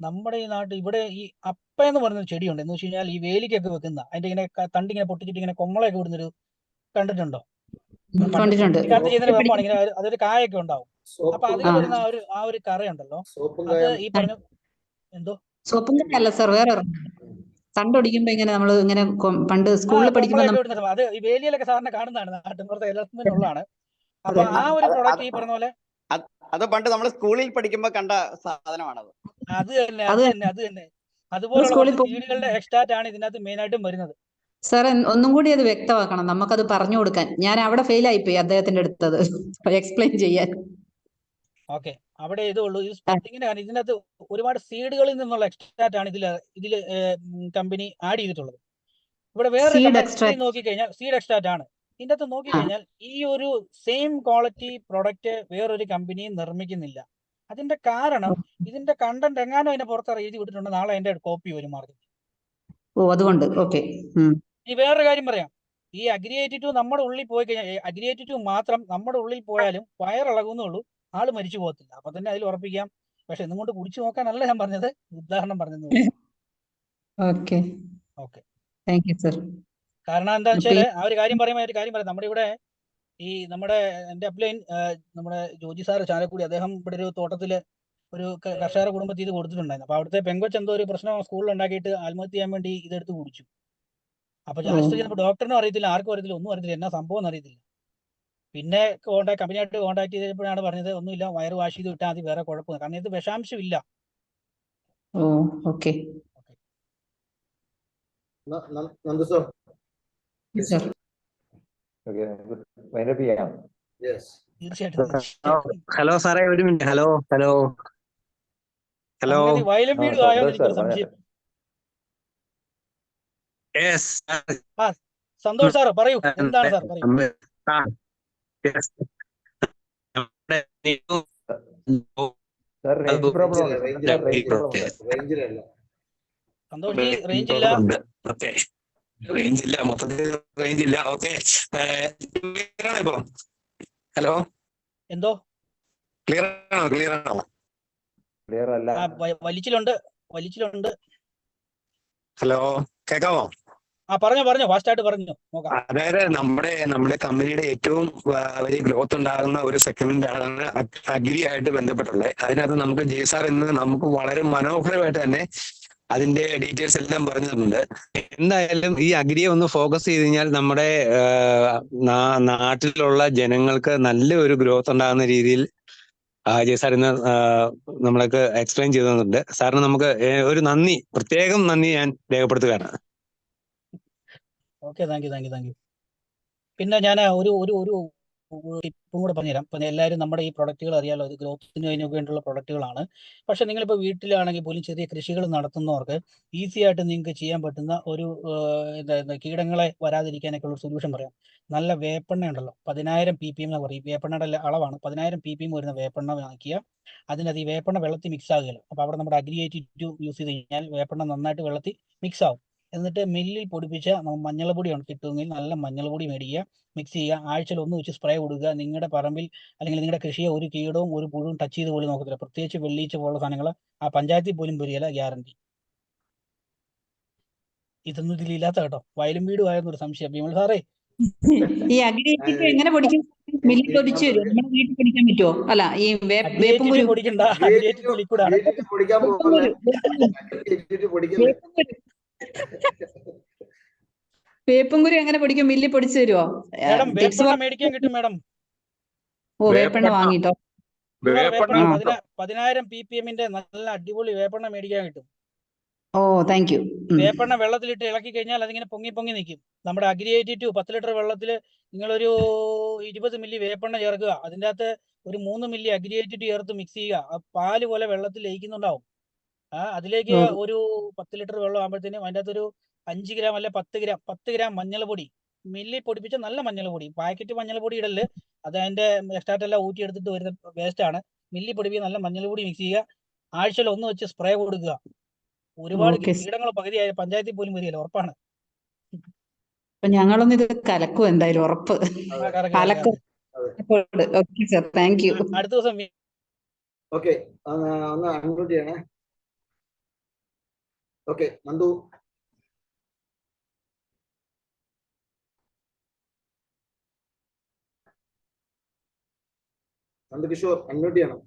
നമ്മുടെ ഈ നാട്ടിൽ ഇവിടെ ഈ അപ്പ എന്ന് പറയുന്ന ചെടിയുണ്ട്. എന്ന് വെച്ച് കഴിഞ്ഞാൽ ഈ വേലിക്കൊക്കെ വെക്കുന്ന, അതിന്റെ ഇങ്ങനെ തണ്ടിങ്ങനെ പൊട്ടിച്ചിട്ട് ഇങ്ങനെ കൊമ്മളൊക്കെ വിടുന്നൊരു കണ്ടിട്ടുണ്ടോ? ചെയ്യുന്ന വെമ്പാണ് ഇങ്ങനെ, അതൊരു കായൊക്കെ ഉണ്ടാവും. അപ്പൊ അതിൽ വരുന്ന ആ ഒരു കറയുണ്ടല്ലോ, അത് ഈ പറഞ്ഞ എന്തോ സോപ്പും അല്ല സർ, വേറെ തണ്ടൊടിക്കുമ്പോ ഇങ്ങനെ നമ്മൾ ഇങ്ങനെ പണ്ട് സ്കൂളിൽ പഠിക്കുമ്പോൾ അത് ഈ വേലിയിലൊക്കെ സാറിന് കാണുന്നതാണ്, നാട്ടിൻപുറത്തെ എല്ലാത്തിനുള്ളതാണ്. അപ്പൊ ആ ഒരു പ്രൊഡക്റ്റ് ഈ പറഞ്ഞ പോലെ അത് പണ്ട് നമ്മൾ സ്കൂളിൽ പഠിക്കുമ്പോ കണ്ട സാധനമാണത്. അത് തന്നെ അതുപോലുള്ള സീഡുകളുടെ എക്സ്ട്രാക്റ്റ് ആണ് ഇതിനകത്ത് മെയിൻ ആയിട്ടും വരുന്നത്. സാർ, ഒന്നും കൂടി അത് വ്യക്തമാക്കണം, നമുക്കത് പറഞ്ഞു കൊടുക്കാൻ. ഞാൻ അവിടെ ഫെയിൽ ആയിപ്പോയി അദ്ദേഹത്തിന്റെ അടുത്തത് എക്സ്പ്ലെയിൻ ചെയ്യാൻ. ഓക്കെ, അവിടെ ഇതേ ഉള്ളൂ. ഇത് സ്പ്രെഡിങ്ങിന്റെ കാരണം ഇതിനകത്ത് ഒരുപാട് സീഡുകളിൽ നിന്നുള്ള എക്സ്ട്രാക്റ്റ് ആണ് ഇതില് കമ്പനി ആഡ് ചെയ്തിട്ടുള്ളത്. ഇവിടെ വേറെ നോക്കിക്കഴിഞ്ഞാൽ സീഡ് എക്സ്ട്രാക്റ്റ് ആണ് ഇതിന്റെ അകത്ത് നോക്കിക്കഴിഞ്ഞാൽ ഈ ഒരു സെയിം ക്വാളിറ്റി പ്രൊഡക്റ്റ് വേറൊരു കമ്പനിയും നിർമ്മിക്കുന്നില്ല. അതിന്റെ കാരണം ഇതിന്റെ കണ്ടന്റ് എങ്ങാനും അതിന്റെ പുറത്ത് എഴുതി വിട്ടിട്ടുണ്ട്, നാളെ അതിന്റെ കോപ്പി വരും മാർക്കറ്റ്. അതുകൊണ്ട് ഓക്കെ. ഈ വേറൊരു കാര്യം പറയാം, ഈ അഗ്രി 82 നമ്മുടെ ഉള്ളിൽ പോയി കഴിഞ്ഞാൽ, അഗ്രി 82 മാത്രം നമ്മുടെ ഉള്ളിൽ പോയാലും വയറിളകുന്നുള്ളൂ, ആള് മരിച്ചു പോകത്തില്ല. അപ്പൊ തന്നെ അതിൽ ഉറപ്പിക്കാം. പക്ഷെ ഇന്നും കൊണ്ട് കുടിച്ചു നോക്കാനല്ല ഞാൻ പറഞ്ഞത്, ഉദാഹരണം പറഞ്ഞത്. Thank you sir. കാരണം എന്താ വെച്ചാല് ആ ഒരു കാര്യം പറയാം. നമ്മുടെ ഇവിടെ ഈ നമ്മുടെ എൻ്റെ അപ്ലൈൻ നമ്മുടെ ജോജി സാറ് ചാലക്കുടി, അദ്ദേഹം ഇവിടെ ഒരു തോട്ടത്തില് ഒരു കർഷകരുടെ കുടുംബത്തിൽ ഇത് കൊടുത്തിട്ടുണ്ടായിരുന്നു. അപ്പൊ അവിടുത്തെ പെങ്കൊച്ച് എന്തോ ഒരു പ്രശ്നം സ്കൂളിൽ ഉണ്ടാക്കിയിട്ട് ആത്മഹത്യ ചെയ്യാൻ വേണ്ടി ഇതെടുത്ത് കുടിച്ചു. അപ്പൊ ആശുപത്രി ചെന്നപ്പോൾ ഡോക്ടറിനും അറിയത്തില്ല, ആർക്കും അറിയത്തില്ല, ഒന്നും അറിയത്തില്ല, എന്നാ സംഭവം എന്ന് അറിയത്തില്ല. പിന്നെ കമ്പനിയായിട്ട് കോൺടാക്ട് ചെയ്തപ്പോഴാണ് പറഞ്ഞത് ഒന്നുമില്ല, വയറ് വാഷ് ചെയ്ത് വിട്ടാൽ മതി, വേറെ കുഴപ്പമില്ല, കാരണം ഇത് വിഷാംശം ഇല്ല. Okay Nandu sir. ഹലോ സാറേ, ഒരു മിനിറ്റ്. ഹലോ ഹലോ ഹലോ വയലും വീടും ആയോ എന്ന് എനിക്കൊരു സംശയം. സന്തോഷ് സാർ പറയൂ, എന്താണ് സാർ പറയൂ. സന്തോഷ് റേഞ്ച് ഇല്ല. റേഞ്ചില്ല, മൊത്തത്തിൽ റേഞ്ചില്ല. ഓക്കെ, ഇപ്പൊ ഹലോ, എന്തോ ക്ലിയർ ആണോ? ക്ലിയർ ആണോ? ക്ലിയർ അല്ല, വലിച്ചിലുണ്ട്. ഹലോ, കേക്കാമോ? പറഞ്ഞോ ഫാസ്റ്റായിട്ട് പറഞ്ഞോ, നോക്കാം. അതായത് നമ്മുടെ കമ്പനിയുടെ ഏറ്റവും വലിയ ഗ്രോത്ത് ഉണ്ടാകുന്ന ഒരു സെഗ്മെന്റ് ആണ് അഗ്രി ആയിട്ട് ബന്ധപ്പെട്ടുള്ളത്. അതിനകത്ത് നമുക്ക് ജെയ്സാർ ഇന്ന് നമുക്ക് വളരെ മനോഹരമായിട്ട് തന്നെ അതിന്റെ ഡീറ്റെയിൽസ് എല്ലാം പറഞ്ഞു തരുന്നുണ്ട്. എന്തായാലും ഈ അഗ്രിയെ ഒന്ന് ഫോക്കസ് ചെയ്ത് കഴിഞ്ഞാൽ നമ്മുടെ നാട്ടിലുള്ള ജനങ്ങൾക്ക് നല്ല ഒരു ഗ്രോത്ത് ഉണ്ടാകുന്ന രീതിയിൽ ജെയ്സാർ ഇന്ന് നമ്മളൊക്കെ എക്സ്പ്ലെയിൻ ചെയ്തു തന്നിട്ടുണ്ട്. സാറിന് നമുക്ക് ഒരു പ്രത്യേകം നന്ദി ഞാൻ രേഖപ്പെടുത്തുകയാണ്. Okay, thank U. പിന്നെ ഞാൻ ഒരു ടിപ്പും കൂടെ പറഞ്ഞുതരാം. ഇപ്പം എല്ലാവരും നമ്മുടെ ഈ പ്രൊഡക്റ്റുകൾ അറിയാലോ, ഇത് ഗ്രോത്തിന് വേണ്ടിയുള്ള പ്രൊഡക്റ്റുകളാണ്. പക്ഷെ നിങ്ങളിപ്പോൾ വീട്ടിലാണെങ്കിൽ പോലും ചെറിയ കൃഷികൾ നടത്തുന്നവർക്ക് ഈസി ആയിട്ട് നിങ്ങൾക്ക് ചെയ്യാൻ പറ്റുന്ന ഒരു കീടങ്ങളെ വരാതിരിക്കാനൊക്കെ ഉള്ള സൊല്യൂഷൻ പറയാം. നല്ല വേപ്പെണ്ണ ഉണ്ടല്ലോ, 10,000 ppm എന്ന് പറയും. വേപ്പെണ്ണയുടെ അളവാണ് 10,000 ppm വരുന്ന വേപ്പെണ്ണ വാങ്ങിക്കുക. അതിനകത്ത് ഈ വേപ്പെണ്ണ വെള്ളത്തിൽ മിക്സ് ആകുകയല്ലോ. അപ്പോൾ അവിടെ നമ്മുടെ അഗ്രി 82 യൂസ് ചെയ്ത് കഴിഞ്ഞാൽ വേപ്പെണ്ണ നന്നായിട്ട് വെള്ളത്തിൽ മിക്സ് ആവും. എന്നിട്ട് മില്ലിൽ പൊടിപ്പിച്ച മഞ്ഞൾപ്പൊടി കിട്ടുമെങ്കിൽ നല്ല മഞ്ഞൾപ്പൊടി മേടിക്കുക, മിക്സ് ചെയ്യുക, ആഴ്ചയിൽ 1 വെച്ച് സ്പ്രേ കൊടുക്കുക. നിങ്ങളുടെ പറമ്പിൽ അല്ലെങ്കിൽ നിങ്ങളുടെ കൃഷിയെ ഒരു കീടവും ഒരു പുഴുവും ടച്ച് ചെയ്ത് പോലും നോക്കത്തില്ല. പ്രത്യേകിച്ച് വെള്ളീച്ച പോലുള്ള സാധനങ്ങൾ ആ പഞ്ചായത്തിൽ പോലും വരികയില്ല, ഗ്യാരണ്ടി. ഇതൊന്നും ഇതിലില്ലാത്ത കേട്ടോ, വയലും വീടും ആയെന്നൊരു സംശയം. വിമൽ സാറേ, ഈ അഗ്രി എങ്ങനെ പൊടിക്കും? മില്ലിൽ പൊടിച്ചു തരുമോ? നമ്മുടെ വീട്ടിൽ പൊടിക്കാൻ പറ്റുമോ? അല്ല, ഈ വേപ്പും കുരു പൊടിക്കണ്ട, വേപ്പും കുരു എങ്ങനെ പൊടിക്കും? മില്ലിൽ പൊടിച്ചു തരുമോ? മേടിക്കാൻ കിട്ടും മാഡം. ഓ, വേപ്പെണ്ണ വാങ്ങിട്ടോ. 10,000 ppm നല്ല അടിപൊളി വേപ്പെണ്ണ മേടിക്കാൻ കിട്ടും. ഓ, താങ്ക് യു. വേപ്പെണ്ണ വെള്ളത്തിലിട്ട് ഇളക്കി കഴിഞ്ഞാൽ അതിങ്ങനെ പൊങ്ങി നിൽക്കും. നമ്മുടെ അഗ്രി 82 10 ലിറ്റർ വെള്ളത്തിൽ നിങ്ങളൊരു 20 മില്ലി വേപ്പെണ്ണ ചേർക്കുക. അതിൻ്റെ അകത്ത് ഒരു 3 മില്ലി അഗ്രി 82 ചേർത്ത് മിക്സ് ചെയ്യുക. പാല് പോലെ വെള്ളത്തിൽ ലയിക്കുന്നുണ്ടാവും. അതിലേക്ക് ഒരു 10 ലിറ്റർ വെള്ളം ആകുമ്പോഴത്തേനും അതിൻ്റെ അകത്തൊരു 5 ഗ്രാം അല്ലെ 10 ഗ്രാം മഞ്ഞൾപ്പൊടി, മില്ലി പൊടിപ്പിച്ച നല്ല മഞ്ഞൾപ്പൊടി. പാക്കറ്റ് മഞ്ഞൾപ്പൊടി ഇടല്, അത് അതിന്റെ എക്സ്ട്രാക്റ്റ് എല്ലാം ഊറ്റിയെടുത്തിട്ട് വരുന്ന വേസ്റ്റ് ആണ്. മില്ലി പൊടിപ്പിച്ച നല്ല മഞ്ഞൾപ്പൊടി മിക്സ് ചെയ്യുക. ആഴ്ചയിൽ 1 വെച്ച് സ്പ്രേ കൊടുക്കുക. ഒരുപാട് കീടങ്ങൾ പകുതി പഞ്ചായത്തിൽ പോലും വരികയില്ല, ഉറപ്പാണ്. ഞങ്ങളൊന്ന് ഇത് കലക്കും, എന്തായാലും ഉറപ്പ്. Okay sir, thank you. അടുത്ത ദിവസം ഓക്കെ, ഒന്ന് അൺമ്യൂട്ട് ചെയ്യണേ. ഓക്കെ, നന്ദു. നന്ദകിഷോർ അൺമ്യൂട്ട് ചെയ്യണം.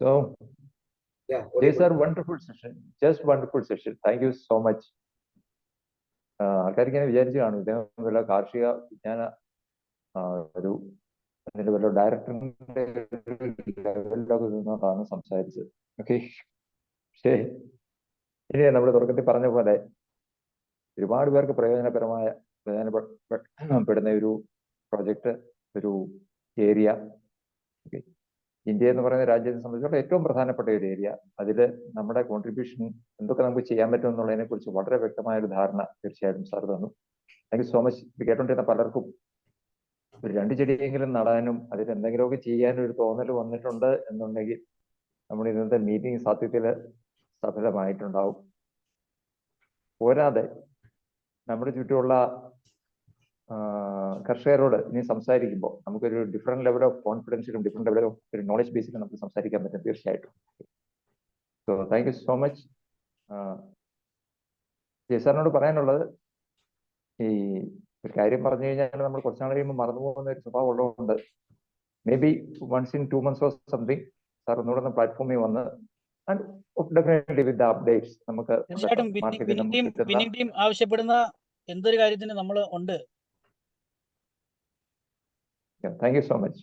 So, yes sir, wonderful session, just wonderful session. Thank you so much. ആൾക്കാർക്ക് ഞാൻ വിചാരിച്ചു കാണും ഇദ്ദേഹം വല്ല കാർഷിക വിജ്ഞാന ഒരു അതിന്റെ വല്ല ഡയറക്ടറിന്റെ ലെവലിലൊക്കെ നിന്നോട്ടാണ് സംസാരിച്ചത്. ഓക്കെ, പക്ഷേ ഇനി നമ്മൾ തുടക്കത്തിൽ പറഞ്ഞ പോലെ ഒരുപാട് പേർക്ക് പ്രയോജനപ്പെടുന്ന ഒരു പ്രൊജക്ട്, ഒരു ഏരിയ. ഇന്ത്യ എന്ന് പറയുന്ന രാജ്യത്തെ സംബന്ധിച്ചിടത്തോളം ഏറ്റവും പ്രധാനപ്പെട്ട ഒരു ഏരിയ. അതിൽ നമ്മുടെ കോൺട്രിബ്യൂഷൻ എന്തൊക്കെ നമുക്ക് ചെയ്യാൻ പറ്റും എന്നുള്ളതിനെ കുറിച്ച് വളരെ വ്യക്തമായ ഒരു ധാരണ തീർച്ചയായിട്ടും സാർ തന്നു. Thank you so much. ഇത് കേട്ടോണ്ടിരുന്ന പലർക്കും ഒരു 2 ചെടിയെങ്കിലും നടാനും അതിൽ എന്തെങ്കിലുമൊക്കെ ചെയ്യാനും ഒരു തോന്നൽ വന്നിട്ടുണ്ട് എന്നുണ്ടെങ്കിൽ നമ്മുടെ ഇന്നത്തെ മീറ്റിംഗ് സത്യത്തിൽ സഫലമായിട്ടുണ്ടാവും. പോരാതെ നമ്മുടെ ചുറ്റുമുള്ള കർഷകരോട് ഇനി സംസാരിക്കുമ്പോൾ നമുക്കൊരു ഡിഫറെന്റ് ലെവൽ ഓഫ് കോൺഫിഡൻസിലും ഡിഫറെന്റ് ലെവൽ ഓഫ് ഒരു നോളജ് ബേസിലും നമുക്ക് സംസാരിക്കാൻ പറ്റും തീർച്ചയായിട്ടും. So thank you so much. Jai സാറിനോട് പറയാനുള്ളത്, ഈ ഒരു കാര്യം പറഞ്ഞു കഴിഞ്ഞാൽ നമ്മൾ കുറച്ചാൾ കഴിയുമ്പോൾ മറന്നു പോകുന്ന ഒരു സ്വഭാവം ഉള്ളതുകൊണ്ട് maybe once in 2 months or something sir ഒന്നുകൂടെ പ്ലാറ്റ്ഫോമിൽ വന്ന് and definitely with the updates നമുക്ക് തീർച്ചയായിട്ടും വിന്നിംഗ് ടീം ആവശ്യപ്പെടുന്ന എന്തൊരു കാര്യത്തിന് നമ്മൾ ഉണ്ട്. Thank you so much.